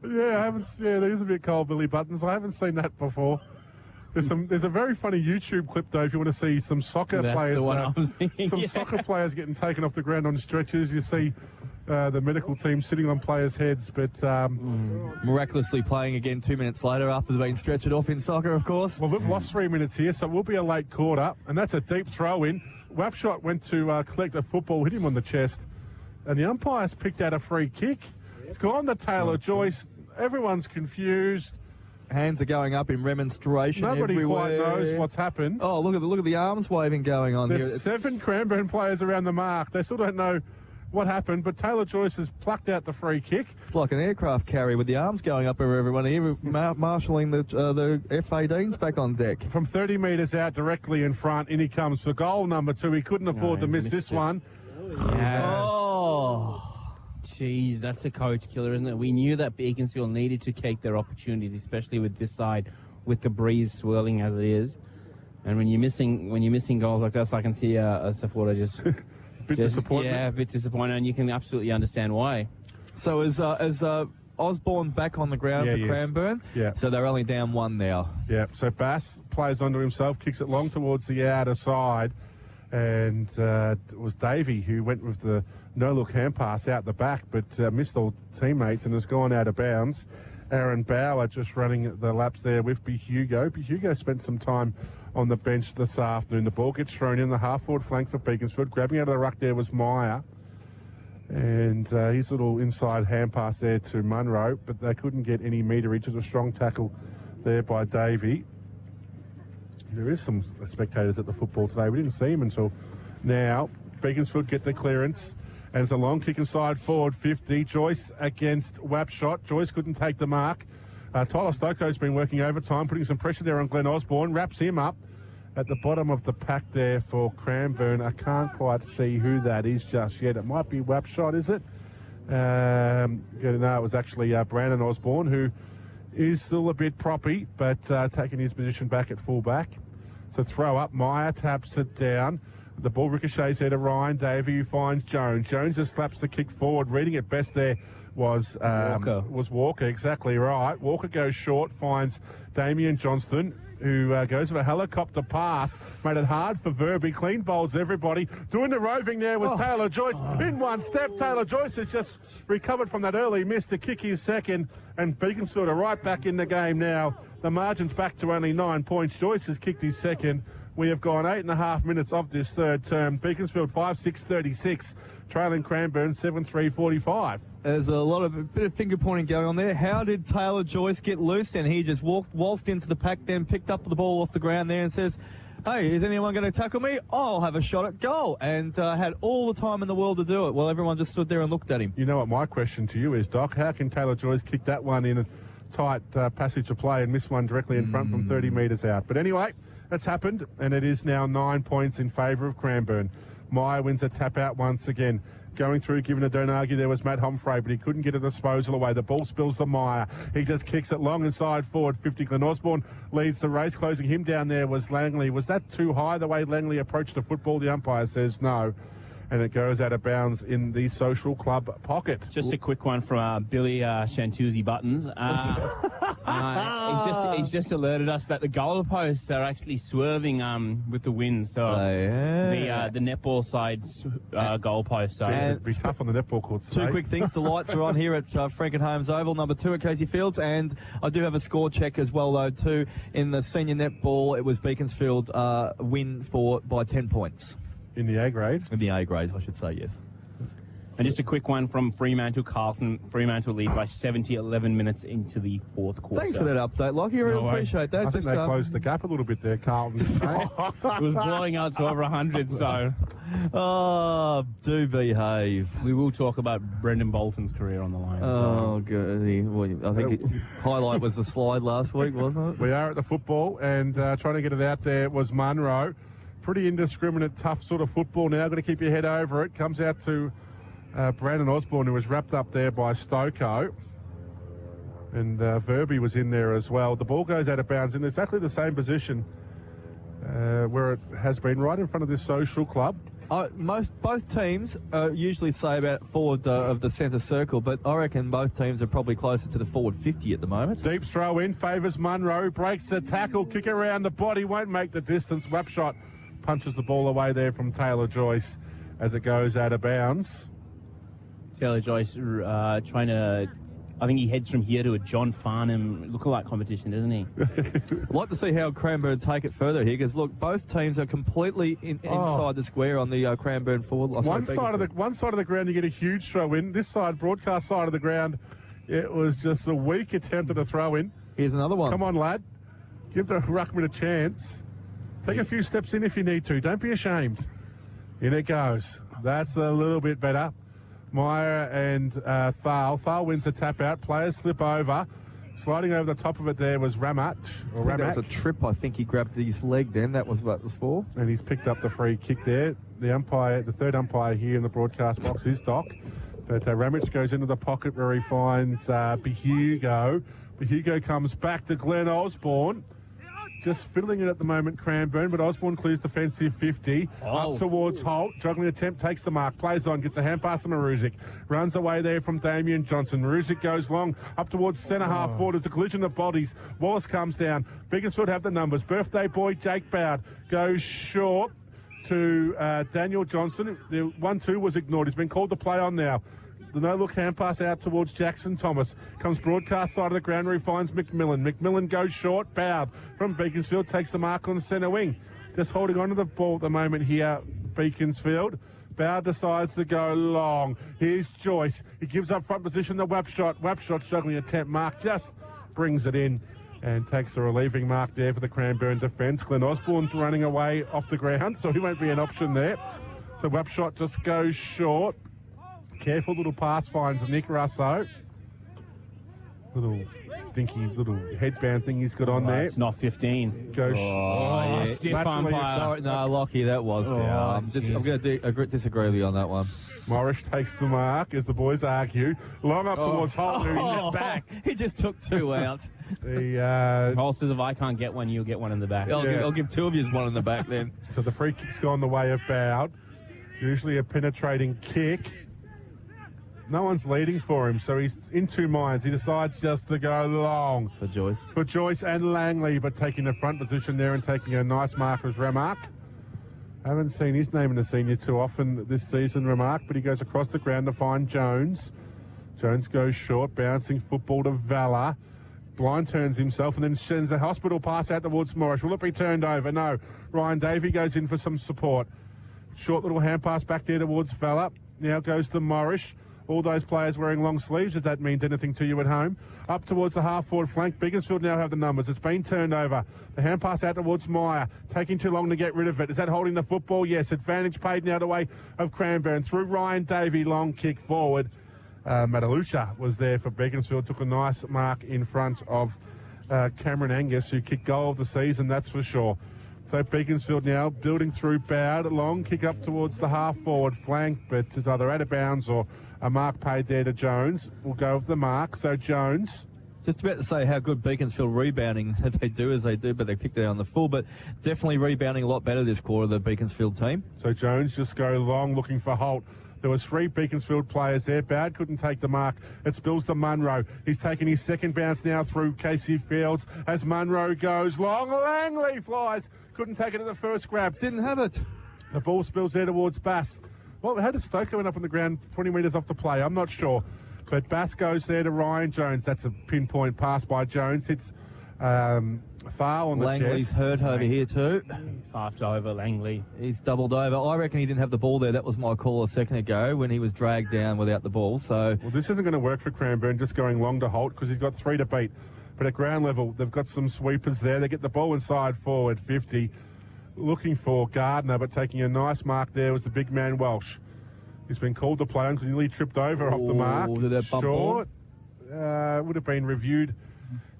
Yeah, there is a bit cold, Billy Buttons. I haven't seen that before. There's a very funny YouTube clip though. If you want to see some soccer players, soccer players getting taken off the ground on stretchers. You see the medical team sitting on players' heads, but miraculously playing again 2 minutes later after they've been stretchered off in soccer, of course. Well, we've lost 3 minutes here, so it will be a late quarter, and that's a deep throw in. Wapshot went to collect a football, hit him on the chest, and the umpires picked out a free kick. It's gone to Taylor Joyce. Everyone's confused. Hands are going up in remonstration. Nobody everywhere. quite knows what's happened. Oh, look at the arms waving going on here. There's 7 Cranbourne players around the mark. They still don't know what happened, but Taylor Joyce has plucked out the free kick. It's like an aircraft carrier with the arms going up over everyone here, marshalling the F-18s back on deck. From 30 metres out, directly in front, in he comes for goal number 2. He couldn't afford to miss this one. Yes. Oh. Jeez, that's a coach killer, isn't it? We knew that Beaconsfield needed to take their opportunities, especially with this side, with the breeze swirling as it is. And when you're missing goals like that, so I can see a supporter just disappointed. Yeah, a bit disappointed, and you can absolutely understand why. So is Osborne back on the ground for Cranbourne? Yeah. So they're only down 1 now. Yeah. So Bass plays onto himself, kicks it long towards the outer side, and it was Davey who went with the no-look hand pass out the back, but missed all teammates and has gone out of bounds. Aaron Bauer just running the laps there with Hugo. Hugo spent some time on the bench this afternoon. The ball gets thrown in the half-forward flank for Beaconsfield. Grabbing out of the ruck there was Meyer. And his little inside hand pass there to Munro, but they couldn't get any meterage. It was a strong tackle there by Davey. There is some spectators at the football today. We didn't see him until now. Beaconsfield get the clearance. And it's a long kick inside forward, 50. Joyce against Wapshot. Joyce couldn't take the mark. Tyler Stokoe's been working overtime, putting some pressure there on Glenn Osborne. Wraps him up at the bottom of the pack there for Cranbourne. I can't quite see who that is just yet. It might be Wapshot, is it? No, it was actually Brandon Osborne, who is still a bit proppy, but taking his position back at full-back. So throw up. Meyer taps it down. The ball ricochets there to Ryan Davey, who finds Jones. Jones just slaps the kick forward. Reading it best there was Walker, exactly right. Walker goes short, finds Damien Johnston, who goes with a helicopter pass. Made it hard for Verby. Clean bowls everybody. Doing the roving there was Taylor Joyce. In one step, Taylor Joyce has just recovered from that early miss to kick his second. And Beaconsfield are right back in the game now. The margin's back to only 9 points. Joyce has kicked his second. We have gone 8.5 minutes of this third term. Beaconsfield 5-6-36, trailing Cranbourne 7-3-45. There's a bit of finger pointing going on there. How did Taylor Joyce get loose? And he just waltzed into the pack, then picked up the ball off the ground there and says, "Hey, is anyone going to tackle me? I'll have a shot at goal." And had all the time in the world to do it. Well, everyone just stood there and looked at him. You know what my question to you is, Doc? How can Taylor Joyce kick that one in a tight passage of play and miss one directly in front from 30 metres out? But anyway, that's happened, and it is now 9 points in favour of Cranbourne. Meyer wins a tap out once again. Going through, giving a don't argue, there was Matt Humphrey, but he couldn't get a disposal away. The ball spills to Meyer. He just kicks it long inside forward 50. Glenn Osborne leads the race. Closing him down there was Langley. Was that too high the way Langley approached the football? The umpire says no. And it goes out of bounds in the Social Club pocket. Just a quick one from Billy Shantuzzi Buttons. He's just alerted us that the goalposts are actually swerving with the wind. So the netball side goalpost. So it'd be tough on the netball courts. Two quick things. The lights are on here at Frankenholmes Oval, number 2 at Casey Fields. And I do have a score check as well, though, too. In the senior netball, it was Beaconsfield win by 10 points. In the A grade? In the A grade, I should say, yes. And just a quick one from Fremantle Carlton. Fremantle lead by 70, 11 minutes into the 4th quarter. Thanks for that update, Lockie. I really appreciate that. I think they closed the gap a little bit there, Carlton. It was blowing out to over 100, so... Oh, do behave. We will talk about Brendan Bolton's career on the line. Oh, good. Well, I think highlight was the slide last week, wasn't it? We are at the football, and trying to get it out there was Munro. Pretty indiscriminate, tough sort of football now. Got to keep your head over it. Comes out to Brandon Osborne, who was wrapped up there by Stoko. And Verby was in there as well. The ball goes out of bounds in exactly the same position where it has been, right in front of this Social Club. Both teams usually say about forward of the centre circle, but I reckon both teams are probably closer to the forward 50 at the moment. Deep throw in, favours Munro, breaks the tackle, kick around the body, won't make the distance. Wapshot punches the ball away there from Taylor Joyce as it goes out of bounds. Taylor Joyce trying to... I think he heads from here to a John Farnham lookalike competition, doesn't he? I'd like to see how Cranbourne take it further here, because look, both teams are completely inside the square on the Cranbourne forward. One side of the ground, you get a huge throw in. This side, broadcast side of the ground, it was just a weak attempt at a throw in. Here's another one. Come on, lad, give the ruckman a chance. Take a few steps in if you need to. Don't be ashamed. In it goes. That's a little bit better. Meyer and Thal. Thal wins the tap out. Players slip over. Sliding over the top of it there was Ramak. That was a trip. I think he grabbed his leg then. That was what it was for. And he's picked up the free kick there. The third umpire here in the broadcast box is Doc. But Ramich goes into the pocket where he finds Behugo. Behugo comes back to Glenn Osborne. Just fiddling it at the moment, Cranbourne, but Osborne clears defensive 50. Up towards Holt. Juggling attempt, takes the mark, plays on, gets a hand pass to Maruzic. Runs away there from Damien Johnson. Maruzic goes long, up towards centre half forward. It's a collision of bodies. Wallace comes down. Beaconsfield have the numbers. Birthday boy Jake Bowd goes short to Daniel Johnson. The 1-2 was ignored. He's been called to play on now. The no-look hand pass out towards Jackson Thomas. Comes broadcast side of the ground where he finds McMillan. McMillan goes short. Bowd from Beaconsfield takes the mark on the centre wing. Just holding on to the ball at the moment here, Beaconsfield. Bowd decides to go long. Here's Joyce. He gives up front position to Wapshot. Wapshot struggling attempt. Mark just brings it in and takes the relieving mark there for the Cranbourne defence. Glenn Osborne's running away off the ground, so he won't be an option there. So Wapshot just goes short. Careful little pass finds Nick Russo. Little dinky little headband thing he's got on there. It's not 15. Goes. Yeah. Stiff umpire. Sorry, no, Lockie, that was. I'm going to disagree with you on that one. Morris takes the mark as the boys argue. Long up towards Holt. His back. He just took 2 out. Holt says, if I can't get one, you'll get one in the back. I'll give 2 of you one in the back then. So the free kick's gone the way of Bowd. Usually a penetrating kick. No one's leading for him, so he's in 2 minds. He decides just to go long. For Joyce. For Joyce and Langley, but taking the front position there and taking a nice mark as Ramak. I haven't seen his name in the senior too often this season, Ramak, but he goes across the ground to find Jones. Jones goes short, bouncing football to Valor. Blind turns himself and then sends a hospital pass out towards Morris. Will it be turned over? No. Ryan Davey goes in for some support. Short little hand pass back there towards Valor. Now goes to Morris. All those players wearing long sleeves, if that means anything to you at home. Up towards the half-forward flank. Beaconsfield now have the numbers. It's been turned over. The hand pass out towards Meyer. Taking too long to get rid of it. Is that holding the football? Yes. Advantage paid now the way of Cranbourne. Through Ryan Davey. Long kick forward. Matalusha was there for Beaconsfield. Took a nice mark in front of Cameron Angus, who kicked goal of the season, that's for sure. So Beaconsfield now building through Bowd. Long kick up towards the half-forward flank, but it's either out of bounds or a mark paid there to Jones. We'll go with the mark. So Jones. Just about to say how good Beaconsfield rebounding they do as they do, but they kicked it on the full. But definitely rebounding a lot better this quarter, the Beaconsfield team. So Jones just go long looking for Holt. There was 3 Beaconsfield players there. Bowd couldn't take the mark. It spills to Munro. He's taking his second bounce now through Casey Fields as Munro goes long. Langley flies. Couldn't take it at the first grab. Didn't have it. The ball spills there towards Bass. Well, how did Stoker end up on the ground 20 metres off the play? I'm not sure. But Bass goes there to Ryan Jones. That's a pinpoint pass by Jones. Hits Thal on the chest. Langley's hurt over here too. He's halved over, Langley. He's doubled over. I reckon he didn't have the ball there. That was my call a second ago when he was dragged down without the ball. So, well, this isn't going to work for Cranbourne, just going long to Holt because he's got 3 to beat. But at ground level, they've got some sweepers there. They get the ball inside forward 50. Looking for Gardner, but taking a nice mark there was the big man Welsh. He's been called to play on because he nearly tripped over off the mark. Did that bump Short. Would have been reviewed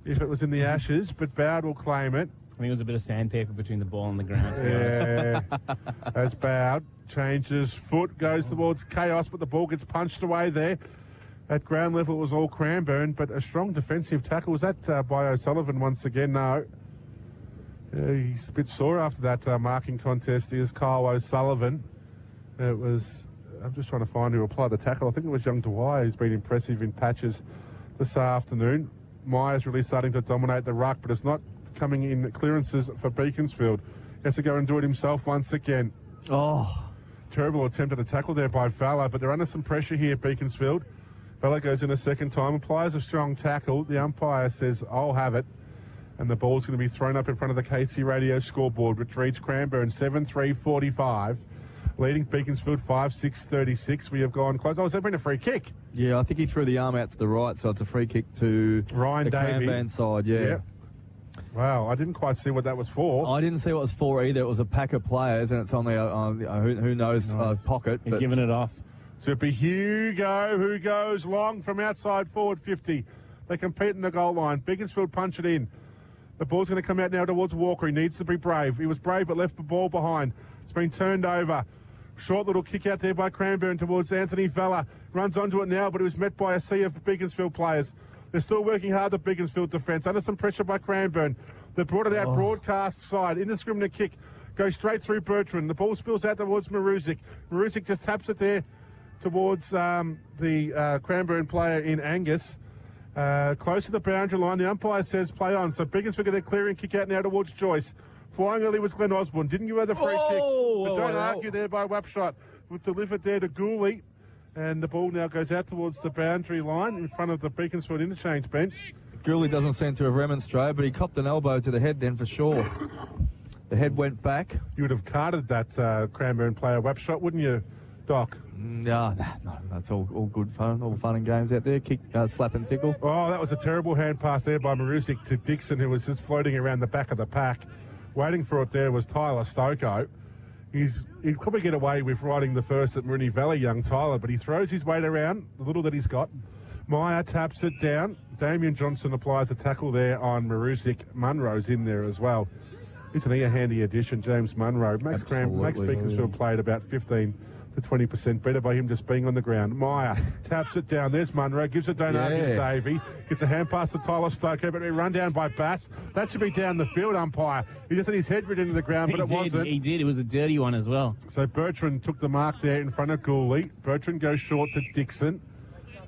if it was in the ashes, but Bowd will claim it. I think it was a bit of sandpaper between the ball and the ground, to be honest. Yeah. As Bowd changes foot, goes towards chaos, but the ball gets punched away there. At ground level, it was all Cranbourne, but a strong defensive tackle. Was that by O'Sullivan once again? No. He's a bit sore after that marking contest. Is Kyle O'Sullivan. It was... I'm just trying to find who applied the tackle. I think it was young Dwyer who's been impressive in patches this afternoon. Myers really starting to dominate the ruck, but it's not coming in clearances for Beaconsfield. He has to go and do it himself once again. Oh. Terrible attempt at a tackle there by Valla, but they're under some pressure here, Beaconsfield. Valla goes in a second time, applies a strong tackle. The umpire says, I'll have it. And the ball's going to be thrown up in front of the KC Radio scoreboard, which reads Cranbourne 7-3-45. Leading Beaconsfield 5-6-36. We have gone close. Oh, has that been a free kick? Yeah, I think he threw the arm out to the right, so it's a free kick to Ryan the Davey. Cranbourne side, yeah. Yep. Wow, I didn't quite see what that was for. I didn't see what it was for either. It was a pack of players, and it's on the who knows pocket. He's giving it off. So it'll be Hugo who goes long from outside forward 50. They compete in the goal line. Beaconsfield punch it in. The ball's going to come out now towards Walker. He needs to be brave. He was brave but left the ball behind. It's been turned over. Short little kick out there by Cranbourne towards Anthony Valla. Runs onto it now, but it was met by a sea of Beaconsfield players. They're still working hard, the Beaconsfield defence. Under some pressure by Cranbourne. They brought it out broadcast side. Indiscriminate kick. Goes straight through Bertrand. The ball spills out towards Maruzic. Maruzic just taps it there towards the Cranbourne player in Angus. Close to the boundary line. The umpire says play on. So Beaconsfield get a clearing kick out now towards Joyce. Flying early was Glenn Osborne. Didn't give her the free kick. But don't argue there by Wapshot. We've delivered there to Gooley. And the ball now goes out towards the boundary line in front of the Beaconsfield interchange bench. Gooley doesn't seem to have remonstrated, but he copped an elbow to the head then for sure. The head went back. You would have carded that Cranbourne player Wapshot, wouldn't you, Doc? No, that's all good fun. All fun and games out there. Kick, slap and tickle. Oh, that was a terrible hand pass there by Maruzic to Dixon, who was just floating around the back of the pack. Waiting for it there was Tyler Stoko. He'd probably get away with riding the first at Moonee Valley, young Tyler, but he throws his weight around, the little that he's got. Meyer taps it down. Damien Johnson applies a tackle there on Maruzic. Munro's in there as well. Isn't he a handy addition, James Munro? Makes Beaconsfield play at about 15 to 20% better by him just being on the ground. Meyer taps it down. There's Munro. Gives it down to Davey. Gets a hand pass to Tyler Stoker, but we run down by Bass. That should be down the field, umpire. He just had his head ridden into the ground, but it wasn't. He did. It was a dirty one as well. So Bertrand took the mark there in front of Gooley. Bertrand goes short to Dixon.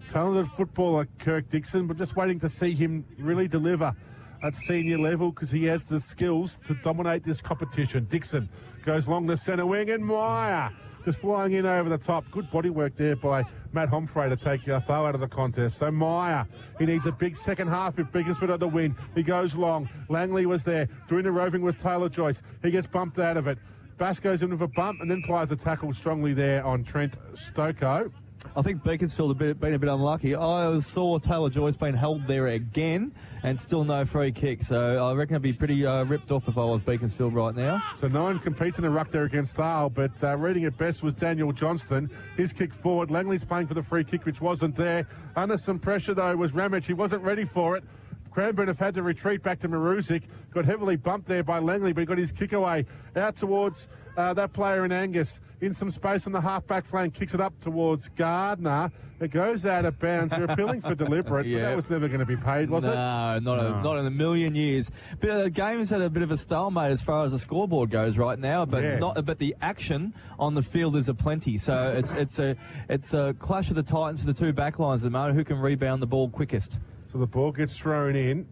Talented footballer, Kirk Dixon, but just waiting to see him really deliver at senior level because he has the skills to dominate this competition. Dixon goes long to centre wing, and Meyer just flying in over the top. Good body work there by Matt Homfrey to take Tho out of the contest. So Meyer, he needs a big second half if Beaconsfield are to win. He goes long. Langley was there doing the roving with Taylor Joyce. He gets bumped out of it. Bass goes in with a bump and then applies a tackle strongly there on Trent Stoko. I think Beaconsfield have been a bit unlucky. I saw Taylor Joyce being held there again and still no free kick. So I reckon I'd be pretty ripped off if I was Beaconsfield right now. So no one competes in the ruck there against Thal, but reading it best was Daniel Johnston. His kick forward. Langley's playing for the free kick, which wasn't there. Under some pressure, though, was Ramage. He wasn't ready for it. Cranbourne have had to retreat back to Maruzic. Got heavily bumped there by Langley, but he got his kick away. Out towards that player in Angus. In some space on the half-back flank. Kicks it up towards Gardner. It goes out of bounds. They're appealing for deliberate, but that was never going to be paid, was it? No, not in a million years. But the game's at a bit of a stalemate as far as the scoreboard goes right now. But but the action on the field is aplenty. So it's a clash of the titans for the two backlines at the moment. Who can rebound the ball quickest? So the ball gets thrown in.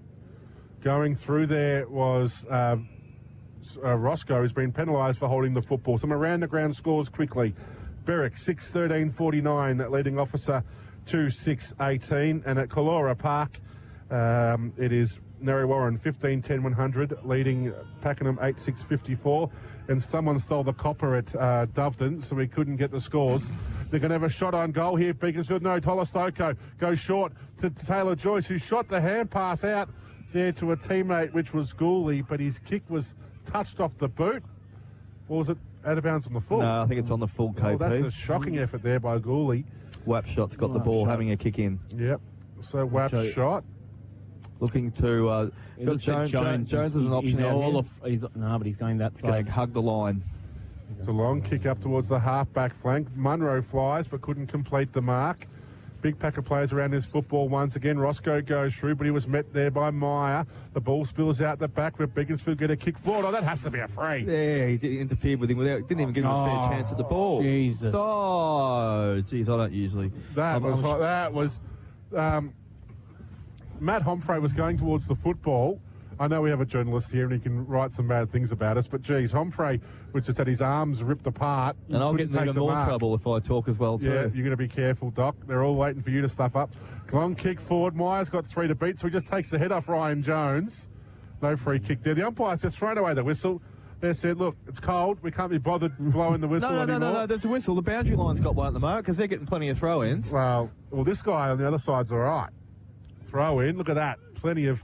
Going through there was Roscoe, who's been penalised for holding the football. Some around the ground scores quickly. Berwick 6-13-49, leading officer 2-6-18, and at Kalora Park it is Narry Warren 15-10-100, leading Pakenham 8-6-54, and someone stole the copper at Doveton, so we couldn't get the scores. They're going to have a shot on goal here, Beaconsfield. No, Tolostoko goes short to Taylor Joyce, who shot the hand pass out there to a teammate, which was Gooley, but his kick was touched off the boot. Or was it out of bounds on the full? No, I think it's on the full, KP. Oh, that's a shocking effort there by Gooley. Wapshot's got the ball having a kick in. Yep. So Wap's shot. Looking to Jones is an option. But he's going that side. Going to hug the line. It's a long kick up towards the half-back flank. Munro flies but couldn't complete the mark. Big pack of players around this football once again. Roscoe goes through, but he was met there by Meyer. The ball spills out the back, but Beaconsfield get a kick forward. Oh, that has to be a free. Yeah, he interfered with him. Didn't even give him a fair chance at the ball. Jesus. Oh, geez, I don't usually. That was Matt Homfray was going towards the football. I know we have a journalist here and he can write some bad things about us, but geez, Homfray, which just had his arms ripped apart. And I'll get in even more trouble if I talk as well, too. Yeah, you're going to be careful, Doc. They're all waiting for you to stuff up. Long kick forward. Myers got 3 to beat, so he just takes the head off Ryan Jones. No free kick there. The umpire's just thrown away the whistle. They said, look, it's cold. We can't be bothered blowing the whistle anymore. No, there's a whistle. The boundary line's got one at the moment because they're getting plenty of throw-ins. Well, this guy on the other side's all right. Throw in. Look at that. Plenty of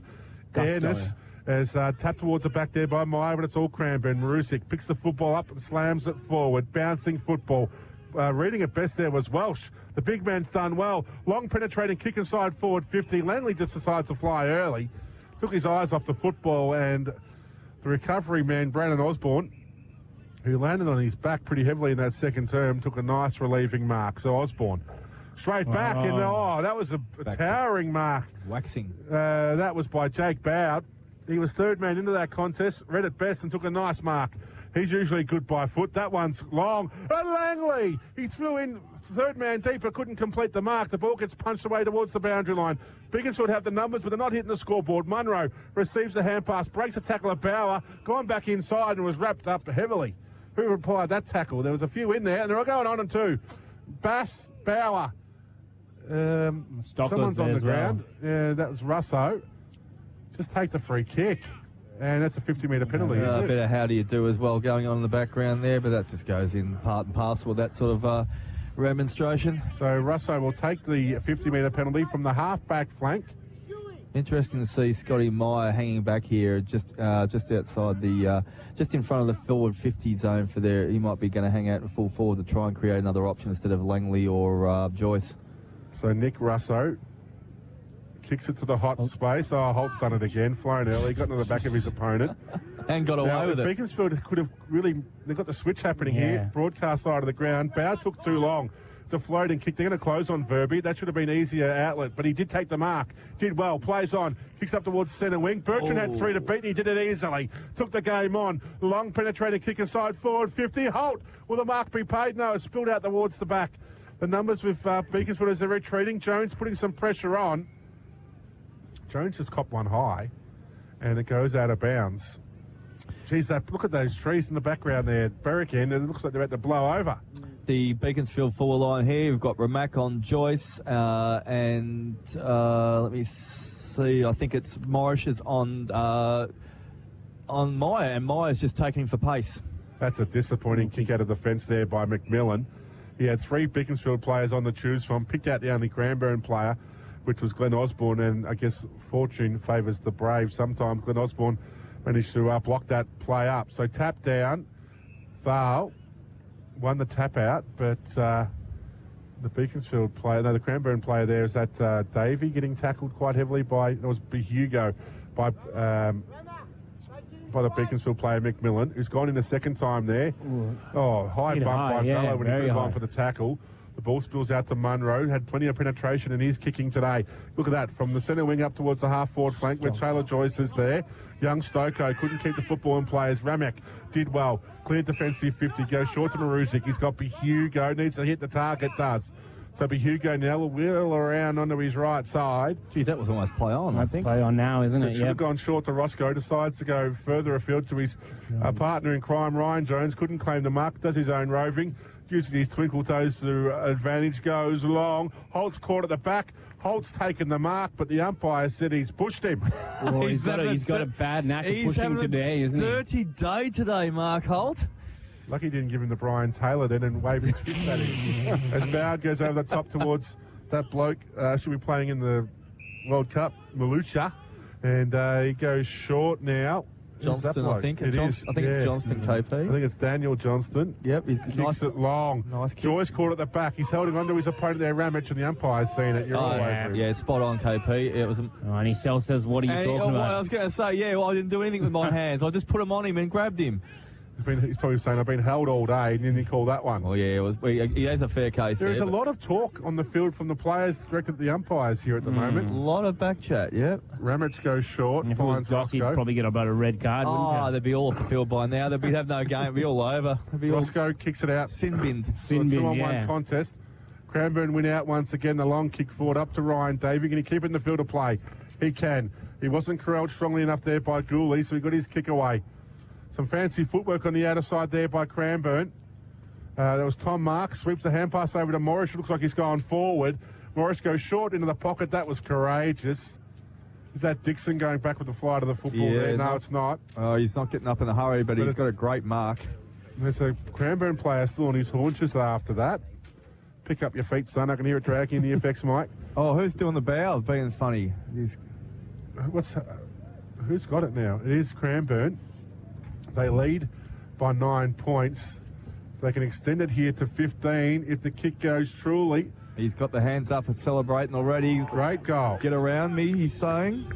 airness. As tapped towards the back there by Meyer, but it's all Cranbourne. Maruzic picks the football up and slams it forward. Bouncing football. Reading it best there was Welsh. The big man's done well. Long penetrating kick inside forward 50. Langley just decides to fly early. Took his eyes off the football, and the recovery man, Brandon Osborne, who landed on his back pretty heavily in that second term, took a nice relieving mark. So Osborne straight back, and that was a towering mark. Waxing. That was by Jake Bowd. He was third man into that contest, read it best and took a nice mark. He's usually good by foot. That one's long. And Langley! He threw in third man deep but couldn't complete the mark. The ball gets punched away towards the boundary line. Beaconsfield have the numbers, but they're not hitting the scoreboard. Munro receives the hand pass, breaks a tackle of Bauer, gone back inside and was wrapped up heavily. Who applied that tackle? There was a few in there, and they're all going on and two. Bass, Bauer. Someone's on the ground. Yeah, that was Russo. Just take the free kick. And that's a 50-metre penalty, isn't it? A bit of how do you do as well going on in the background there, but that just goes in part and parcel with that sort of remonstration. So Russo will take the 50-metre penalty from the half-back flank. Interesting to see Scotty Meyer hanging back here just outside the, just in front of the forward 50 zone for there. He might be going to hang out in full forward to try and create another option instead of Langley or Joyce. So Nick Russo kicks it to the hot space. Oh, Holt's done it again. Flown early, got into the back of his opponent. And got away with it. Beaconsfield could have really... They've got the switch happening here. Broadcast side of the ground. Bow took too long. It's a floating kick. They're going to close on Verby. That should have been easier outlet, but he did take the mark. Did well. Plays on. Kicks up towards centre wing. Bertrand had 3 to beat, and he did it easily. Took the game on. Long penetrating kick inside forward 50. Holt. Will the mark be paid? No, it's spilled out towards the back. The numbers with Beaconsfield as they're retreating. Jones putting some pressure on. Jones just copped one high, and it goes out of bounds. Geez, look at those trees in the background there. Berwick end, and it looks like they're about to blow over. The Beaconsfield forward line here, we've got Ramack on Joyce, and let me see, I think it's Morris is on Meyer, and Meyer's just taking him for pace. That's a disappointing kick out of the fence there by McMillan. He had 3 Beaconsfield players on the choose from, picked out the only Cranbourne player, which was Glenn Osborne, and I guess fortune favours the brave. Sometimes Glenn Osborne managed to block that play up. So tap down, Thal won the tap out, but The Beaconsfield player, no, the Cranbourne player there is that Davey getting tackled quite heavily by, it was Hugo, by the Beaconsfield player McMillan, who's gone in the second time there. Ooh. Oh, high bump by Fellow when he could have gone for the tackle. The ball spills out to Munro, had plenty of penetration and he's kicking today. Look at that, from the centre wing up towards the half-forward flank where Taylor Joyce is there. Young Stoko couldn't keep the football in play as Ramek did well. Clear defensive 50, goes short to Maruzic. He's got Hugo, needs to hit the target, does. So Hugo now will wheel around onto his right side. Geez, that was almost play on, I think. Play on now, isn't it? Should have gone short to Roscoe, decides to go further afield to his partner in crime, Ryan Jones. Couldn't claim the mark, does his own roving. Uses his twinkle toes to advantage, goes long. Holt's caught at the back. Holt's taken the mark, but the umpire said he's pushed him. Well, he's got a bad knack of pushing today, isn't he? Dirty day today, Mark Holt. Lucky he didn't give him the Brian Taylor then and wave his fist at him. As Bowd goes over the top towards that bloke, should be playing in the World Cup, Malucha, and he goes short now. Johnston, I think. I think it's Johnston, KP. I think it's Daniel Johnston. Yep. He's kicks it long. Nice kick. Joyce caught at the back. He's holding on to his opponent there, Ramage, and the umpire's seen it. You're all over him. Yeah, spot on, KP. It was. And he says, what are you talking about? I was going to say, I didn't do anything with my hands. I just put them on him and grabbed him. He's probably saying, I've been held all day, and then he called that one. Well, yeah, he has a fair case there. There's a lot of talk on the field from the players directed at the umpires here at the moment. A lot of back chat, yeah. Ramage goes short. And if it was Goss, he'd probably get about a red card, wouldn't you? They'd be all off the field by now. They'd have no game. It'd be all over. Roscoe kicks it out. Sin binned. Sin bin, 2-on-1 contest. Cranbourne win out once again. The long kick forward up to Ryan Davey. Can he keep it in the field of play? He can. He wasn't corralled strongly enough there by Gooley, so he got his kick away. Some fancy footwork on the outer side there by Cranbourne. There was Tom Marks, sweeps the hand pass over to Morris. It looks like he's going forward. Morris goes short into the pocket. That was courageous. Is that Dixon going back with the flight of the football there? No, it's not. Oh, he's not getting up in a hurry, but he's got a great mark. There's a Cranbourne player still on his haunches after that. Pick up your feet, son. I can hear it dragging in the effects mic. Oh, who's doing the bow? Being funny. Who's got it now? It is Cranbourne. They lead by 9 points. They can extend it here to 15 if the kick goes truly. He's got the hands up and celebrating already. Great goal. Get around me, he's saying.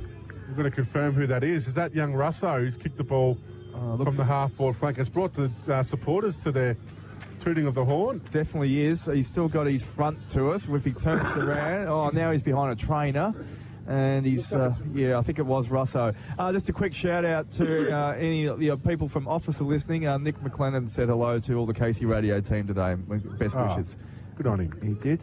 We've got to confirm who that is. Is that young Russo who's kicked the ball from the half-forward flank? It's brought the supporters to their tooting of the horn. Definitely is. He's still got his front to us. If he turns around, now he's behind a trainer. And he's, I think it was Russo. Just a quick shout out to any people from Officer listening. Nick McLennan said hello to all the Casey Radio team today. Best wishes. Good on him. He did.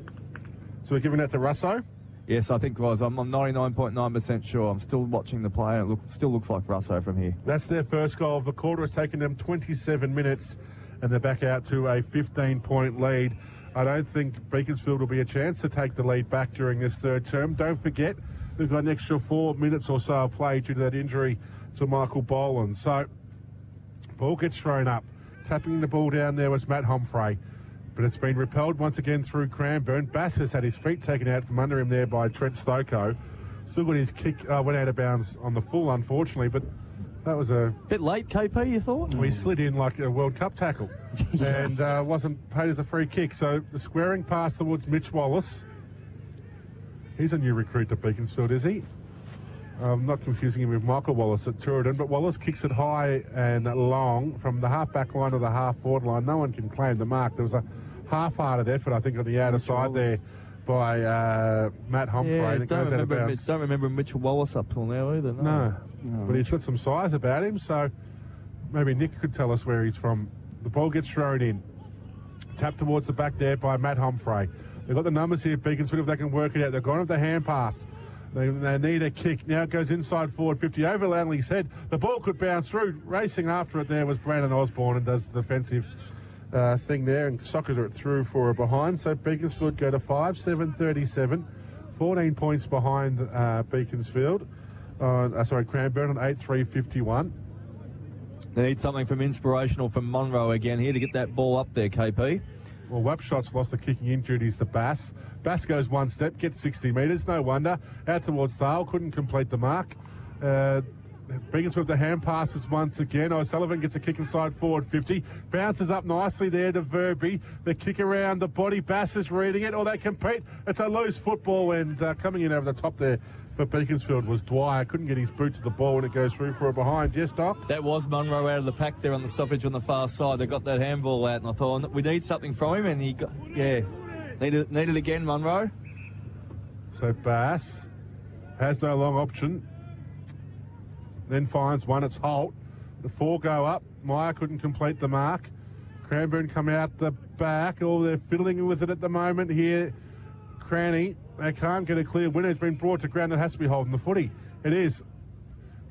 So we're giving that to Russo? Yes, I think it was. I'm 99.9% sure. I'm still watching the play, and it still looks like Russo from here. That's their first goal of the quarter. It's taken them 27 minutes, and they're back out to a 15-point lead. I don't think Beaconsfield will be a chance to take the lead back during this third term. Don't forget, we've got an extra 4 minutes or so of play due to that injury to Michael Boland. So, ball gets thrown up. Tapping the ball down there was Matt Humphrey. But it's been repelled once again through Cranbourne. Bass has had his feet taken out from under him there by Trent Stoko. Still got his kick, went out of bounds on the full, unfortunately, but that was a... Bit late, KP, you thought? We slid in like a World Cup tackle and wasn't paid as a free kick. So the squaring pass towards Mitch Wallace. He's a new recruit to Beaconsfield, is he? I'm not confusing him with Michael Wallace at Turin, but Wallace kicks it high and long from the half-back line to the half-forward line. No one can claim the mark. There was a half-hearted effort, I think, on the outer side there by Matt Humphrey. Yeah, don't remember Mitchell Wallace up till now either. No. But he's got some size about him, so maybe Nick could tell us where he's from. The ball gets thrown in. Tapped towards the back there by Matt Humphrey. They've got the numbers here, Beaconsfield, if they can work it out. They've gone with the hand pass. They need a kick. Now it goes inside forward 50 over Langley's head. The ball could bounce through. Racing after it there was Brandon Osborne and does the defensive thing there and sockers it through for a behind. So Beaconsfield go to 5-7-37. 14 points behind Beaconsfield. Cranbourne on 8-3-51. They need something from inspirational from Monroe again here to get that ball up there, KP. Well, Wapshot's lost the kicking in duties to Bass. Bass goes one step, gets 60 metres, no wonder. Out towards Thale, couldn't complete the mark. Beaconsfield the hand passes once again. O'Sullivan gets a kick inside forward 50. Bounces up nicely there to Verby. The kick around the body. Bass is reading it. Or they compete. It's a loose football, and coming in over the top there for Beaconsfield was Dwyer. Couldn't get his boot to the ball when it goes through for a behind. Yes, Doc? That was Munro out of the pack there on the stoppage on the far side. They got that handball out, and I thought, we need something from him, and he got, needed again, Munro. So Bass has no long option. Then finds one, it's Holt. The 4 go up. Meyer couldn't complete the mark. Cranbourne come out the back. Oh, they're fiddling with it at the moment here. Cranny, they can't get a clear winner. It's been brought to ground. It has to be holding the footy. It is.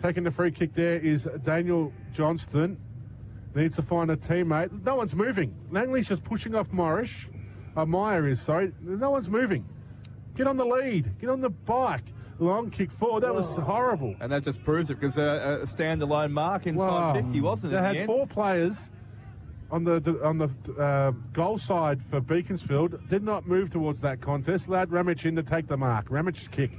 Taking the free kick there is Daniel Johnston. Needs to find a teammate. No one's moving. Langley's just pushing off Meyer is, sorry. No one's moving. Get on the lead. Get on the bike. Long kick forward. That was horrible. And that just proves it, because a standalone mark inside 50, wasn't it? They had 4 players on the goal side for Beaconsfield. Did not move towards that contest. Allowed Ramage in to take the mark. Ramage's kick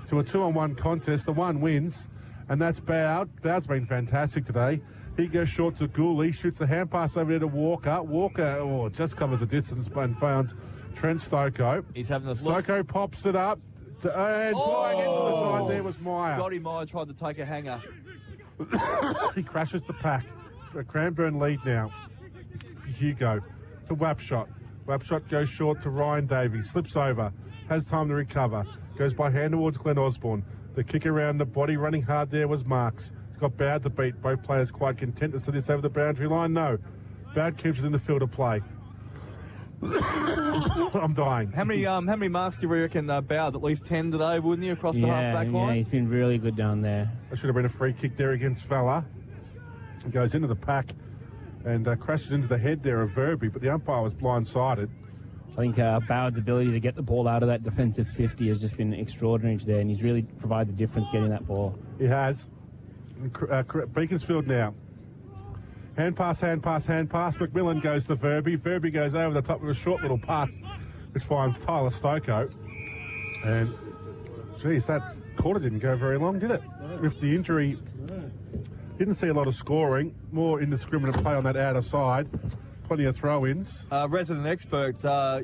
to a 2-on-1 contest. The one wins, and that's Bowd. Bowd's been fantastic today. He goes short to Gooley. Shoots the hand pass over there to Walker. Walker just covers the distance and finds Trent Stoko. He's having a Stoko pops it up. And flying into the side there was Meyer. Scotty Meyer tried to take a hanger. He crashes the pack. A Cranbourne lead now. Hugo to Wapshot. Wapshot goes short to Ryan Davies. Slips over. Has time to recover. Goes by hand towards Glenn Osborne. The kick around the body running hard there was Marks. He's got Bowd to beat. Both players quite content to see this over the boundary line. No. Bowd keeps it in the field of play. I'm dying. How many marks do you reckon Bowd? At least 10 today, wouldn't you, across the half-back line? Yeah, he's been really good down there. That should have been a free kick there against Fella. He goes into the pack and crashes into the head there of Verby, but the umpire was blindsided. I think Bowd's ability to get the ball out of that defensive 50 has just been extraordinary today, and he's really provided the difference getting that ball. He has. Beaconsfield now. Hand pass. McMillan goes to Verby. Verby goes over the top with a short little pass, which finds Tyler Stoko. And, geez, that quarter didn't go very long, did it? With the injury, didn't see a lot of scoring. More indiscriminate play on that outer side. Plenty of throw-ins. Resident expert, our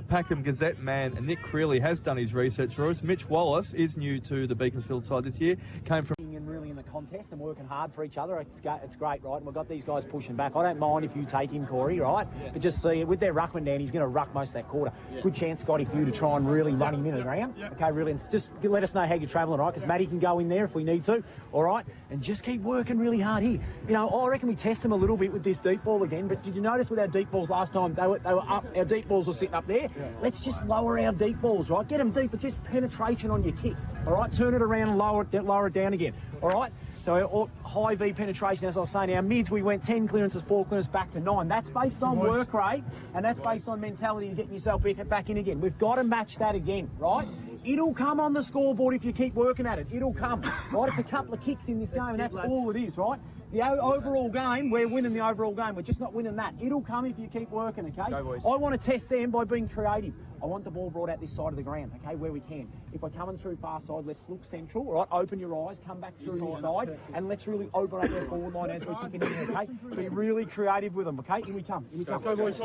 Packham Gazette man, Nick Creeley, has done his research for us. Mitch Wallace is new to the Beaconsfield side this year. Came from... And really in the contest and working hard for each other. It's great, right? And we've got these guys pushing back. I don't mind if you take him, Corey, right? Yeah. But just see, with their ruckman down, he's going to ruck most of that quarter. Yeah. Good chance, Scotty, for you to try and really run him into the ground. Yeah. Okay, really. And just let us know how you're travelling, right? Because Matty can go in there if we need to, all right? And just keep working really hard here. You know, I reckon we test them a little bit with this deep ball again, but did you notice with our deep balls last time, they were up, our deep balls were sitting up there? Yeah. Let's just lower our deep balls, right? Get them deep, but just penetration on your kick, all right? Turn it around and lower it down again, all right? So high V penetration, as I was saying, our mids, we went 10 clearances, 4 clearances, back to 9. That's based on work rate, and that's based on mentality and getting yourself back in again. We've got to match that again, right? It'll come on the scoreboard if you keep working at it. It'll come, right? It's a couple of kicks in this game, and that's all it is, right? The overall game, we're winning the overall game. We're just not winning that. It'll come if you keep working, okay? Go, boys. I want to test them by being creative. I want the ball brought out this side of the ground, okay, where we can. If we're coming through far side, let's look central, all right? Open your eyes, come back through this side, and let's really open up our forward line as we're kicking in, okay? Be really creative with them, okay? Here we come. Let's go, boys.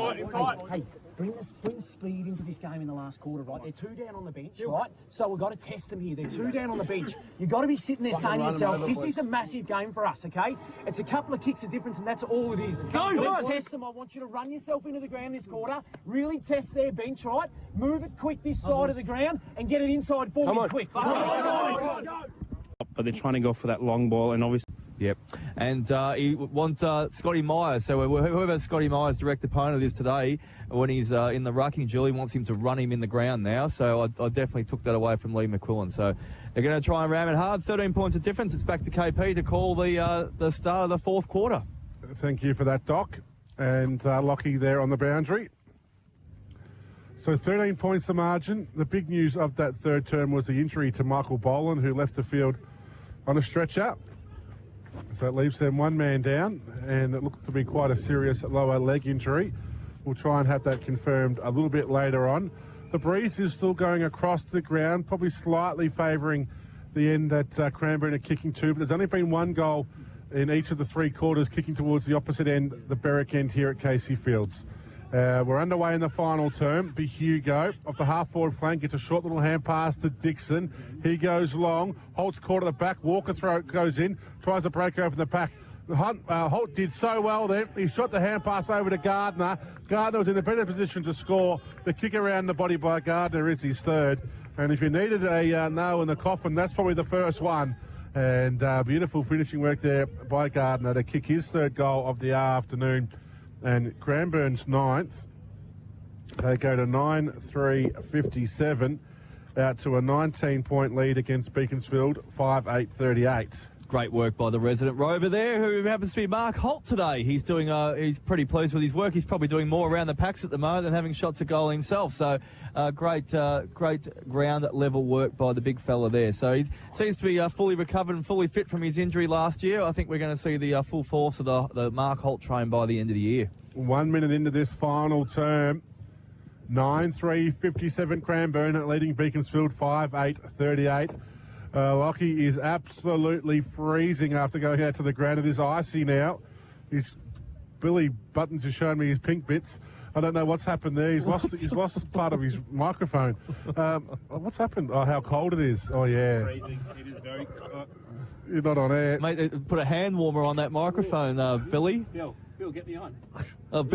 Hey, bring the speed into this game in the last quarter, right? They're 2 down on the bench, right? So we've got to test them here. They're 2 down on the bench. You've got to be sitting there saying to yourself, this is a massive game for us, okay? It's a couple of kicks of difference, and that's all it is. Go, let's test them. I want you to run yourself into the ground this quarter. Really test their bench, right? Move it quick this side of the ground and get it inside for me quick. But they're trying to go for that long ball, and obviously... Yep. And he wants Scotty Myers. So whoever Scotty Myers' direct opponent is today, when he's in the rucking, Julie wants him to run him in the ground now. So I definitely took that away from Lee McQuillan. So they're going to try and ram it hard. 13 points of difference. It's back to KP to call the start of the 4th quarter. Thank you for that, Doc. And Lockie there on the boundary. So 13 points the margin. The big news of that third term was the injury to Michael Boland, who left the field on a stretcher. So it leaves them 1 man down, and it looks to be quite a serious lower leg injury. We'll try and have that confirmed a little bit later on. The breeze is still going across the ground, probably slightly favouring the end that Cranbourne are kicking to, but there's only been one goal in each of the 3 quarters kicking towards the opposite end, the Berwick end here at Casey Fields. We're underway in the final term. Be Hugo off the half-forward flank, gets a short little hand pass to Dixon. He goes long. Holt's caught at the back. Walker goes in, tries to break open the pack. Holt did so well then. He shot the hand pass over to Gardner. Gardner was in a better position to score. The kick around the body by Gardner is his third. And if you needed a nail in the coffin, that's probably the first one. And beautiful finishing work there by Gardner to kick his third goal of the afternoon. And Cranbourne's 9th. They go to 9-3-57, out to a 19-point lead against Beaconsfield, 5-8-38. Great work by the resident rover there, who happens to be Mark Holt today. He's doing. He's pretty pleased with his work. He's probably doing more around the packs at the moment than having shots at goal himself. So, great ground level work by the big fella there. So he seems to be fully recovered and fully fit from his injury last year. I think we're going to see the full force of the Mark Holt train by the end of the year. 1 minute into this final term, 9-3-57 Cranbourne leading Beaconsfield 5-8-38. Lockie is absolutely freezing after going out to the ground. It is icy now. Billy Buttons has shown me his pink bits. I don't know what's happened there. He's lost part of his microphone. What's happened? Oh, how cold it is. Oh, yeah. Freezing. It is very cold. You're not on air. Mate, put a hand warmer on that microphone, Billy. Bill, get me on. Turn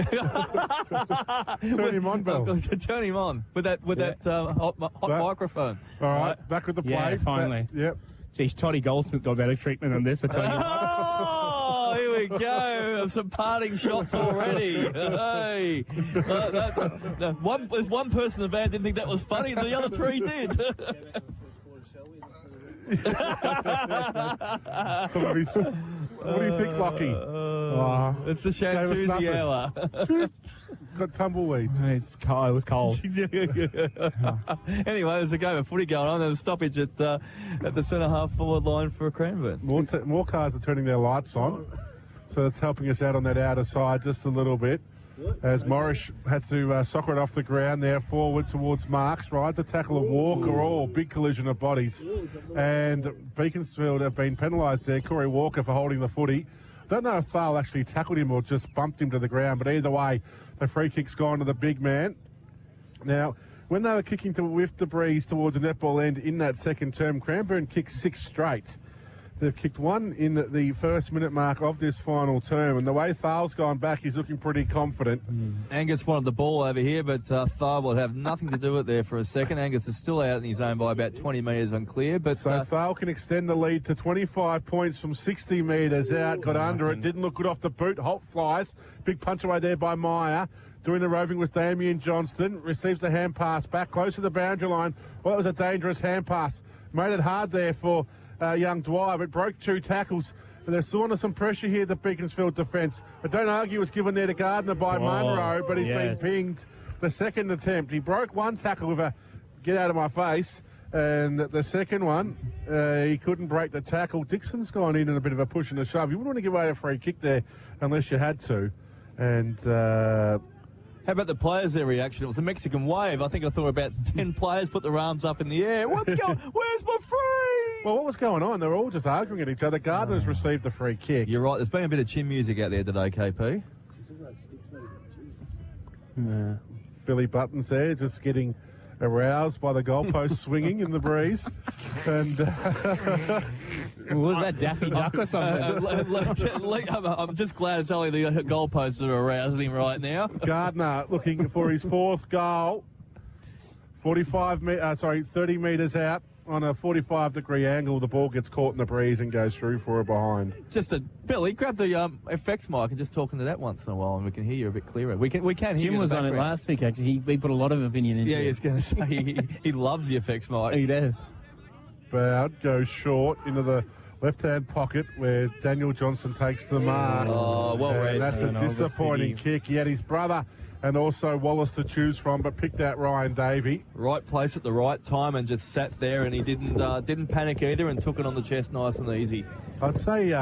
him on, Bill. Turn him on with that hot microphone. All right, back with the play. Yeah, finally. Yep. Geez, Toddy Goldsmith got better treatment than this, I tell you. Oh, here we go. Some parting shots already. Hey. There's one person in the band didn't think that was funny, the other 3 did. What do you think, Lockie? It's the Shantoozy hour. Got tumbleweeds. It was cold. Anyway, there's a game of footy going on. There's a stoppage at the centre half forward line for Cranbourne. More cars are turning their lights on, so that's helping us out on that outer side just a little bit. As Morris had to soccer it off the ground there, forward towards Marks, rides a tackle of Walker, big collision of bodies. And Beaconsfield have been penalised there, Corey Walker, for holding the footy. Don't know if Thal actually tackled him or just bumped him to the ground, but either way, the free kick's gone to the big man. Now, when they were kicking with the breeze towards the netball end in that second term, Cranbourne kicked 6 straight. They've kicked 1 in the first minute mark of this final term, and the way Thal's gone back, he's looking pretty confident. Angus wanted the ball over here, but Thal will have nothing to do with it there for a second. Angus is still out in his own by about 20 metres unclear. But so Thal can extend the lead to 25 points from 60 metres out. Got under it, didn't look good off the boot. Holt flies, big punch away there by Meyer. Doing the roving with Damien Johnston, receives the hand pass back close to the boundary line. Well, it was a dangerous hand pass. Made it hard there for young Dwyer, but broke 2 tackles. And they're still under some pressure here, the Beaconsfield defence. But don't argue, it's given there to Gardner by Munro, but he's been pinged the second attempt. He broke 1 tackle with a get out of my face, and the second one, he couldn't break the tackle. Dixon's gone in a bit of a push and a shove. You wouldn't want to give away a free kick there unless you had to. And how about the players' their reaction? It was a Mexican wave. I think I thought about 10 players put their arms up in the air. What's going? Where's my free? Well, what was going on? They were all just arguing at each other. Gardner's received the free kick. You're right. There's been a bit of chin music out there today, KP. Yeah. Billy Buttons there, just getting aroused by the goalpost swinging in the breeze. And was that Daffy Duck or something? I'm just glad it's only the goalposts that are arousing him right now. Gardner looking for his 4th goal. 30 metres out on a 45-degree angle. The ball gets caught in the breeze and goes through for a behind. Billy, grab the effects mic and just talk into that once in a while, and we can hear you a bit clearer. We can hear Jim you was on it last week, actually. He put a lot of opinion into it. Yeah, he was going to say he loves the effects mic. He does. Boud goes short into the left-hand pocket where Daniel Johnson takes the mark. Oh, well read. That's a disappointing kick. He had his brother and also Wallace to choose from, but picked out Ryan Davey. Right place at the right time and just sat there, and he didn't panic either and took it on the chest nice and easy. I'd say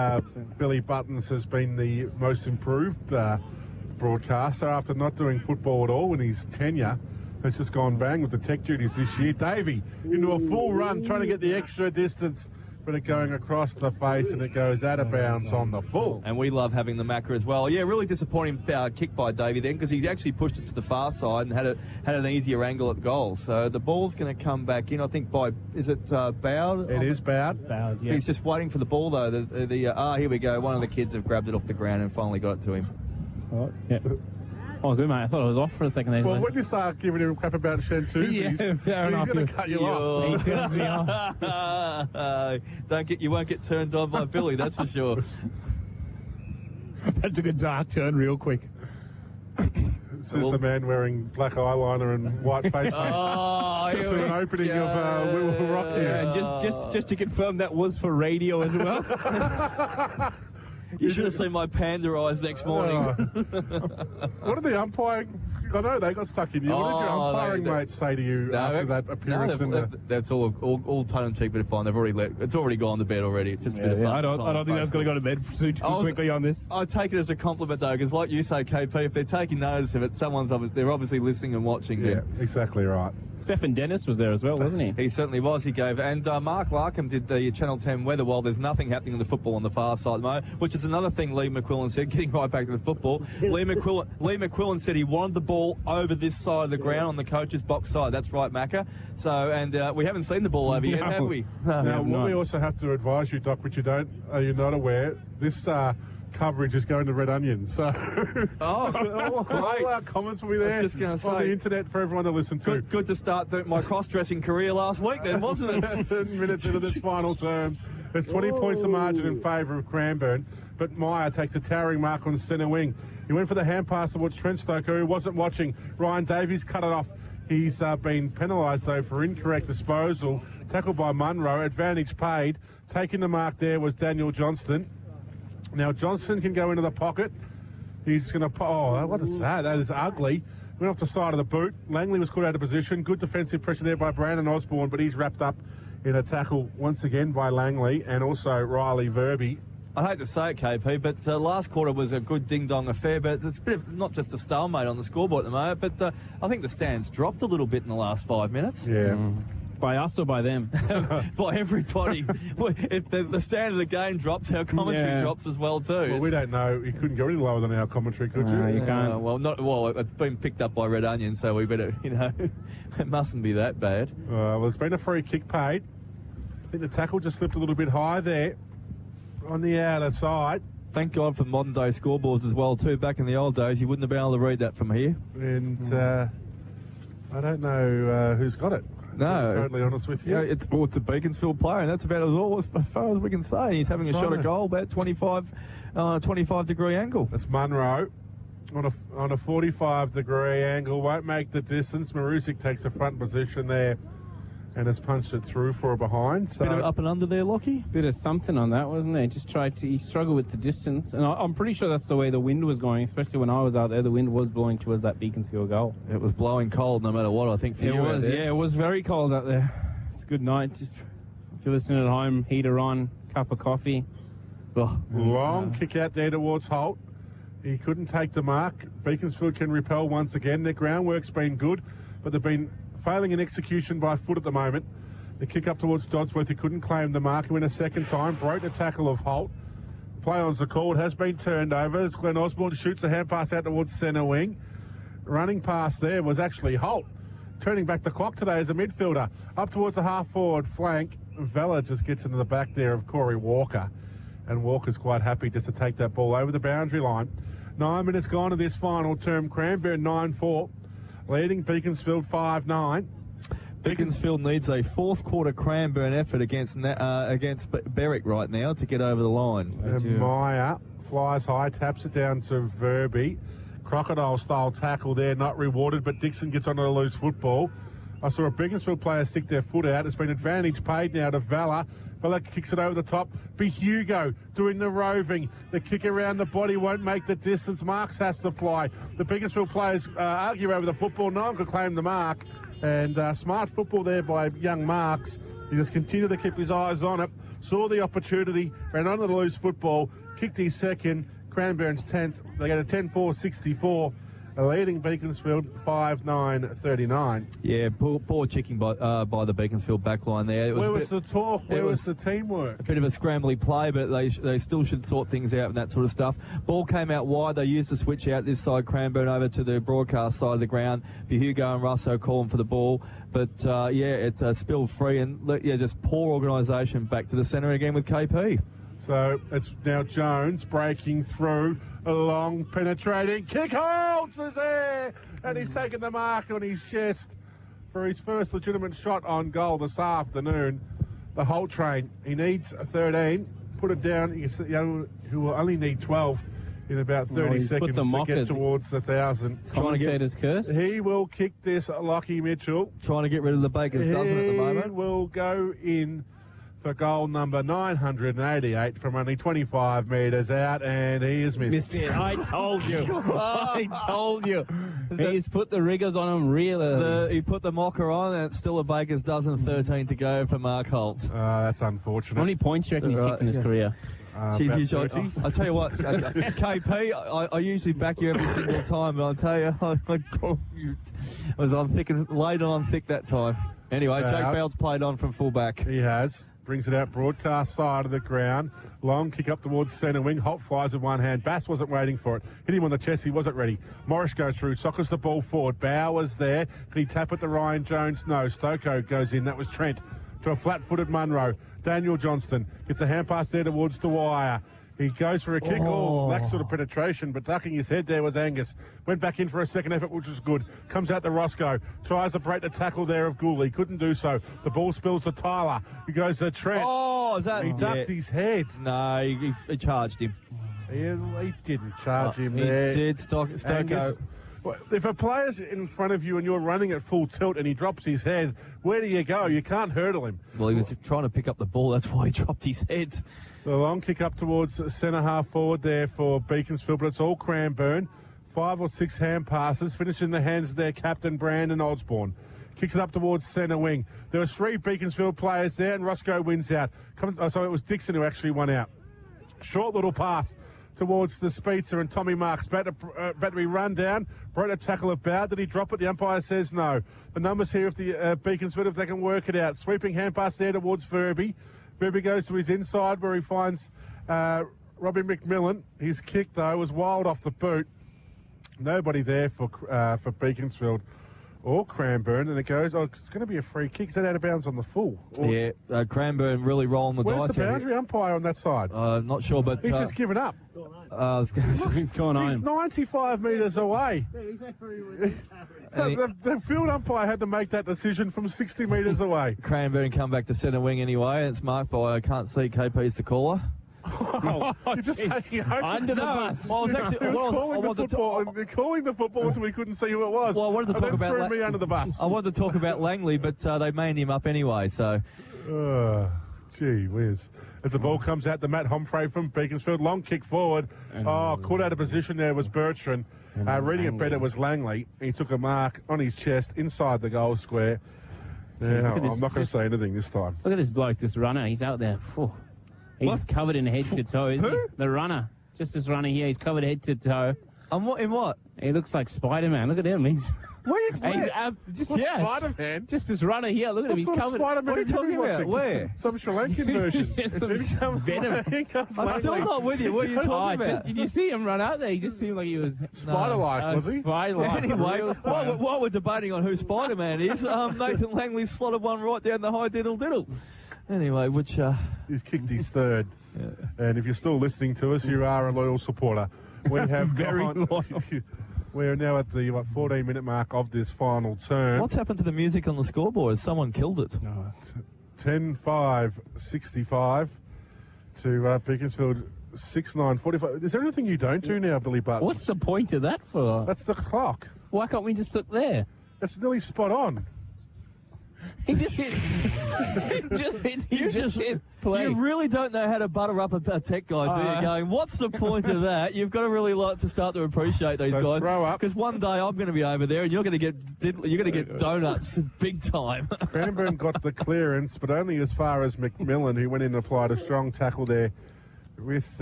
Billy Buttons has been the most improved broadcaster after not doing football at all in his tenure. has just gone bang with the tech duties this year. Davey into a full run, trying to get the extra distance, but it going across the face, and it goes out of bounds on the full. And we love having the macca as well. Yeah, really disappointing kick by Davey then, because he actually pushed it to the far side and had an easier angle at goal. So the ball's going to come back in, I think, by, is it Bowd? It is Bowd. Bowd, yeah. He's just waiting for the ball, though. Here we go. One of the kids have grabbed it off the ground and finally got it to him. Oh, yeah. Oh, good, mate. I thought I was off for a second there. Well, when you start giving him crap about Shantuzis, he's going to cut you off. He turns me off. You won't get turned on by Billy, that's for sure. That took a dark turn real quick. This is the man wearing black eyeliner and white face paint. To an opening of Little Rock here. Yeah, just to confirm, that was for radio as well. You should have seen my panda eyes next morning. What did the umpiring? I know they got stuck in you. What did your umpiring mates say to you after that appearance? That's all tongue in cheek, but fine. They've already it's already gone to bed already. It's just a bit of fun. I don't think that's going to go to bed too quickly on this. I take it as a compliment though, because like you say, KP, if they're taking notice of it, they're obviously listening and watching. Yeah, exactly right. Stephen Dennis was there as well, wasn't he? He certainly was. He gave, and Mark Larkham did the Channel 10 weather while there's nothing happening in the football on the far side, Mo, which is another thing Lee McQuillan said. Getting right back to the football, Lee McQuillan said he wanted the ball over this side of the ground on the coach's box side. That's right, Macca. So, and we haven't seen the ball over yet, have we? Now, what we also have to advise you, Doc, which are you not aware, this coverage is going to Red Onion. So all our comments will be there on the internet for everyone to listen to. Good to start my cross-dressing career last week then, wasn't it? 7 minutes into this final term. There's 20 points of margin in favour of Cranbourne, but Meyer takes a towering mark on centre wing. He went for the hand pass towards Trent Stoker, who wasn't watching. Ryan Davies cut it off. He's been penalised, though, for incorrect disposal. Tackled by Munro. Advantage paid. Taking the mark there was Daniel Johnston. Now, Johnston can go into the pocket. He's going to... Oh, what is that? That is ugly. Went off the side of the boot. Langley was caught out of position. Good defensive pressure there by Brandon Osborne, but he's wrapped up in a tackle once again by Langley and also Riley Verby. I hate to say it, KP, but last quarter was a good ding-dong affair, but it's a bit of not just a stalemate on the scoreboard at the moment, but I think the stands dropped a little bit in the last 5 minutes. Yeah. By us or by them? By everybody. If the standard of the game drops, our commentary drops as well too. Well, we don't know. You couldn't go any lower than our commentary, could you? You can't. Well, it's been picked up by Red Onion, so we better, it mustn't be that bad. Well, there's been a free kick paid. I think the tackle just slipped a little bit high there on the outer side. Thank God for modern day scoreboards as well too. Back in the old days, you wouldn't have been able to read that from here. And I don't know who's got it. No, I'm totally honest with you. Yeah, it's a Beaconsfield player, and that's about as far as we can say. He's having a shot at goal about 25 degree angle. That's Munro on a 45-degree angle. Won't make the distance. Marusic takes the front position there and has punched it through for a behind. So bit of up and under there, Lockie. Bit of something on that, wasn't there? He struggled with the distance, and I'm pretty sure that's the way the wind was going. Especially when I was out there, the wind was blowing towards that Beaconsfield goal. It was blowing cold, no matter what. I think for you, was. Yeah, it was very cold out there. It's a good night. Just if you're listening at home, heater on, cup of coffee. Long kick out there towards Holt. He couldn't take the mark. Beaconsfield can repel once again. Their groundwork's been good, but they've been failing in execution by foot at the moment. The kick up towards Dodsworth, he couldn't claim the mark. He went a second time, broke the tackle of Holt. Play-on's the call, has been turned over. Glenn Osborne shoots a hand pass out towards centre wing. Running past there was actually Holt. Turning back the clock today as a midfielder. Up towards the half-forward flank. Vella just gets into the back there of Corey Walker. And Walker's quite happy just to take that ball over the boundary line. 9 minutes gone to this final term. Cranbourne 9-4. Leading Beaconsfield 5-9. Beaconsfield needs a fourth quarter Cranbourne effort against Berwick right now to get over the line. Meyer flies high, taps it down to Verby. Crocodile-style tackle there, not rewarded, but Dixon gets onto the loose football. I saw a Beaconsfield player stick their foot out. It's been advantage paid now to Valla. Valla kicks it over the top. Be Hugo doing the roving. The kick around the body won't make the distance. Marks has to fly. The Beaconsfield players argue over the football. No one could claim the mark. And smart football there by young Marks. He just continued to keep his eyes on it. Saw the opportunity. Ran onto the loose football. Kicked his second. Cranbourne's 10th. They get a 10-4, 64. leading Beaconsfield 5-9-39. Yeah, poor checking by the Beaconsfield backline there. It was Where was the talk? Where was the teamwork? A bit of a scrambly play, but they still should sort things out and that sort of stuff. Ball came out wide. They used the switch out this side, Cranbourne over to the broadcast side of the ground. Hugo and Russo calling for the ball. But, it's spilled free and, just poor organisation back to the centre again with KP. So it's now Jones breaking through. A long penetrating kick holds us there, and he's taken the mark on his chest for his first legitimate shot on goal this afternoon. The Holt train, he needs 13. Put it down. He will only need 12 in about 30 seconds to get towards the 1,000. Commentator's curse. He will kick this, Lockie Mitchell. Trying to get rid of the Baker's dozen at the moment. He will go in for goal number 988 from only 25 metres out, and he is missed. I told you. I told you. He's put the riggers on him real early. He put the mocker on, and it's still a Baker's dozen, 13 to go for Mark Holt. That's unfortunate. How many points do you reckon he's kicked in his career? I'll tell you what, KP, I usually back you every single time, but I'll tell you, I was laid on thick that time. Anyway, Jake Bell's played on from fullback. He has. Brings it out broadcast side of the ground. Long kick up towards centre wing. Holt flies with one hand. Bass wasn't waiting for it. Hit him on the chest. He wasn't ready. Morris goes through. Sockers the ball forward. Bowers there. Could he tap it to Ryan Jones? No. Stoko goes in. That was Trent. To a flat-footed Munro. Daniel Johnston gets a hand pass there towards Dwyer. He goes for a kick. Lacks sort of penetration, but ducking his head there was Angus. Went back in for a second effort, which was good. Comes out to Roscoe. Tries to break the tackle there of Gooley. Couldn't do so. The ball spills to Tyler. He goes to Trent. He ducked his head. No, he charged him. He didn't charge him there. He did. Stoko. If a player's in front of you and you're running at full tilt and he drops his head, where do you go? You can't hurdle him. Well, he was trying to pick up the ball. That's why he dropped his head. The long kick up towards centre half forward there for Beaconsfield, but it's all Cranbourne. 5 or 6 hand passes, finish in the hands of their captain, Brandon Osborne. Kicks it up towards centre wing. There were 3 Beaconsfield players there, and Roscoe wins out. So it was Dixon who actually won out. Short little pass towards the Speedster, and Tommy Marks about to be run down. Broke a tackle of Bow. Did he drop it? The umpire says no. The numbers here of the Beaconsfield, if they can work it out. Sweeping hand pass there towards Verby. Verby goes to his inside where he finds Robbie McMillan. His kick, though, was wild off the boot. Nobody there for Beaconsfield or Cranbourne, and it goes, it's going to be a free kick. Is that out of bounds on the full? Cranbourne really rolling the dice. Where's the boundary umpire on that side? Not sure, but... He's just given up. He's gone home. He's 95 metres away. The field umpire had to make that decision from 60 metres away. Cranbourne come back to centre wing anyway, and it's marked by, I can't see, KP's the caller. You're just taking under the bus. Well, calling the football until we couldn't see who it was. Well, I wanted to talk about threw me under the bus. I wanted to talk about Langley, but they maned him up anyway. So, gee whiz! As the ball comes out to Matt Humphrey from Beaconsfield, long kick forward. Caught out of position there was Bertrand. Reading it better was Langley. He took a mark on his chest inside the goal square. Yeah, I'm not going to say anything this time. Look at this bloke, this runner. He's out there. He's covered in head to toe. Who? The runner. Just this runner here. He's covered head to toe. In what? He looks like Spider-Man. Look at him. He's... Spider-Man? Just this runner here. Look at him. He's covered. What are you talking about? Where? Some Sri Lankan version. Venom. I'm still not with you. What are you talking about? Did you see him run out there? He just seemed like he was... Spider-like, was he? Spider-like. Anyway, while we're debating on who Spider-Man is, Nathan Langley slotted one right down the high diddle-diddle. Anyway, which... He's kicked his third. Yeah. And if you're still listening to us, you are a loyal supporter. We have very loyal. We're now at the 14-minute mark of this final turn. What's happened to the music on the scoreboard? Has someone killed it? No. 10-5-65 to Beaconsfield 6-9-45. Is there anything you don't do now, Billy Button? What's the point of that for? That's the clock. Why can't we just look there? That's nearly spot on. He just hit. He just hit play. You really don't know how to butter up a tech guy, do you? Going, what's the point of that? You've got to really like to start to appreciate these guys. Throw up. Because one day I'm going to be over there and you're going to get donuts big time. Cranbourne got the clearance, but only as far as McMillan, who went in and applied a strong tackle there. with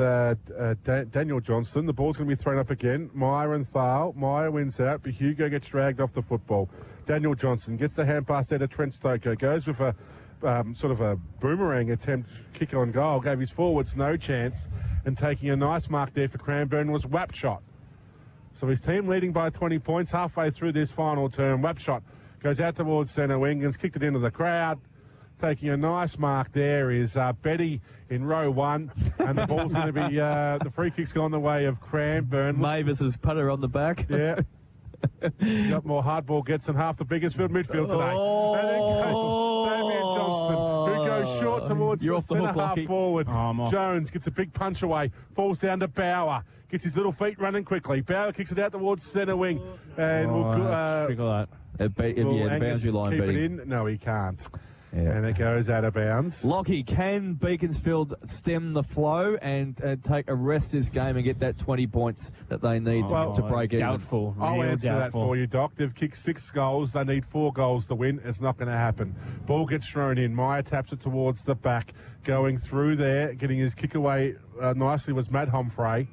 Daniel Johnson. The ball's going to be thrown up again. Meyer and Thal. Meyer wins out, but Hugo gets dragged off the football. Daniel Johnson gets the hand pass there to Trent Stoker. Goes with a sort of a boomerang attempt, kick on goal. Gave his forwards no chance. And taking a nice mark there for Cranbourne was Wapshot. So his team leading by 20 points halfway through this final term. Wapshot goes out towards centre wing and kicks it into the crowd. Taking a nice mark there is Betty in row 1, and the ball's going to be the free kick's gone the way of Cranbourne. Mavis's putter on the back. Yeah. Got more hard ball gets than half the Beaconsfield midfield today. Oh. And then goes Damien Johnston, who goes short towards the centre half forward. Jones gets a big punch away, falls down to Bauer, gets his little feet running quickly. Bauer kicks it out towards centre wing, and the boundary line keep beating. it in. No, he can't. Yeah. And it goes out of bounds. Lockie, can Beaconsfield stem the flow and take a rest this game and get that 20 points that they need to break even? Doubtful. I'll answer doubtful. that for you, Doc. They've kicked 6 goals. They need 4 goals to win. It's not going to happen. Ball gets thrown in. Meyer taps it towards the back. Going through there, getting his kick away nicely was Matt Humphrey.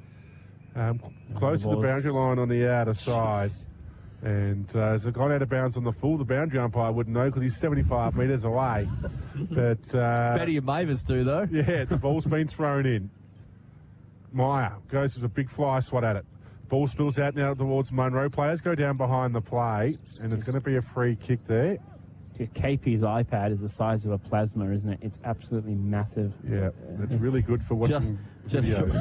Close to the boundary line on the outer side. And has it gone out of bounds on the full? The boundary umpire wouldn't know because he's 75 metres away. But Betty and Mavis do, though. Yeah, the ball's been thrown in. Meyer goes with a big fly swat at it. Ball spills out now towards Munro. Players go down behind the play, and it's going to be a free kick there. Just KP's iPad is the size of a plasma, isn't it? It's absolutely massive. Yeah, it's really good for watching videos.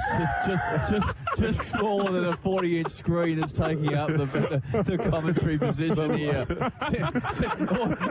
Just smaller than a 40-inch screen that's taking up the commentary position here.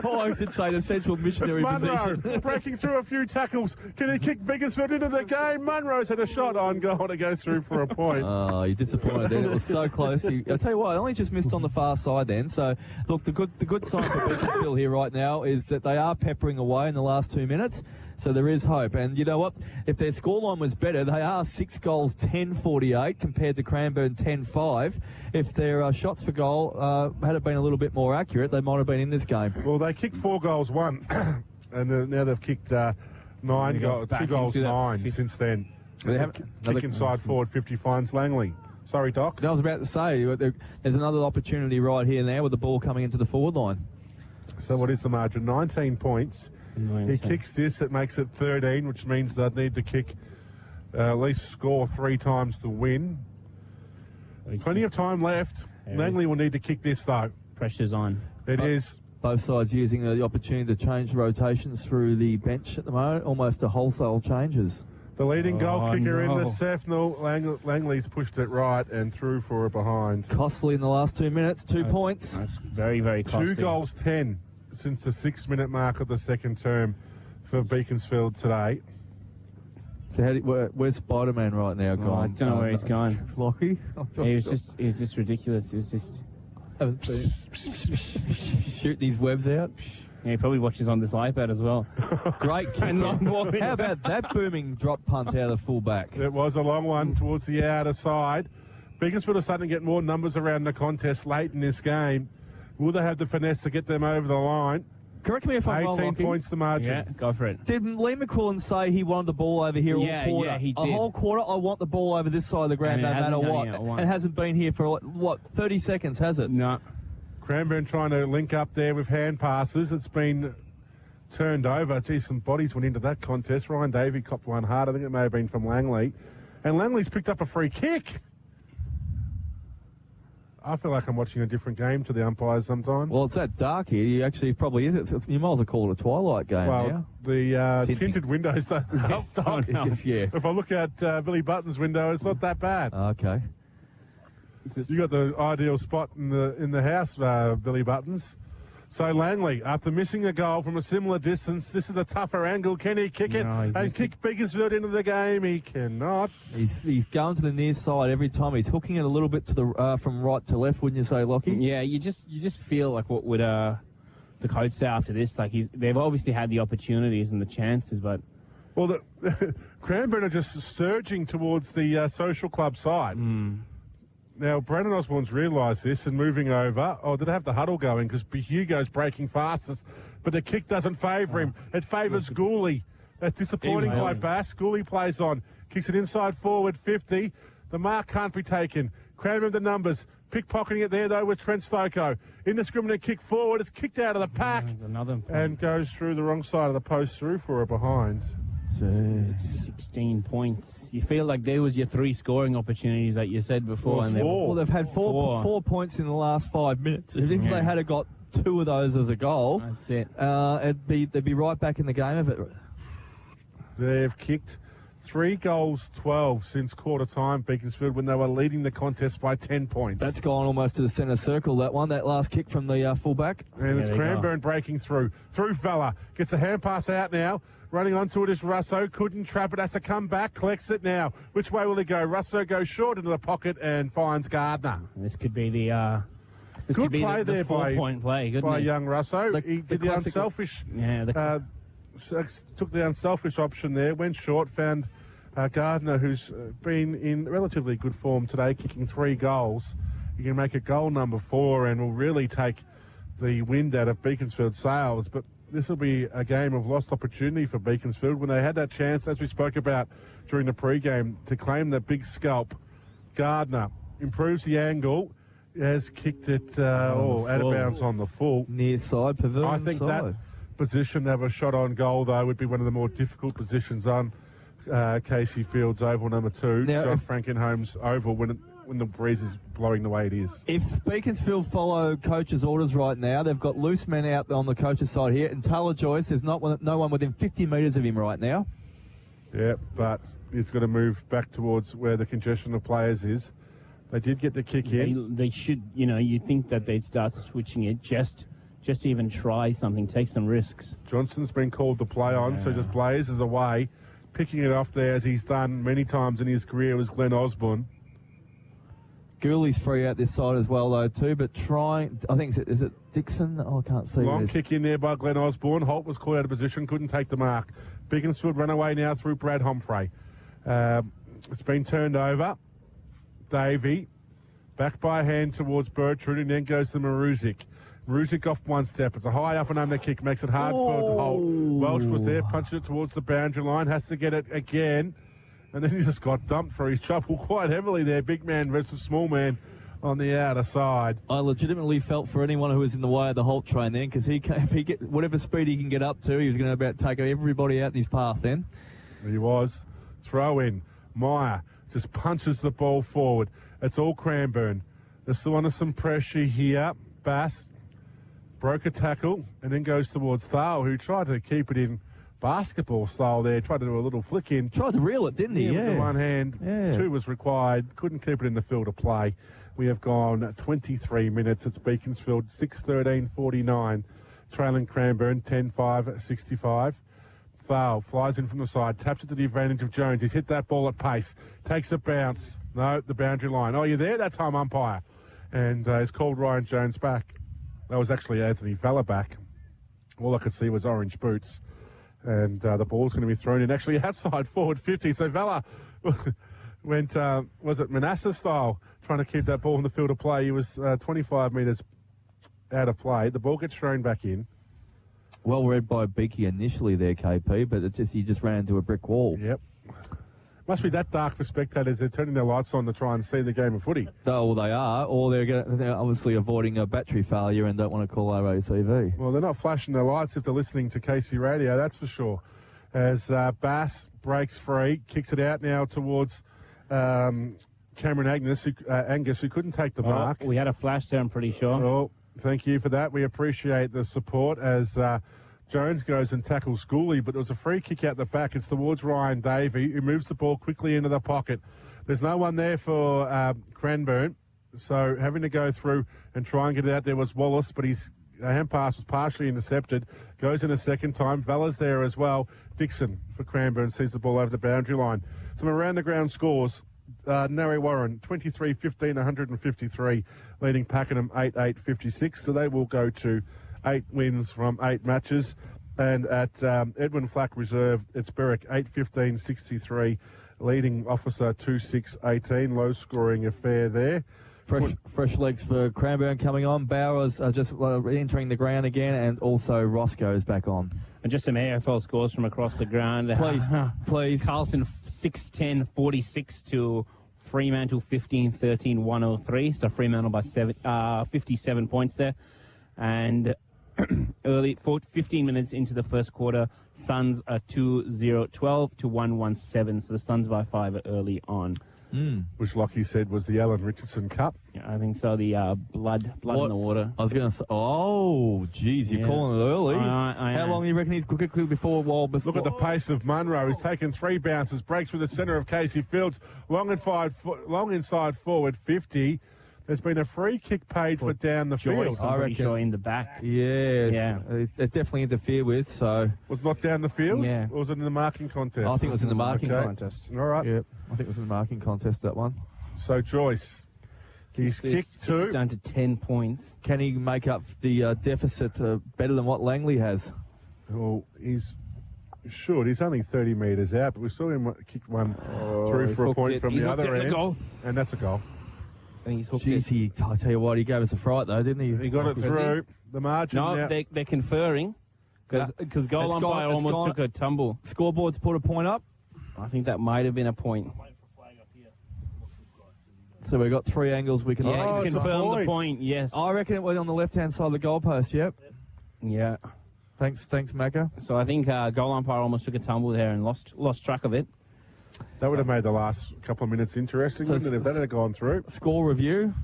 Or I should say the central missionary it's Munro position. breaking through a few tackles. Can he kick Beaconsfield into the game? Munro's had a shot on goal to go through for a point. Oh, you're disappointed then. It was so close. I'll tell you what, I only just missed on the far side then. So, look, the good sign for Beaconsfield here right now is that they are peppering away in the last 2 minutes. So there is hope. And you know what? If their scoreline was better, they are 6 goals, 10-48 compared to Cranbourne 10-5. If their shots for goal had been a little bit more accurate, they might have been in this game. Well, they kicked 4 goals, 1. And now they've kicked 9 goals, 2 goals, 9 since then. Kick inside forward 50 finds Langley. Sorry, Doc. I was about to say, there's another opportunity right here now with the ball coming into the forward line. So what is the margin? 19 points. He kicks this, it makes it 13, which means they'd need to kick at least score 3 times to win. Plenty of time left. Langley will need to kick this, though. Pressure's on. It is. Both sides using the opportunity to change rotations through the bench at the moment, almost to wholesale changes. The leading goal kicker in the Sefnal. Langley's pushed it right and through for a behind. Costly in the last 2 minutes, 2 points. That's very, very costly. 2 goals, 10 since the 6-minute mark of the second term for Beaconsfield today. So where's Spider-Man right now, guy? I don't know where he's going. Lockie? He was just ridiculous. It was just... haven't seen shooting these webs out. Yeah, he probably watches on this iPad as well. Great kick. How about that booming drop punt out of the full back? It was a long one towards the outer side. Beaconsfield are starting to get more numbers around the contest late in this game. Will they have the finesse to get them over the line? Correct me if I'm wrong, 18 Lockie. points the margin. Yeah, go for it. Did Lee McQuillan say he wanted the ball over here all quarter? Yeah, he did. A whole quarter, I want the ball over this side of the ground no matter what. It hasn't been here for, 30 seconds, has it? No. Cranbourne trying to link up there with hand passes. It's been turned over. Gee, some bodies went into that contest. Ryan Davey copped one hard. I think it may have been from Langley. And Langley's picked up a free kick. I feel like I'm watching a different game to the umpires sometimes. Well, it's that dark here. You actually probably is. You might as well call it a twilight game now. The tinted windows don't help, Doc. Yeah. If I look out Billy Button's window, it's not that bad. Okay. You got the ideal spot in the house, Billy Buttons. So Langley, after missing a goal from a similar distance, this is a tougher angle. Can he kick it and kick Beaconsfield into the game? He cannot. He's going to the near side every time. He's hooking it a little bit to the from right to left, wouldn't you say, Lockie? Yeah, you just feel like what would the coach say after this? Like they've obviously had the opportunities and the chances, but well, the Cranbourne are just surging towards the social club side. Now, Brandon Osborne's realised this and moving over. Oh, did they have the huddle going? Because Hugo's breaking fastest, but the kick doesn't favour him. It favours Gooley. That's disappointing by Bass. Schooley plays on. Kicks it inside forward, 50. The mark can't be taken. Cranbourne the numbers. Pickpocketing it there, though, with Trent Stoko. Indiscriminate kick forward. It's kicked out of the pack. Another and goes through the wrong side of the post, through for a behind. 16 points. You feel like there was your 3 scoring opportunities that you said before. Well, and 4. Well, they've had 4 points in the last 5 minutes. If they had got 2 of those as a goal, that's it. They'd be right back in the game of it. They've kicked 3 goals, 12 since quarter time, Beaconsfield, when they were leading the contest by 10 points. That's gone almost to the centre circle, that one, that last kick from the fullback. And it's Cranbourne breaking through Vella. Gets a hand pass out now. Running onto it is Russo. Couldn't trap it. Has to come back. Collects it now. Which way will he go? Russo goes short into the pocket and finds Gardner. This could be the... This Good could be play the there 4-point play, by it? young Russo. He did the unselfish... took the unselfish option there. Went short. Found Gardner, who's been in relatively good form today, kicking 3 goals. He can make it goal number 4 and will really take the wind out of Beaconsfield's sails. But this will be a game of lost opportunity for Beaconsfield when they had that chance, as we spoke about during the pre-game, to claim that big scalp. Gardner improves the angle, has kicked it out of bounds on the full. Near side, pavilion I think side. that position to have a shot on goal, though, would be one of the more difficult positions on Casey Field's oval number 2, now, John Frankenholme's oval, when the breeze is blowing the way it is. If Beaconsfield follow coach's orders right now, they've got loose men out on the coach's side here, and Taylor Joyce, there's no one within 50 metres of him right now. Yeah, but he's got to move back towards where the congestion of players is. They did get the kick in. They should, you think that they'd start switching it just to even try something, take some risks. Johnson's been called to play on, so just blazes away. Picking it off there, as he's done many times in his career, was Glenn Osborne. Gooley's free out this side as well, though, too, but trying... I think, is it Dixon? Oh, I can't see. Long kick in there by Glenn Osborne. Holt was caught out of position, couldn't take the mark. Beaconsfield run away now through Brad Humphrey. It's been turned over. Davey, back by hand towards Bertrand, and then goes to Maruzic. Maruzic off one step. It's a high up and under kick, makes it hard for Holt. Welsh was there, punched it towards the boundary line, has to get it again. And then he just got dumped for his trouble quite heavily there. Big man versus small man on the outer side. I legitimately felt for anyone who was in the way of the Holt train then, because if he get whatever speed he can get up to, he was going to about take everybody out in his path then. He was. Throw in. Meyer just punches the ball forward. It's all Cranbourne. They're still under some pressure here. Bass broke a tackle and then goes towards Thal, who tried to keep it in basketball style there. Tried to do a little flick in. Tried to reel it, didn't he? With the one hand. Yeah. 2 was required. Couldn't keep it in the field of play. We have gone 23 minutes. It's Beaconsfield 6-13-49. Trailing Cranbourne 10-5-65. Thal flies in from the side. Taps it to the advantage of Jones. He's hit that ball at pace. Takes a bounce. No, the boundary line. Oh, you're there? That's home umpire. And he's called Ryan Jones back. That was actually Anthony Vella back. All I could see was orange boots. And the ball's going to be thrown in actually outside forward 50. So Vella went, was it Manasseh style, trying to keep that ball in the field of play. He was 25 metres out of play. The ball gets thrown back in. Well read by Beaky initially there, KP, but he just ran into a brick wall. Yep. Must be that dark for spectators. They're turning their lights on to try and see the game of footy. Oh, well, they are, or they're obviously avoiding a battery failure and don't want to call RATV. Well, they're not flashing their lights if they're listening to KC Radio, that's for sure. As Bass breaks free, kicks it out now towards Cameron Angus, who couldn't take the mark. We had a flash there, I'm pretty sure. Oh, thank you for that. We appreciate the support as Jones goes and tackles Schooley, but it was a free kick out the back. It's towards Ryan Davey, who moves the ball quickly into the pocket. There's no one there for Cranbourne, so having to go through and try and get it out there was Wallace, but his hand pass was partially intercepted. Goes in a second time. Vella's there as well. Dixon for Cranbourne sees the ball over the boundary line. Some around-the-ground scores. Narry Warren, 23-15, 153, leading Pakenham 8-8-56. So they will go to 8 wins from 8 matches. And at Edwin Flack Reserve, it's Berwick 8-15-63, leading Officer 2-6-18. Low-scoring affair there. Fresh legs for Cranbourne coming on. Bowers just entering the ground again, and also Roscoe's back on. And just some AFL scores from across the ground. Please. Carlton 6-10-46 to Fremantle 15-13 103. So Fremantle by 57 points there. And 15 minutes into the first quarter, Suns are 2-0-12 to 1-1-7. So the Suns by 5 early on. Which Lockie said was the Alan Richardson Cup. Yeah, I think so. The blood in the water. I was going to say, oh, geez, you're calling it early. How long do you reckon he's quickly before? Look at the pace of Munro. He's taken 3 bounces, breaks through the centre of Casey Fields, long inside forward, 50. There's been a free kick paid for down the field. I reckon. Sure in the back. Yes. Yeah. It's definitely interfered with, so... Was it not down the field? Yeah. Or was it in the marking contest? I think it was in the marking contest. All right. Yep. I think it was in the marking contest, that one. So, Joyce, he's kicked 2. It's down to 10 points. Can he make up the deficit better than what Langley has? Well, he's only 30 metres out, but we saw him kick one through for a point from the other end. Goal. And that's a goal. And he's hooked it. I tell you what, he gave us a fright though, didn't he? He got it through the margin. No, they're conferring because goal umpire almost took a tumble. Scoreboard's put a point up. I think that might have been a point. So we've got 3 angles we can... Yeah, he's confirmed the point, yes. I reckon it went on the left-hand side of the goalpost, yep. Yeah. Thanks, Macca. So I think goal umpire almost took a tumble there and lost track of it. That would have made the last couple of minutes interesting, wouldn't it, if that had gone through? Score review.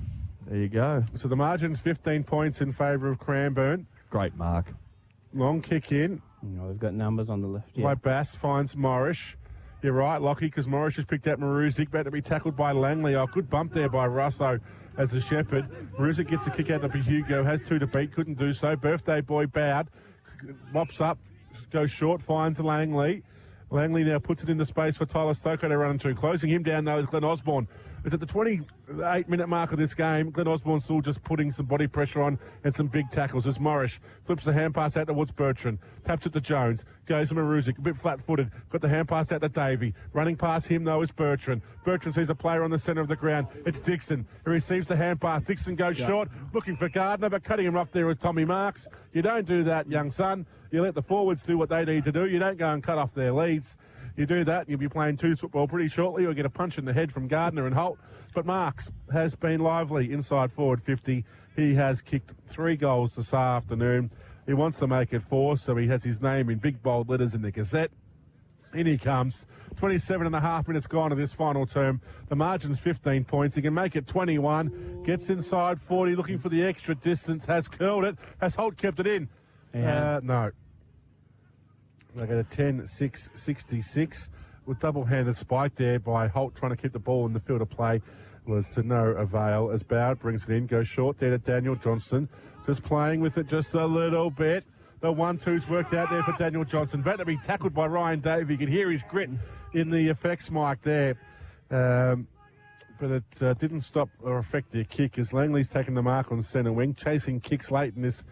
There you go. So the margin's 15 points in favour of Cranbourne. Great mark. Long kick in. They've got numbers on the left. Yeah. By Bass finds Morrish. You're right, Lockie, because Morrish has picked out Maruzic, about to be tackled by Langley. Oh, good bump there by Russo as a shepherd. Maruzic gets the kick out to Hugo, has 2 to beat, couldn't do so. Birthday boy bowed, mops up, goes short, finds Langley. Langley now puts it into space for Tyler Stoko to run into. Closing him down, though, is Glenn Osborne. It's at the 28-minute mark of this game. Glenn Osborne still just putting some body pressure on and some big tackles as Morrish flips the hand pass out towards Bertrand. Taps it to Jones. Goes to Maruzic, a bit flat-footed. Got the hand pass out to Davey. Running past him, though, is Bertrand. Bertrand sees a player on the centre of the ground. It's Dixon. He receives the hand pass. Dixon goes short, looking for Gardner, but cutting him off there with Tommy Marks. You don't do that, young son. You let the forwards do what they need to do. You don't go and cut off their leads. You do that, you'll be playing 2 football pretty shortly. You'll get a punch in the head from Gardner and Holt. But Marks has been lively inside forward 50. He has kicked 3 goals this afternoon. He wants to make it 4, so he has his name in big bold letters in the Gazette. In he comes. 27 and a half minutes gone to this final term. The margin's 15 points. He can make it 21. Gets inside 40, looking for the extra distance. Has curled it. Has Holt kept it in? No. They get a 10-6-66 with double-handed spike there by Holt trying to keep the ball in the field of play was to no avail as Bowd brings it in, goes short there to Daniel Johnston, just playing with it just a little bit. The 1-2's worked out there for Daniel Johnson. About to be tackled by Ryan Davey. You can hear his grit in the effects mic there. But it didn't stop or affect their kick as Langley's taken the mark on centre wing, chasing kicks late in this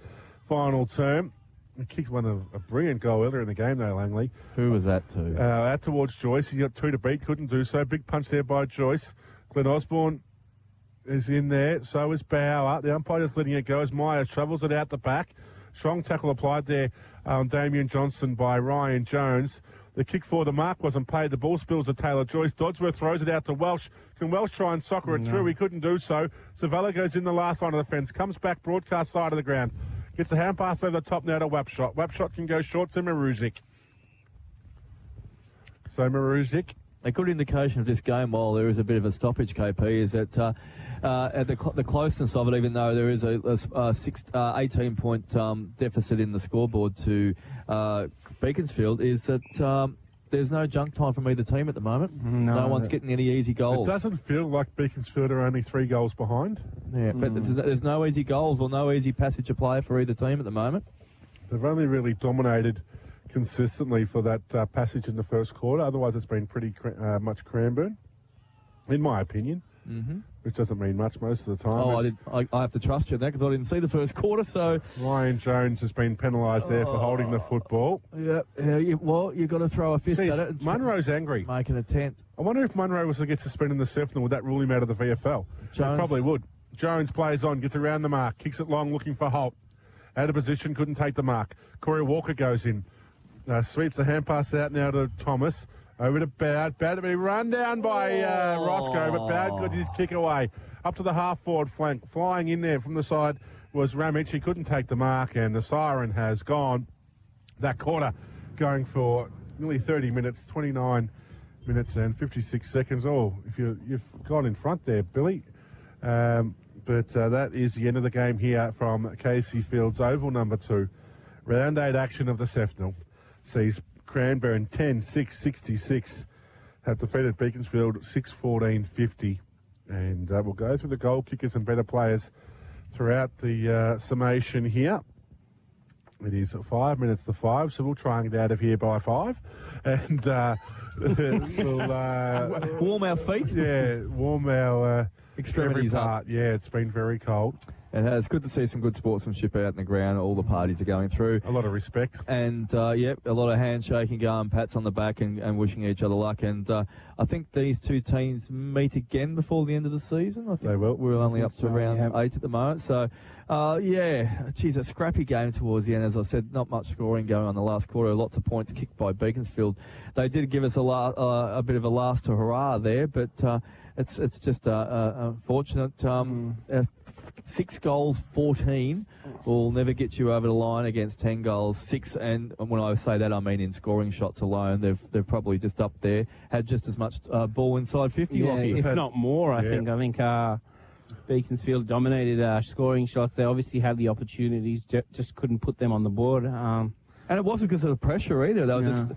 final term. He kicked a brilliant goal earlier in the game, though, Langley. Who was that to? Out towards Joyce. He got 2 to beat, couldn't do so. Big punch there by Joyce. Glenn Osborne is in there. So is Bauer. The umpire is letting it go as Meyer shovels it out the back. Strong tackle applied there on Damien Johnson by Ryan Jones. The kick for the mark wasn't paid. The ball spills to Taylor Joyce. Dodsworth throws it out to Welsh. Can Welsh try and soccer it through? He couldn't do so. Savella goes in the last line of the fence. Comes back broadcast side of the ground. Gets the hand pass over the top now to Wapshot. Wapshot can go short to Maruzic. So Maruzic. A good indication of this game, while there is a bit of a stoppage, KP, is that at the closeness of it, even though there is a 18-point deficit in the scoreboard to Beaconsfield, is that there's no junk time from either team at the moment. No one's getting any easy goals. It doesn't feel like Beaconsfield are only 3 goals behind. Yeah, but there's no easy goals or no easy passage of play for either team at the moment. They've only really dominated consistently for that passage in the first quarter. Otherwise, it's been pretty much Cranbourne, in my opinion. Which doesn't mean much most of the time. I have to trust you in that because I didn't see the first quarter. So Ryan Jones has been penalised there for holding the football. Well, you've got to throw a fist at it. And Munro's angry. Make an attempt. I wonder if Munro was to get suspended in the Sefton, would that rule him out of the VFL? It probably would. Jones plays on, gets around the mark, kicks it long, looking for Holt. Out of position, couldn't take the mark. Corey Walker goes in. Sweeps the hand pass out now to Thomas. Over to Bowd. Bowd to be run down by Roscoe, but Bowd got his kick away. Up to the half-forward flank. Flying in there from the side was Ramage. He couldn't take the mark, and the siren has gone. That quarter going for nearly 30 minutes, 29 minutes and 56 seconds. Oh, if you've gone in front there, Billy. But that is the end of the game here from Casey Fields Oval number 2. Round 8 action of the Sefnal sees Cranbourne 10-6-66 have defeated Beaconsfield 6-14-50. And we'll go through the goal kickers and better players throughout the summation here. It is 5 minutes to 5, so we'll try and get out of here by 5. And we'll warm our feet. Yeah, warm our extremities up. Yeah, it's been very cold. It's good to see some good sportsmanship out in the ground. All the parties are going through. A lot of respect. And, a lot of handshaking going, pats on the back and wishing each other luck. And I think these two teams meet again before the end of the season. I think they will. We're only up to round 8 at the moment. So, a scrappy game towards the end. As I said, not much scoring going on the last quarter. Lots of points kicked by Beaconsfield. They did give us a bit of a last hurrah there, but it's just unfortunate. 6 goals, 14 will never get you over the line against 10 goals, 6. And when I say that, I mean in scoring shots alone. They're probably just up there. Had just as much ball inside 50. Yeah, Lockie. if not more, I think. I think Beaconsfield dominated scoring shots. They obviously had the opportunities, just couldn't put them on the board. And it wasn't because of the pressure either. They were just